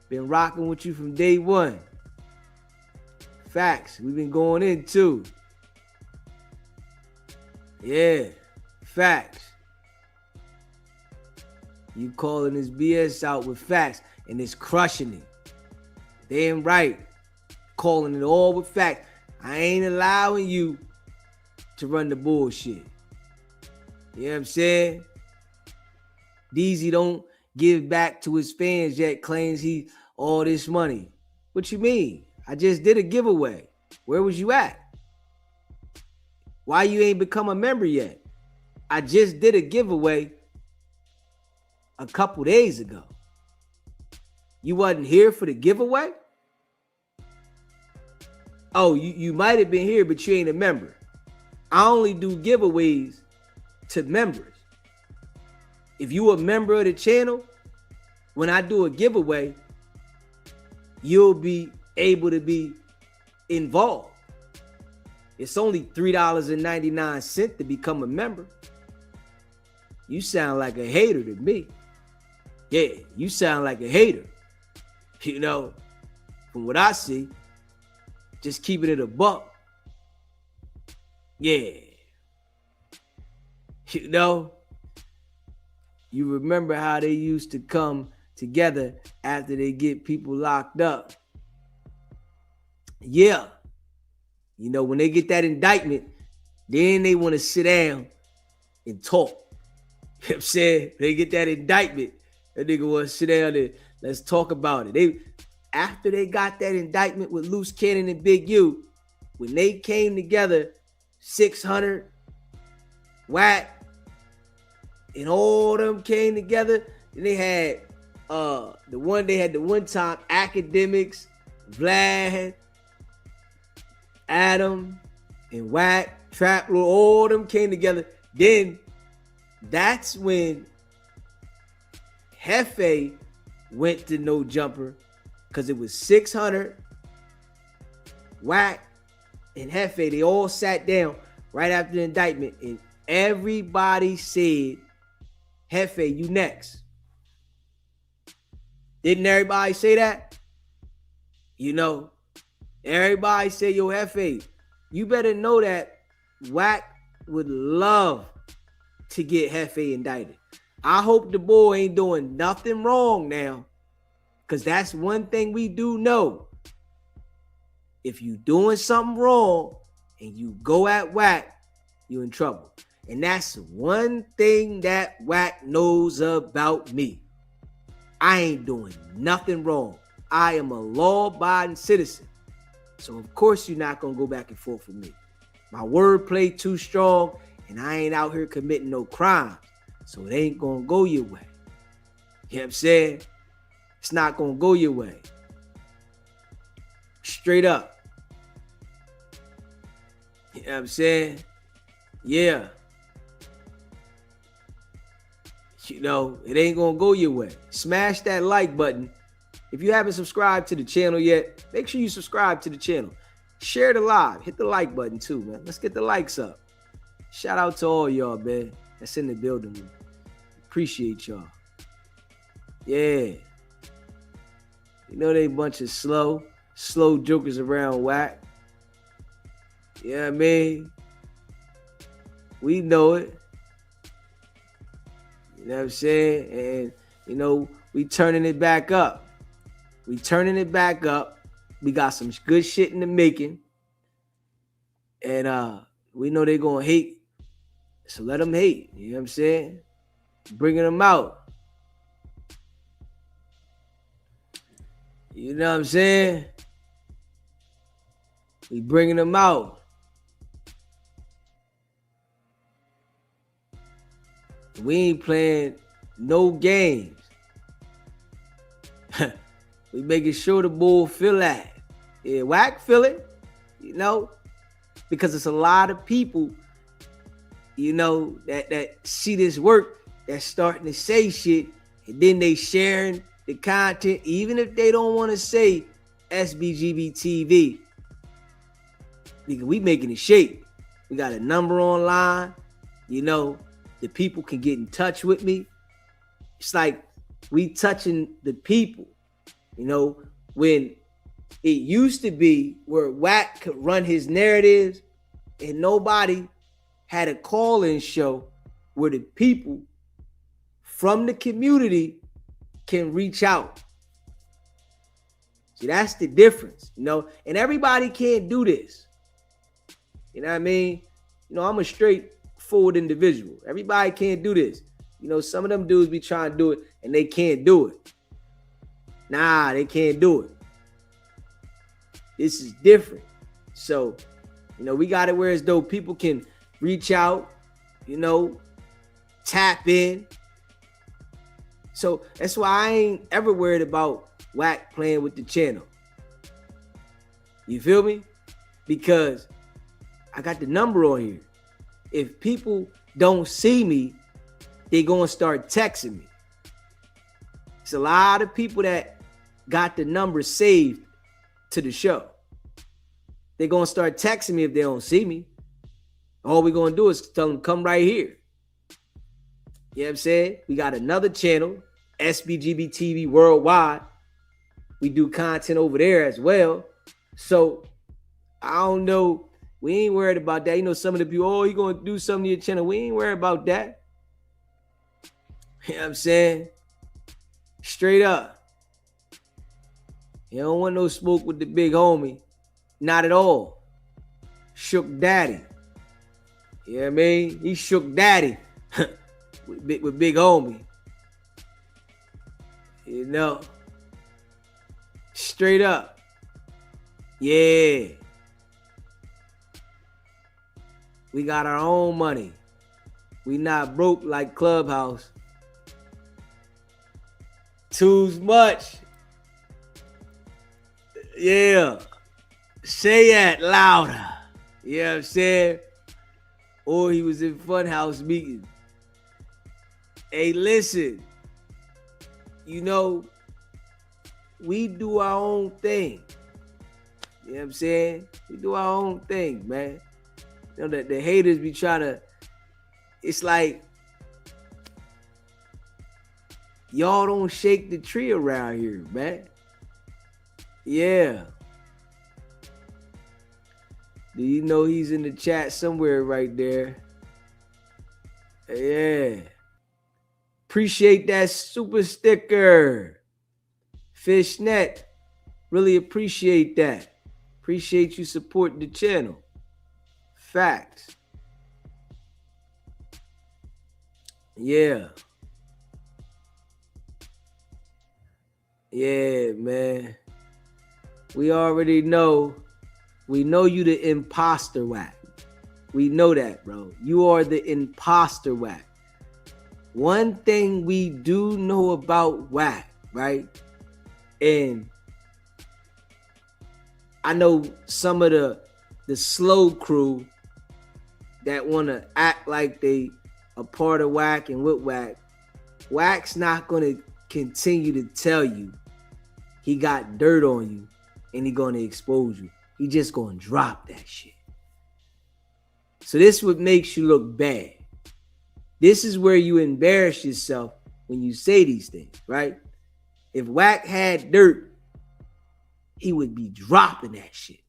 Been rocking with you from day one. Facts. We've been going in too. Yeah. Facts. You calling this BS out with facts and it's crushing it. Damn right. Calling it all with facts. I ain't allowing you to run the bullshit. You know what I'm saying? DZ don't give back to his fans yet, claims he all this money. What you mean? I just did a giveaway. Where was you at? Why you ain't become a member yet? I just did a giveaway a couple days ago. You wasn't here for the giveaway? Oh, you might have been here, but you ain't a member. I only do giveaways to members. If you a member of the channel, when I do a giveaway, you'll be able to be involved. It's only $3.99 to become a member. You sound like a hater to me. Yeah, you sound like a hater. From what I see, just keeping it a buck. Yeah. You remember how they used to come together after they get people locked up. Yeah. When they get that indictment, then they want to sit down and talk. You know what I'm saying? They get that indictment, that nigga want to sit down and let's talk about it. After they got that indictment with Loose Cannon and Big U, when they came together, 600, WACK, and all them came together, then they had the one time Academics, Vlad, Adam, and WACK, Trap Lord, all them came together. Then that's when Hefe went to No Jumper, because it was 600, WACK, and Hefe. They all sat down right after the indictment, and everybody said, Hefe, you next. Didn't everybody say that? Everybody say, yo, Hefe, you better know that WACK would love to get Hefe indicted. I hope the boy ain't doing nothing wrong now, because that's one thing we do know. If you doing something wrong and you go at WACK, you in trouble. And that's one thing that WACK knows about me. I ain't doing nothing wrong. I am a law-abiding citizen. So of course you're not gonna go back and forth with me. My wordplay too strong, and I ain't out here committing no crimes. So it ain't gonna go your way. You know what I'm saying? It's not gonna go your way. Straight up. You know what I'm saying? Yeah. You know, it ain't gonna go your way. Smash that like button. If you haven't subscribed to the channel yet, make sure you subscribe to the channel. Share the live. Hit the like button too, man. Let's get the likes up. Shout out to all y'all, man, that's in the building. Appreciate y'all. Yeah. You know they a bunch of slow jokers around WACK. Yeah, you know what I mean? We know it. You know what I'm saying? And, you know, we turning it back up. We turning it back up. We got some good shit in the making. And we know they're going to hate. So let them hate. You know what I'm saying? Bringing them out. You know what I'm saying? We bringing them out. We ain't playing no games. We making sure the bull feel that. Yeah, WACK feel it, you know, because it's a lot of people, you know, that see this work, that's starting to say shit, and then they sharing the content, even if they don't want to say SBGB TV, because we making it shape. We got a number online, you know, the people can get in touch with me. It's like we touching the people, you know, when it used to be where WACK could run his narratives and nobody had a call-in show where the people from the community can reach out. See, that's the difference, you know, and everybody can't do this. You know what I mean? You know, I'm a straightforward individual. Everybody can't do this. You know, some of them dudes be trying to do it and they can't do it. Nah, they can't do it. This is different. So, you know, we got it where as though people can reach out, you know, tap in. So that's why I ain't ever worried about WACK playing with the channel. You feel me? Because I got the number on here. If people don't see me, they gonna start texting me. It's a lot of people that got the number saved to the show. They're gonna start texting me if they don't see me. All we're gonna do is tell them, come right here. You know what I'm saying? We got another channel, SBGB TV Worldwide. We do content over there as well. So I don't know. We ain't worried about that. You know, some of the people, oh, you gonna do something to your channel. We ain't worried about that. You know what I'm saying? Straight up. You don't want no smoke with the big homie. Not at all. Shook daddy. You know what I mean? He shook daddy with big homie. You know? Straight up. Yeah. We got our own money. We not broke like Clubhouse. Too much. Yeah. Say that louder. You know what I'm saying? Or he was in Funhouse meeting. Hey, listen. You know, we do our own thing. You know what I'm saying? We do our own thing, man. You know that the haters be trying to, it's like, y'all don't shake the tree around here, man. Yeah. Do you know he's in the chat somewhere right there? Yeah. Appreciate that super sticker. Fishnet. Really appreciate that. Appreciate you supporting the channel. Facts. Yeah. Yeah, man. We already know. We know you the imposter WACK. We know that, bro. You are the imposter WACK. One thing we do know about WACK, right? And I know some of the slow crew that want to act like they a part of WACK and with WACK. WACK's not going to continue to tell you he got dirt on you and he going to expose you. He just going to drop that shit. So this is what makes you look bad. This is where you embarrass yourself when you say these things, right? If WACK had dirt, he would be dropping that shit.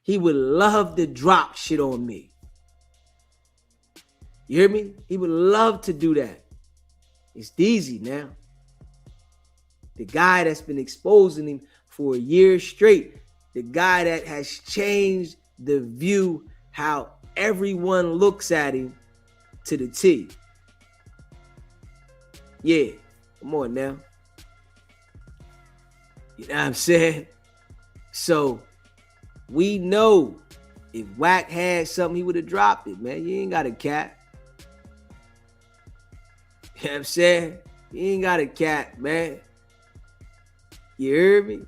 He would love to drop shit on me. You hear me? He would love to do that. It's easy now. The guy that's been exposing him for a year straight, the guy that has changed the view, how everyone looks at him to the T. Yeah, come on now. You know what I'm saying? So we know if WACK had something, he would have dropped it, man. You ain't got a cap. You know what I'm saying? You ain't got a cap, man. You heard me?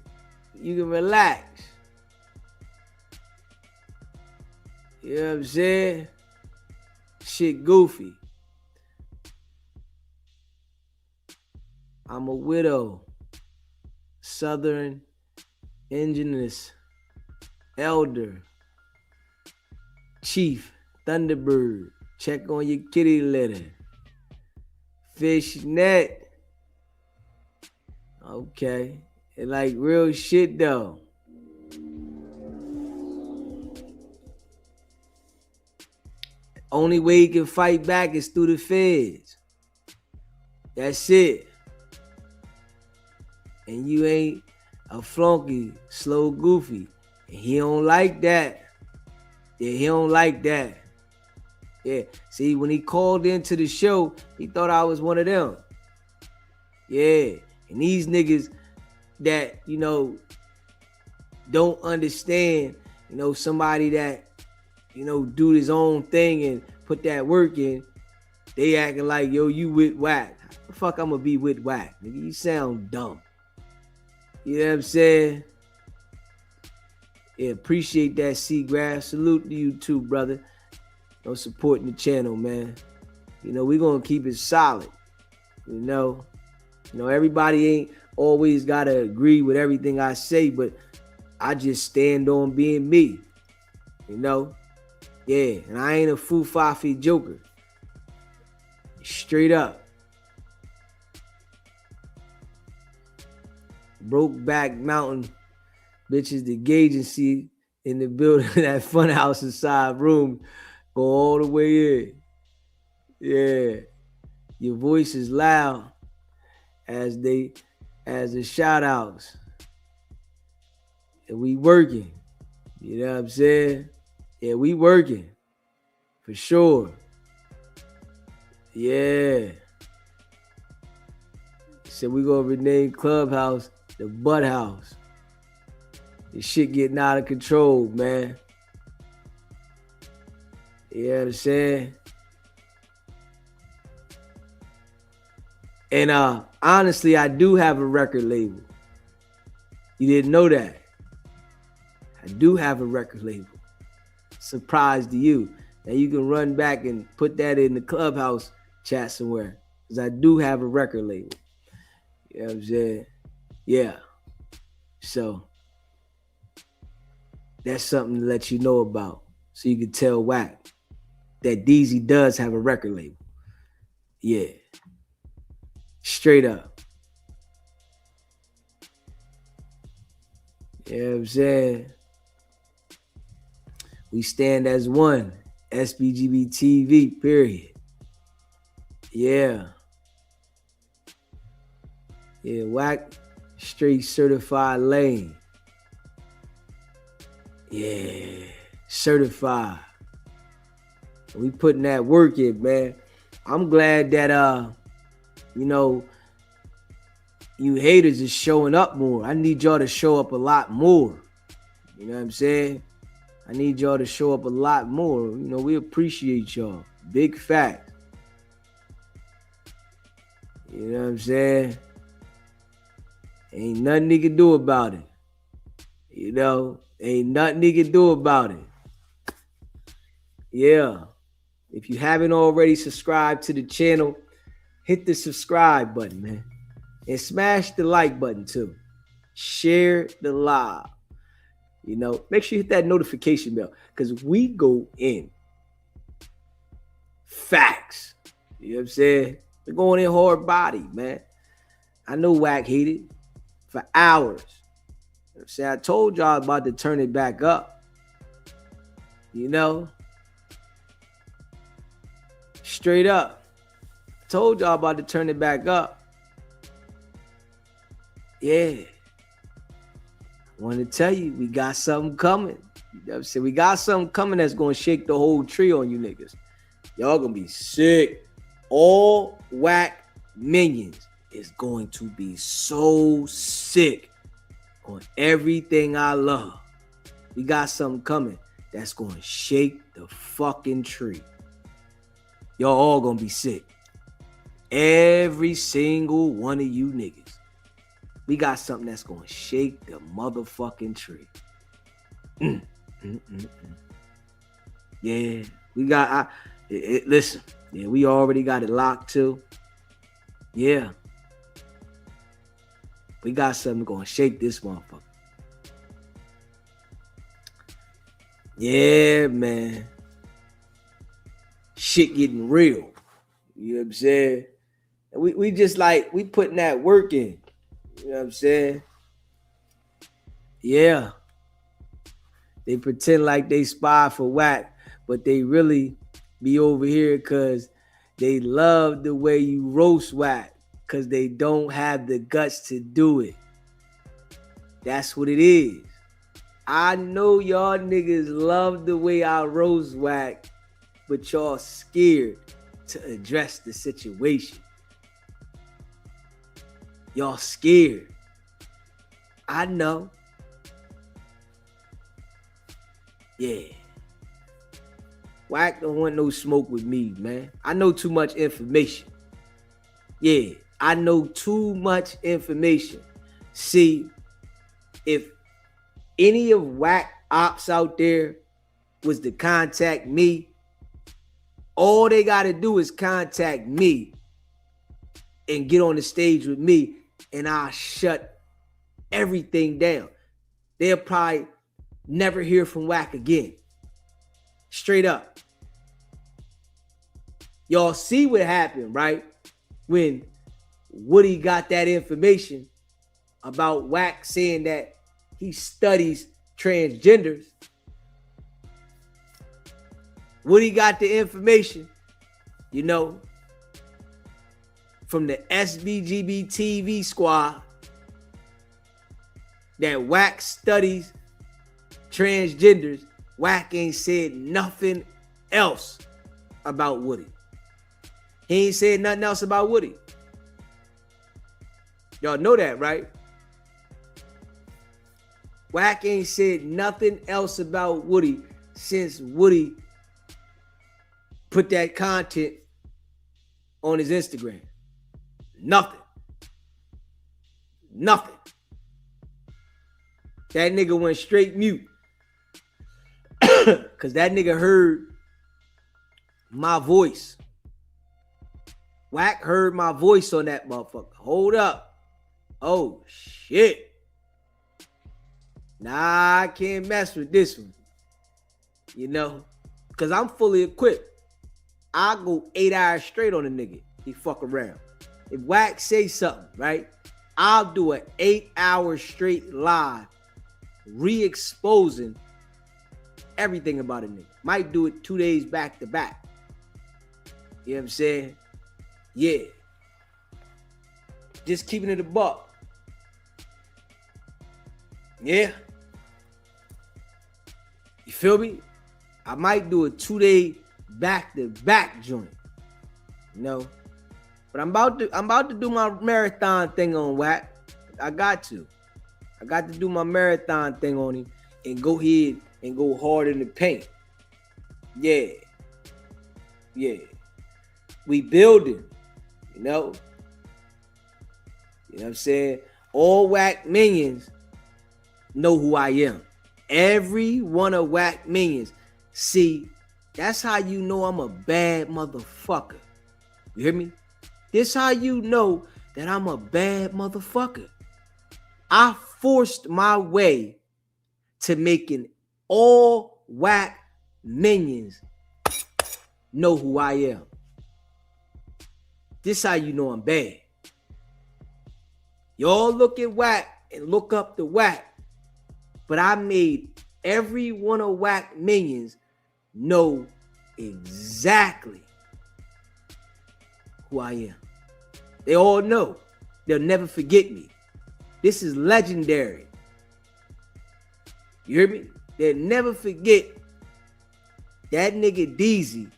You can relax. You know what I'm saying? Shit goofy. I'm a widow. Southern Indigenous Elder. Chief Thunderbird. Check on your kitty litter. Fishnet. Okay. It like real shit though. Only way he can fight back is through the feds. That's it. And you ain't a flunky, slow, goofy. And he don't like that. Yeah, he don't like that. Yeah, see, when he called into the show, he thought I was one of them. Yeah, and these niggas that, you know, don't understand, you know, somebody that, you know, do his own thing and put that work in, they acting like, yo, you with WACK. How the fuck I'm gonna be with WACK? Nigga, you sound dumb. You know what I'm saying? Yeah, appreciate that, Seagrass. Salute to you too, brother. No supporting the channel, man. You know, we're gonna keep it solid. You know, everybody ain't always gotta agree with everything I say, but I just stand on being me. You know? Yeah, and I ain't a foo-fa-fi joker. Straight up. Brokeback Mountain bitches, the agency in the building, that fun house inside room, go all the way in. Yeah. Your voice is loud as the shout outs. And we working. You know what I'm saying? Yeah, we working. For sure. Yeah. So we gonna rename Clubhouse the Butt House. This shit getting out of control, man. You know what I'm saying? And honestly, I do have a record label. You didn't know that. I do have a record label. Surprise to you. Now you can run back and put that in the Clubhouse chat somewhere. Because I do have a record label. You know what I'm saying? Yeah. So that's something to let you know about. So you can tell WACK that DZ does have a record label. Yeah. Straight up. You know what I'm saying? We stand as one. SBGB TV, period. Yeah. Yeah, WACK straight certified lane. Yeah, certified. We putting that work in, man. I'm glad that you haters is showing up more. I need y'all to show up a lot more. You know what I'm saying? I need y'all to show up a lot more. We appreciate y'all. Big fact. You know what I'm saying? Ain't nothing he can do about it. Ain't nothing he can do about it. Yeah. If you haven't already subscribed to the channel, hit the subscribe button, man. And smash the like button too. Share the live. Make sure you hit that notification bell because we go in. Facts. You know what I'm saying? We're going in hard body, man. I know WACK hated for hours. You know what I'm saying? I told y'all about to turn it back up. Straight up. Told y'all about to turn it back up. Yeah. I want to tell you, we got something coming. You know what I'm saying? We got something coming that's going to shake the whole tree on you niggas. Y'all going to be sick. All WACK minions is going to be so sick on everything I love. We got something coming that's going to shake the fucking tree. Y'all all going to be sick. Every single one of you niggas. We got something that's going to shake the motherfucking tree. Yeah, we got, listen, yeah, we already got it locked too. Yeah. We got something going to shake this motherfucker. Yeah, man. Shit getting real. You know what I'm saying? We just like, we putting that work in. You know what I'm saying? Yeah. They pretend like they spy for WACK, but they really be over here because they love the way you roast WACK because they don't have the guts to do it. That's what it is. I know y'all niggas love the way I roast WACK, but y'all scared to address the situation. Y'all scared. I know. Yeah. WACK don't want no smoke with me, man. I know too much information. Yeah, I know too much information. See, if any of WACK ops out there was to contact me, all they got to do is contact me and get on the stage with me, and I'll shut everything down. They'll probably never hear from WACK again. Straight up. Y'all see what happened, right? When Woody got that information about WACK saying that he studies transgenders. Woody got the information, from the SBGB TV squad that WACK studies transgenders. WACK ain't said nothing else about Woody. He ain't said nothing else about Woody. Y'all know that, right? WACK ain't said nothing else about Woody since Woody put that content on his Instagram. Nothing. Nothing. That nigga went straight mute. Because that nigga heard my voice. WACK heard my voice on that motherfucker. Hold up. Oh, shit. Nah, I can't mess with this one. Because I'm fully equipped. I'll go 8 hours straight on a nigga. He fuck around. If WACK say something, right? I'll do an 8 hour straight live re-exposing everything about a nigga. Might do it 2 days back to back. You know what I'm saying? Yeah. Just keeping it a buck. Yeah. You feel me? I might do a 2 day back to back joint. you know. But I'm about to do my marathon thing on WACK. I got to do my marathon thing on him and go ahead and go hard in the paint. Yeah. We building, you know. You know what I'm saying? All WACK minions know who I am. Every one of WACK minions. See, that's how you know I'm a bad motherfucker. You hear me? This how you know that I'm a bad motherfucker. I forced my way to making all WACK minions know who I am. This how you know I'm bad. Y'all look at WACK and look up the WACK, but I made every one of WACK minions know exactly who I am. They all know. They'll never forget me. This is legendary. You hear me? They'll never forget that nigga DZ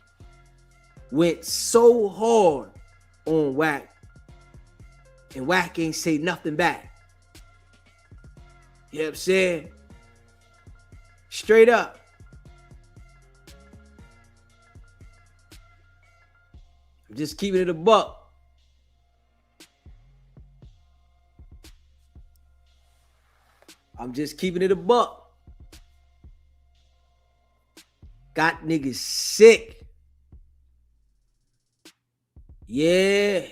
went so hard on WACK and WACK ain't say nothing back. You know what I'm saying? Straight up. I'm just keeping it a buck. I'm just keeping it a buck. Got niggas sick. Yeah.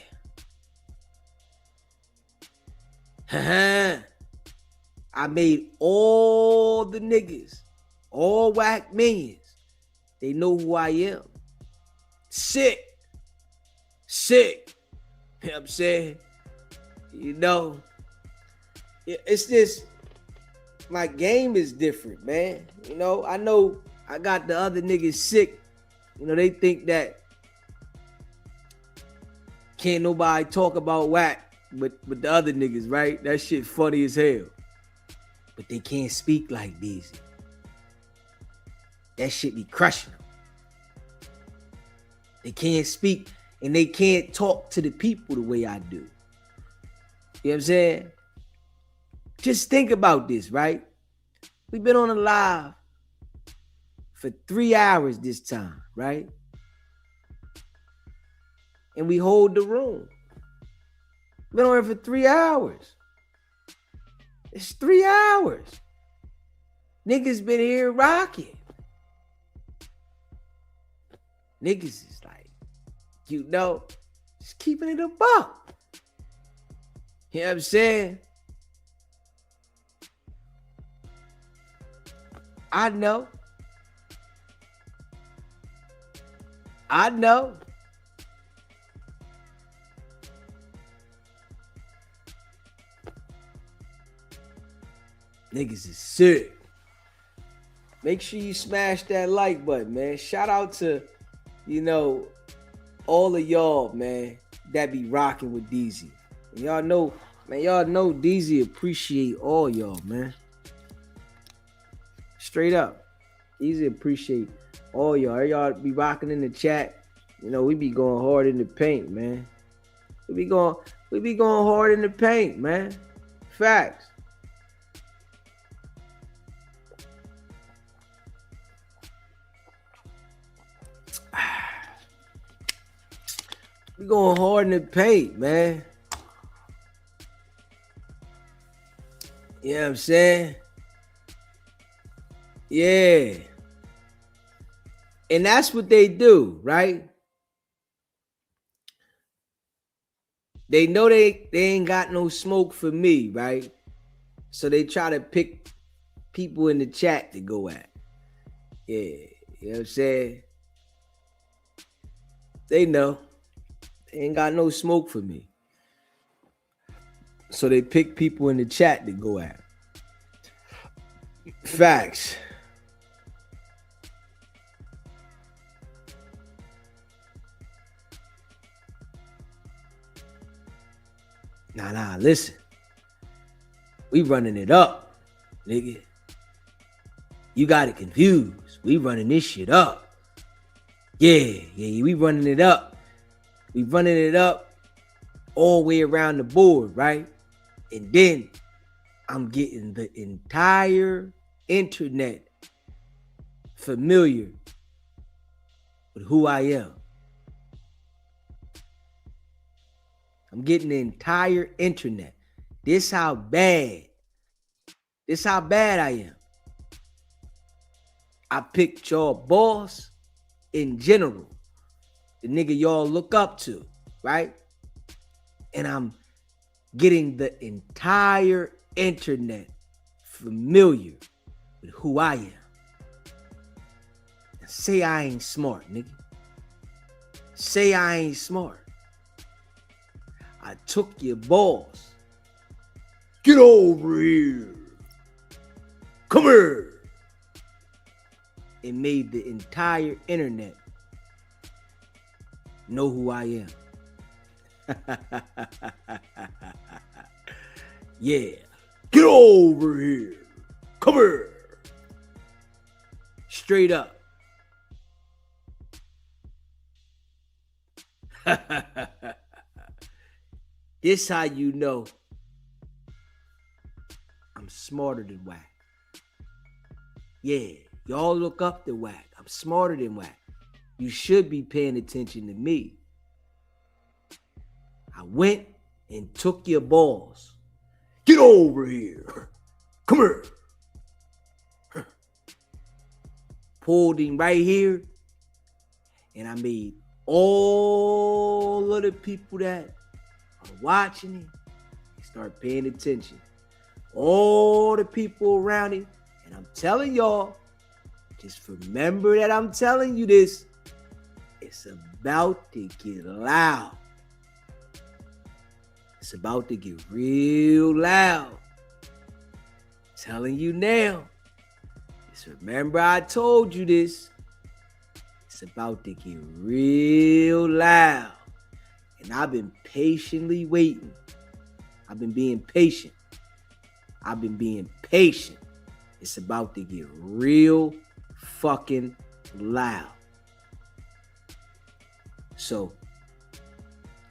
I made all the niggas, all WACK minions, they know who I am. Sick. You know what I'm saying? You know, it's just, my game is different, man. You know I got the other niggas sick. You know, they think that can't nobody talk about WACK but the other niggas, right? That shit funny as hell. But they can't speak like these. That shit be crushing them. They can't speak and they can't talk to the people the way I do. You know what I'm saying? Just think about this, right? We've been on a live for 3 hours this time, right? And we hold the room. Been on here for 3 hours. It's 3 hours. Niggas been here rocking. Niggas is like, you know, just keeping it a buck. You know what I'm saying? I know. Niggas is sick. Make sure you smash that like button, man. Shout out to, you know, all of y'all, man, that be rocking with DZ. And y'all know DZ appreciate all y'all, man. Straight up. DZ appreciate all y'all. Y'all be rocking in the chat. You know, we be going hard in the paint, man. We be going hard in the paint, man. Facts. We going hard in the paint, man. You know what I'm saying? Yeah. And that's what they do, right? They know they ain't got no smoke for me, right? So they try to pick people in the chat to go at. Yeah. You know what I'm saying? They know. They ain't got no smoke for me. So they pick people in the chat to go at. Facts. Nah, listen. We running it up, nigga. You got it confused. We running this shit up. Yeah, we running it up. We running it up all the way around the board, right? And then I'm getting the entire internet familiar with who I am. I'm getting the entire internet. This how bad I am. I picked your boss in general, the nigga y'all look up to, right? And I'm getting the entire internet familiar with who I am. Now say I ain't smart, nigga. Say I ain't smart. I took your boss. Get over here. Come here. And made the entire internet know who I am. Yeah. Get over here. Come here. Straight up. This how you know I'm smarter than WACK. Yeah, y'all look up to WACK. I'm smarter than WACK. You should be paying attention to me. I went and took your balls. Get over here. Come here. Pulled him right here. And I made all of the people that are watching him start paying attention. All the people around him. And I'm telling y'all, just remember that I'm telling you this. It's about to get loud. It's about to get real loud. Telling you now. Just remember I told you this. It's about to get real loud. And I've been patiently waiting. I've been being patient. It's about to get real fucking loud. So,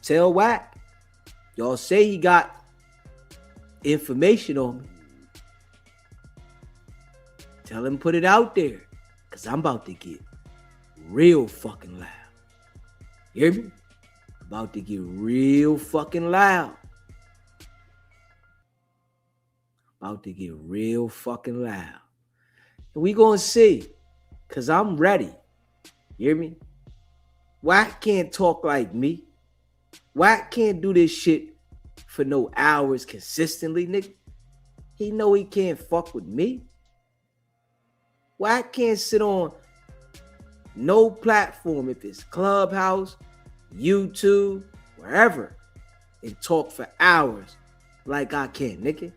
tell WACK. Y'all say he got information on me. Tell him put it out there. Because I'm about to get real fucking loud. You hear me? About to get real fucking loud. About to get real fucking loud. And we gonna see. Because I'm ready. You hear me? WACK can't talk like me. WACK can't do this shit for no hours consistently, nigga. He know he can't fuck with me. WACK can't sit on no platform, if it's Clubhouse, YouTube, wherever, and talk for hours like I can, nigga.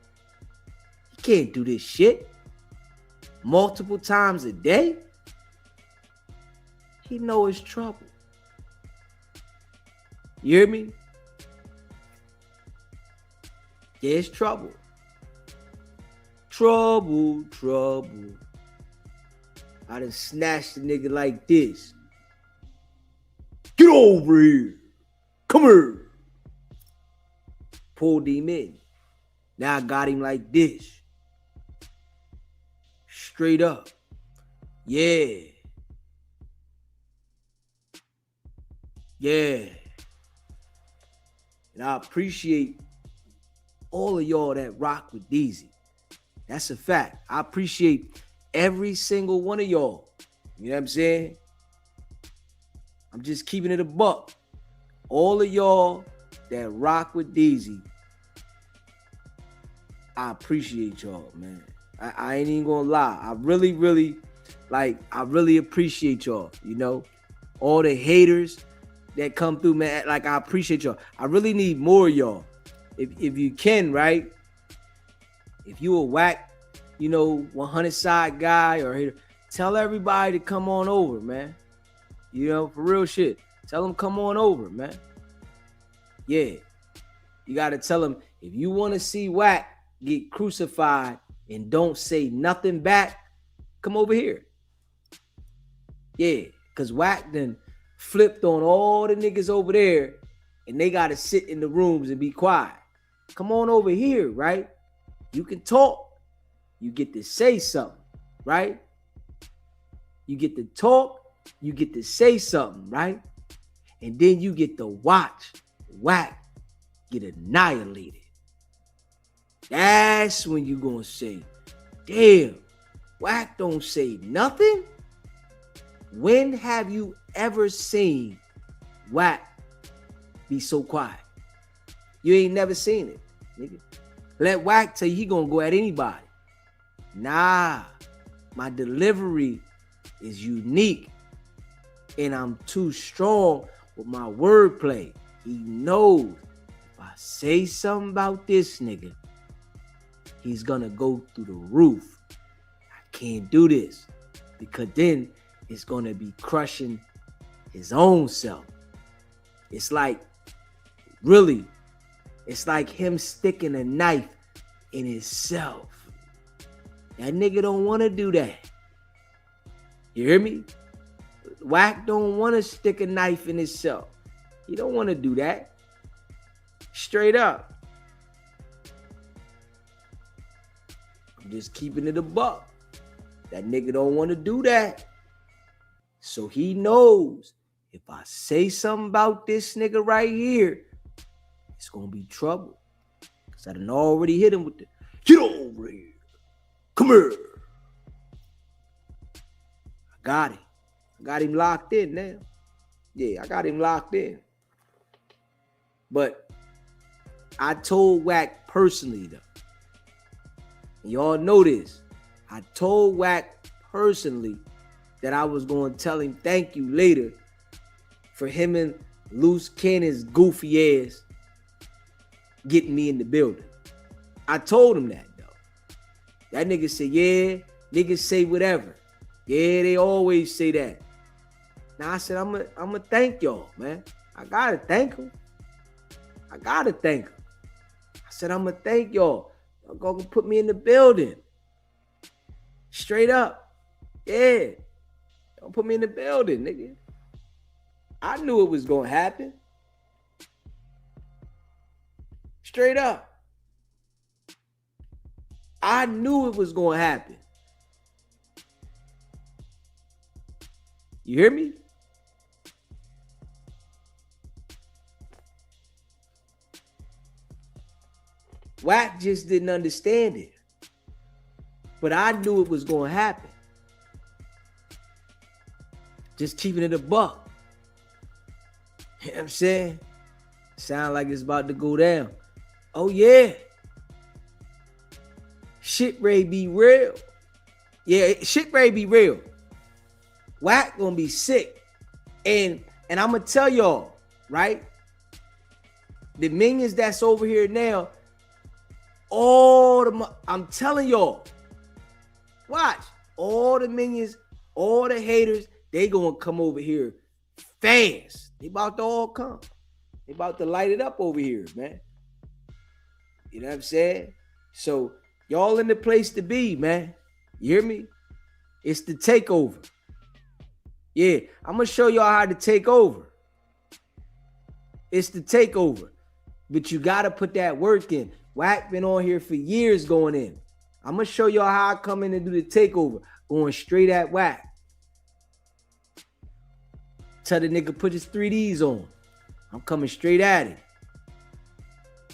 He can't do this shit multiple times a day. He know it's trouble. You hear me? Yeah, it's trouble. Trouble. I done snatched a nigga like this. Get over here. Come here. Pulled him in. Now I got him like this. Straight up. Yeah. And I appreciate all of y'all that rock with Deezy. That's a fact. I appreciate every single one of y'all. You know what I'm saying? I'm just keeping it a buck. All of y'all that rock with Deezy, I appreciate y'all, man. I ain't even gonna lie. I really appreciate y'all, you know? All the haters that come through, man, like I appreciate y'all. I really need more of y'all. If you can, right? If you a WACK, 100 side guy or hater, tell everybody to come on over, man. For real shit. Tell them come on over, man. Yeah. You got to tell them, if you want to see WACK get crucified and don't say nothing back, come over here. Yeah, because WACK done flipped on all the niggas over there, and they gotta sit in the rooms and be quiet. Come on over here, right? You can talk. You get to say something, right? You get to talk. You get to say something, right? And then you get to watch WACK get annihilated. That's when you gonna say, damn, WACK don't say nothing? When have you ever seen WACK be so quiet? You ain't never seen it, nigga. Let WACK tell you he gonna go at anybody. Nah, my delivery is unique, and I'm too strong with my wordplay. He knows if I say something about this nigga, he's gonna go through the roof. I can't do this because then it's gonna be crushing his own self. It's like, really, it's like him sticking a knife in himself. That nigga don't want to do that. You hear me? WACK don't want to stick a knife in himself. He don't want to do that. Straight up. I'm just keeping it a buck. That nigga don't want to do that. So he knows if I say something about this nigga right here, it's going to be trouble. Because I done already hit him with the, get over here. Come here. I got him. I got him locked in now. Yeah, I got him locked in. But I told WACK personally, though. And y'all know this. I told WACK personally that I was going to tell him thank you later for him and Loose Cannon's goofy ass getting me in the building. I told him that, though. That nigga said, yeah, niggas say whatever. Yeah, they always say that. Now I said, I'm gonna thank y'all, man. I gotta thank him. I gotta thank him. I said, I'm gonna thank y'all. Y'all gonna put me in the building. Straight up. Yeah. Don't put me in the building, nigga. I knew it was gonna happen. Straight up. I knew it was gonna happen. You hear me? WACK just didn't understand it. But I knew it was going to happen. Just keeping it a buck. You know what I'm saying? Sound like it's about to go down. Oh, yeah. Shit ready be real. Yeah, shit ready be real. WACK gonna be sick. And I'm gonna tell y'all, right? The minions that's over here now, I'm telling y'all, watch, all the minions, all the haters, they gonna come over here fast. They about to all come. They about to light it up over here, man. You know what I'm saying? So y'all in the place to be, man. You hear me? It's the takeover. Yeah, I'm gonna show y'all how to take over. It's the takeover. But you gotta put that work in. WACK been on here for years going in. I'm gonna show y'all how I come in and do the takeover. Going straight at WACK. Tell the nigga put his 3Ds on. I'm coming straight at it.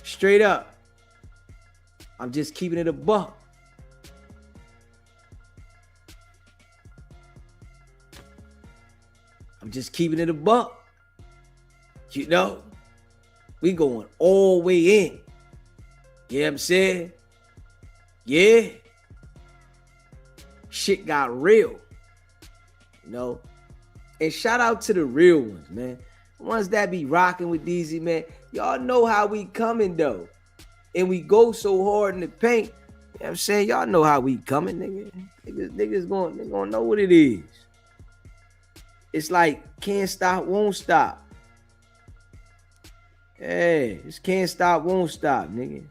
Straight up. I'm just keeping it a buck. I'm just keeping it a buck. You know? We going all the way in. You know what I'm saying? Yeah. Shit got real. You know? And shout out to the real ones, man. The ones that be rocking with DZ, man. Y'all know how we coming, though. And we go so hard in the paint. You know what I'm saying? Y'all know how we coming, nigga. Niggas gonna know what it is. It's like can't stop, won't stop. Hey, it's can't stop, won't stop, nigga.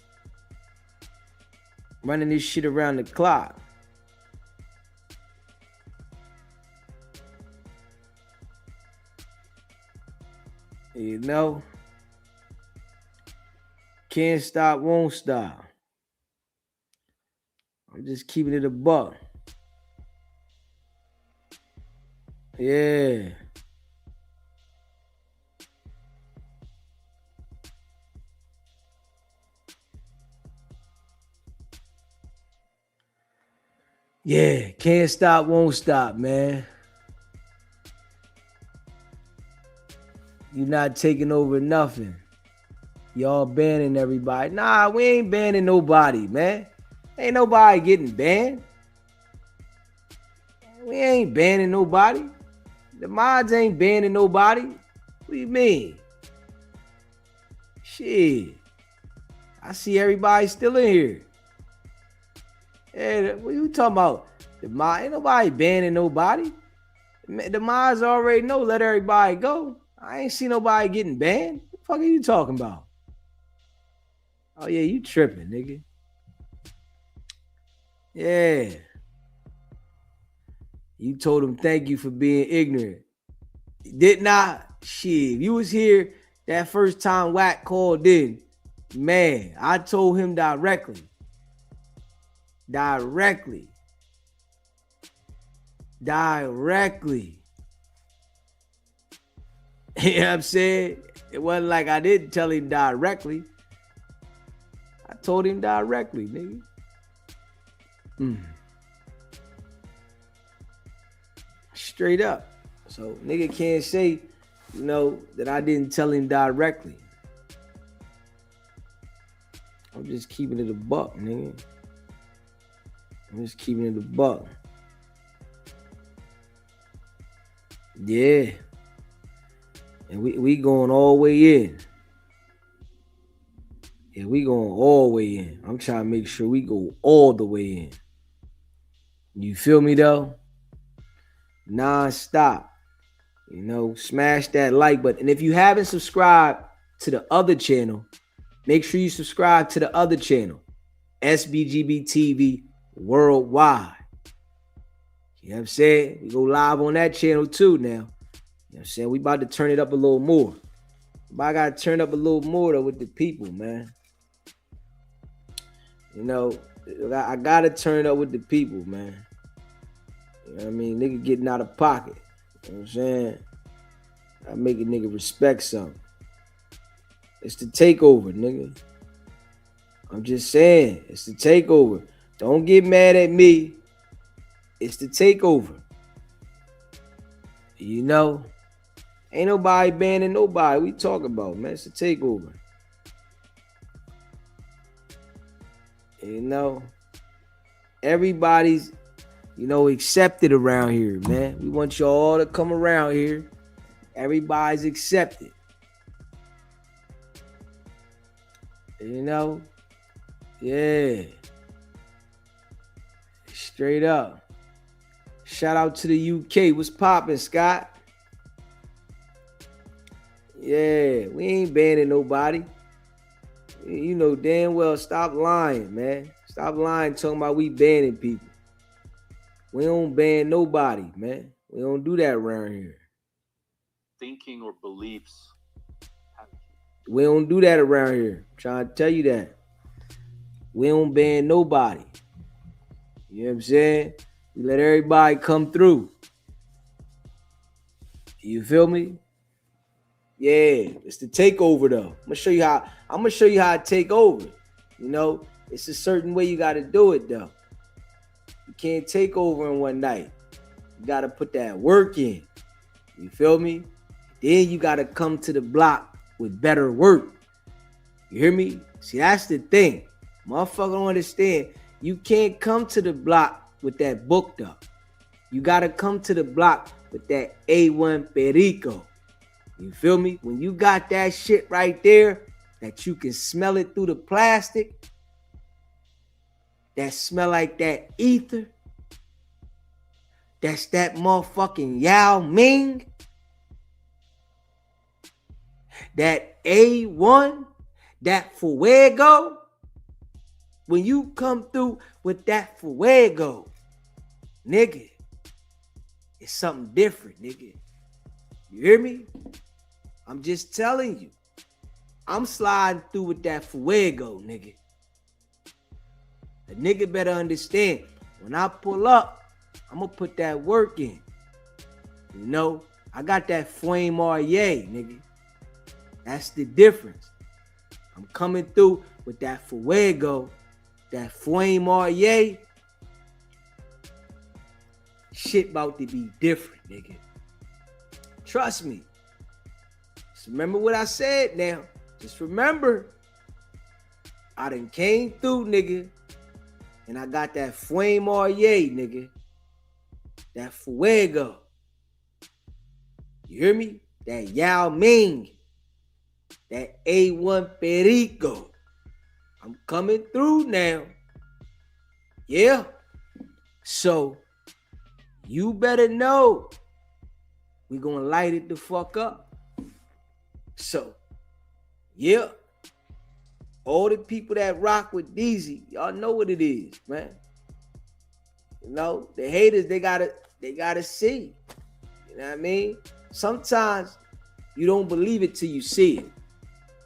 Running this shit around the clock. You know, can't stop, won't stop. I'm just keeping it a buck. Yeah. Yeah, can't stop, won't stop, man. You're not taking over nothing. Y'all banning everybody. Nah, we ain't banning nobody, man. Ain't nobody getting banned. We ain't banning nobody. The mods ain't banning nobody. What do you mean? Shit. I see everybody still in here. Hey, what you talking about? The mod ain't nobody banning nobody. The mods already know, let everybody go. I ain't see nobody getting banned. What the fuck are you talking about? Oh yeah, you tripping, nigga. Yeah. You told him thank you for being ignorant. Didn't I? Shit, if you was here that first time WACK called in, man, I told him directly. Directly. You know what I'm saying? It wasn't like I didn't tell him directly. I told him directly, nigga. Straight up. So nigga can't say, that I didn't tell him directly. I'm just keeping it a buck, nigga. I'm just keeping it a buck. Yeah. And we going all the way in. Yeah, we going all the way in. I'm trying to make sure we go all the way in. You feel me though? Non-stop. Smash that like button. And if you haven't subscribed to the other channel, make sure you subscribe to the other channel, SBGB TV Worldwide. You know what I'm saying? We go live on that channel too now. You know what I'm saying? We about to turn it up a little more. But I got to turn up a little more though with the people, man. I got to turn up with the people, man. You know what I mean? Nigga getting out of pocket. You know what I'm saying? I make a nigga respect something. It's the takeover, nigga. I'm just saying, it's the takeover. Don't get mad at me. It's the takeover. Ain't nobody banning nobody. We talking about, man. It's the takeover. Everybody's, accepted around here, man. We want y'all all to come around here. Everybody's accepted. Yeah. Straight up. Shout out to the UK. What's poppin', Scott? Yeah, we ain't banning nobody. You know damn well, stop lying, man. Stop lying talking about we banning people. We don't ban nobody, man. We don't do that around here. Thinking or beliefs. We don't do that around here. I'm trying to tell you that. We don't ban nobody. You know what I'm saying? We let everybody come through. You feel me? Yeah, it's the takeover though. I'm gonna show you how to take over. It's a certain way you gotta do it though. You can't take over in one night. You gotta put that work in. You feel me? Then you gotta come to the block with better work. You hear me? See, that's the thing. Motherfucker don't understand. You can't come to the block with that booked up. You gotta come to the block with that A1 Perico. You feel me? When you got that shit right there, that you can smell it through the plastic, that smell like that ether, that's that motherfucking Yao Ming, that A1, that Fuego. When you come through with that Fuego, nigga, it's something different, nigga. You hear me? I'm just telling you. I'm sliding through with that fuego, nigga. The nigga better understand. When I pull up, I'm gonna put that work in. You know, I got that flame RA, nigga. That's the difference. I'm coming through with that fuego, that flame RA. Shit about to be different, nigga. Trust me. Just remember what I said now. Just remember. I done came through, nigga. And I got that flame RA, nigga. That fuego. You hear me? That Yao Ming. That A1 Perico. I'm coming through now. Yeah. So, you better know we gonna light it the fuck up. So, yeah. All the people that rock with DZ, y'all know what it is, man. You know, the haters, they gotta see. You know what I mean? Sometimes you don't believe it till you see it.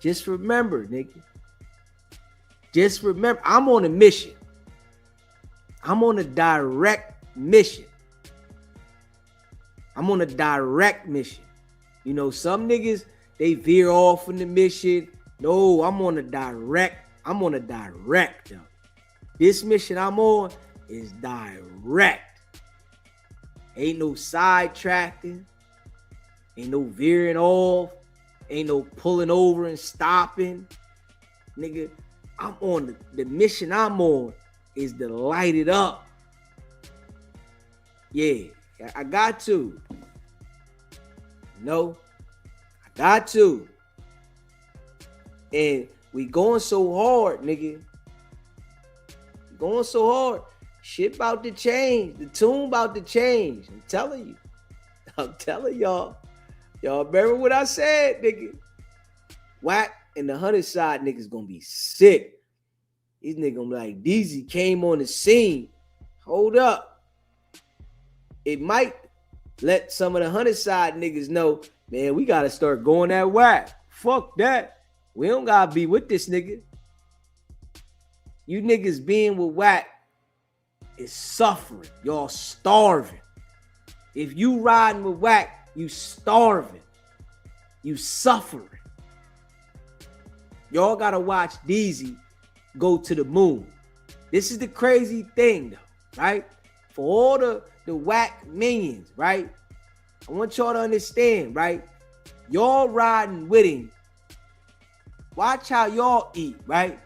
Just remember, nigga. Just remember, I'm on a mission. I'm on a direct mission. I'm on a direct mission. You know, some niggas, they veer off from the mission. No, I'm on a direct, though. This mission I'm on is direct. Ain't no sidetracking. Ain't no veering off. Ain't no pulling over and stopping. Nigga, I'm on the mission I'm on is to light it up. Yeah, I got to. No, I got to. And we going so hard, nigga. Going so hard. Shit about to change. The tune about to change. I'm telling you. I'm telling y'all. Y'all remember what I said, nigga? WACK and the 100 side niggas gonna be sick. These niggas gonna be like, DZ came on the scene. Hold up. It might let some of the 100 side niggas know, man, we gotta start going at WACK. Fuck that. We don't gotta be with this nigga. You niggas being with WACK is suffering. Y'all starving. If you riding with WACK, you starving. You suffering. Y'all gotta watch DZ go to the moon. This is the crazy thing, though, right? For all the WACK minions, right? I want y'all to understand, right? Y'all riding with him. Watch how y'all eat, right?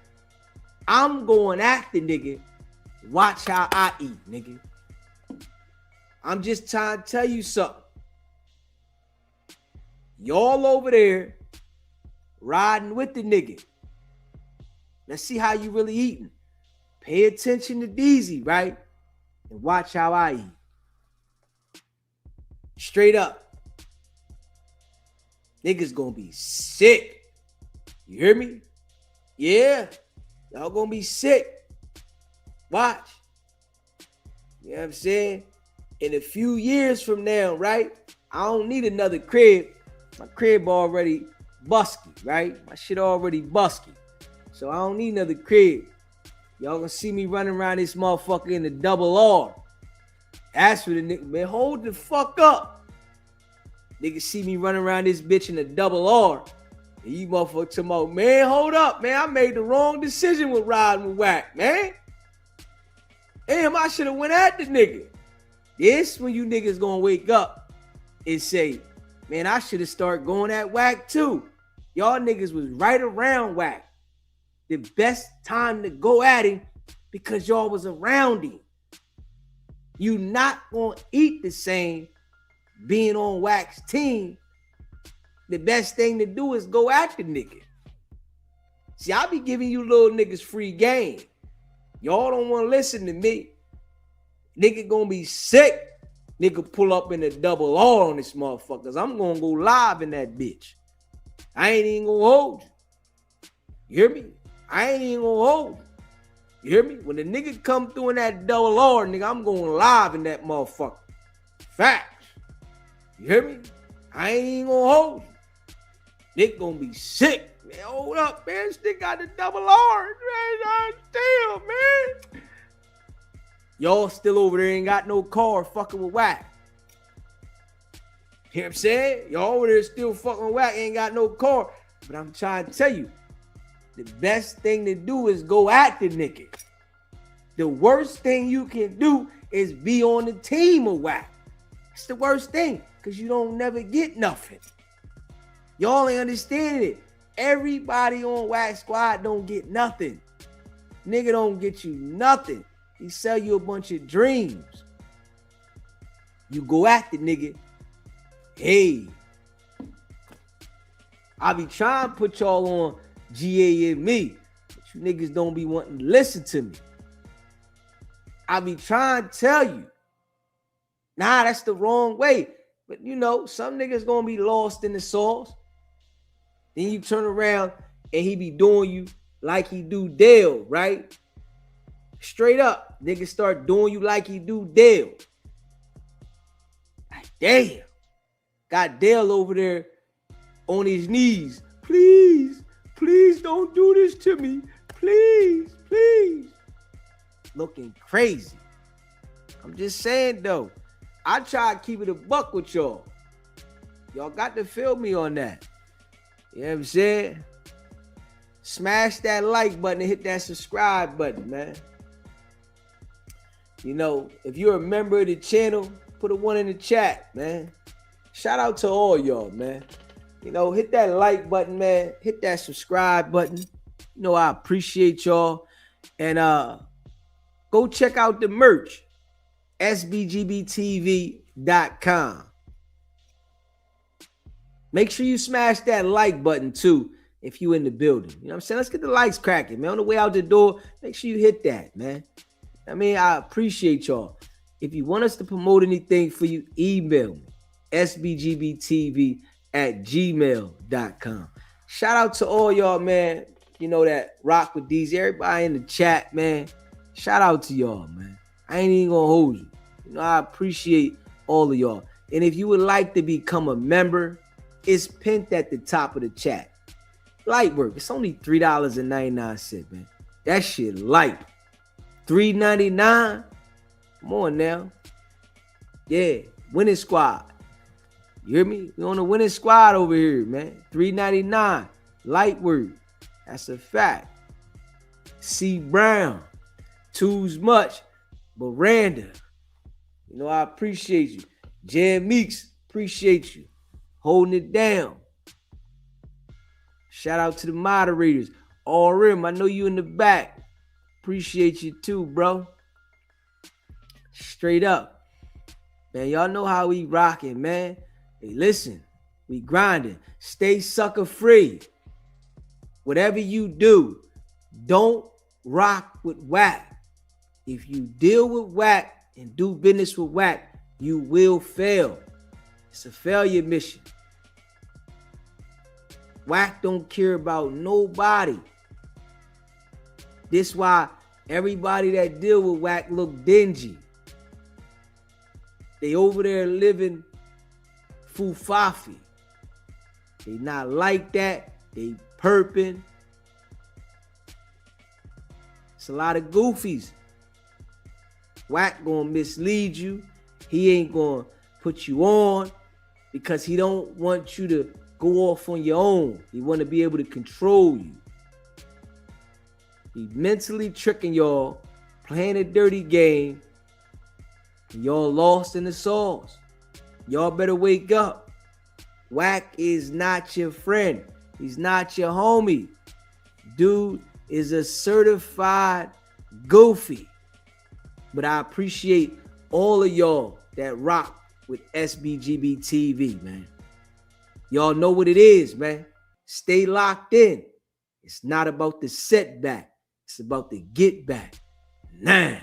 I'm going after nigga. Watch how I eat, nigga. I'm just trying to tell you something. Y'all over there riding with the nigga. Let's see how you really eating. Pay attention to DZ, right? And watch how I eat. Straight up. Niggas gonna be sick. You hear me? Yeah. Y'all gonna be sick. Watch. You know what I'm saying? In a few years from now, right? I don't need another crib. My crib already busky, right? My shit already busky. So I don't need another crib. Y'all gonna see me running around this motherfucker in the double R. Ask for the nigga, man, hold the fuck up. Niggas see me running around this bitch in a double R. And you motherfucker talking about, man, hold up, man. I made the wrong decision with riding with WACK, man. Damn, I should have went at the nigga. This when you niggas gonna wake up and say, man, I should have started going at WACK too. Y'all niggas was right around WACK. The best time to go at him because y'all was around him. You not gonna eat the same being on WACK's team. The best thing to do is go at the nigga. See, I be giving you little niggas free game. Y'all don't want to listen to me. Nigga gonna be sick. Nigga pull up in a double R on this motherfuckers. I'm gonna go live in that bitch. I ain't even gonna hold you. You hear me? I ain't even gonna hold you. You hear me? When the nigga come through in that double R, nigga, I'm going live in that motherfucker. Facts. You hear me? I ain't even gonna hold you. Nick gonna be sick. Man, hold up, man. This nigga got the double R. Man, damn, man. Y'all still over there ain't got no car fucking with WACK. You know what I'm saying? Y'all over there still fucking with WACK, ain't got no car. But I'm trying to tell you, the best thing to do is go at the nigga. The worst thing you can do is be on the team of WACK. It's the worst thing, because you don't never get nothing. Y'all ain't understanding it. Everybody on WACK Squad don't get nothing. Nigga don't get you nothing. He sell you a bunch of dreams. You go at the nigga. Hey, I be trying to put y'all on GA and me, but you niggas don't be wanting to listen to me. I be trying to tell you. Nah, that's the wrong way. But you know, some niggas gonna be lost in the sauce. Then you turn around and he be doing you like he do Dale, right? Straight up, niggas start doing you like he do Dale. Like, damn. Got Dale over there on his knees. Please, please don't do this to me. Please, please. Looking crazy. I'm just saying though, I try to keep it a buck with y'all. Y'all got to feel me on that. You know what I'm saying? Smash that like button and hit that subscribe button, man. You know, if you're a member of the channel, put a 1 in the chat, man. Shout out to all y'all, man. You know, hit that like button, man. Hit that subscribe button. You know, I appreciate y'all. And go check out the merch. SBGBTV.com. Make sure you smash that like button too if you in the building. You know what I'm saying? Let's get the likes cracking, man. On the way out the door, make sure you hit that, man. I mean, I appreciate y'all. If you want us to promote anything for you, email me. SBGBTV@gmail.com. Shout out to all y'all, man. You know that rock with these. Everybody in the chat, man. Shout out to y'all, man. I ain't even gonna hold you. You know, I appreciate all of y'all. And if you would like to become a member, it's pinned at the top of the chat. Light work. It's only $3.99, man. That shit light. $3.99. Come on now. Yeah, winning squad. You hear me? We on the winning squad over here, man. $3.99. Light work. That's a fact. C. Brown. Too's Much. Miranda. You know, I appreciate you. Jan Meeks, appreciate you. Holding it down. Shout out to the moderators. RM, I know you in the back. Appreciate you too, bro. Straight up. Man, y'all know how we rocking, man. Hey, listen, we grinding. Stay sucker free. Whatever you do, don't rock with WACK. If you deal with WACK and do business with WACK, you will fail. It's a failure mission. WACK don't care about nobody. This why everybody that deal with WACK look dingy. They over there living fufafi. They not like that. They perping. It's a lot of goofies. WACK gonna mislead you. He ain't gonna put you on because he don't want you to go off on your own. He want to be able to control you. He mentally tricking y'all, playing a dirty game, and y'all lost in the sauce. Y'all better wake up. WACK is not your friend. He's not your homie. Dude is a certified goofy. But I appreciate all of y'all that rock with SBGB TV, man. Y'all know what it is, man. Stay locked in. It's not about the setback. It's about the get back. Nah.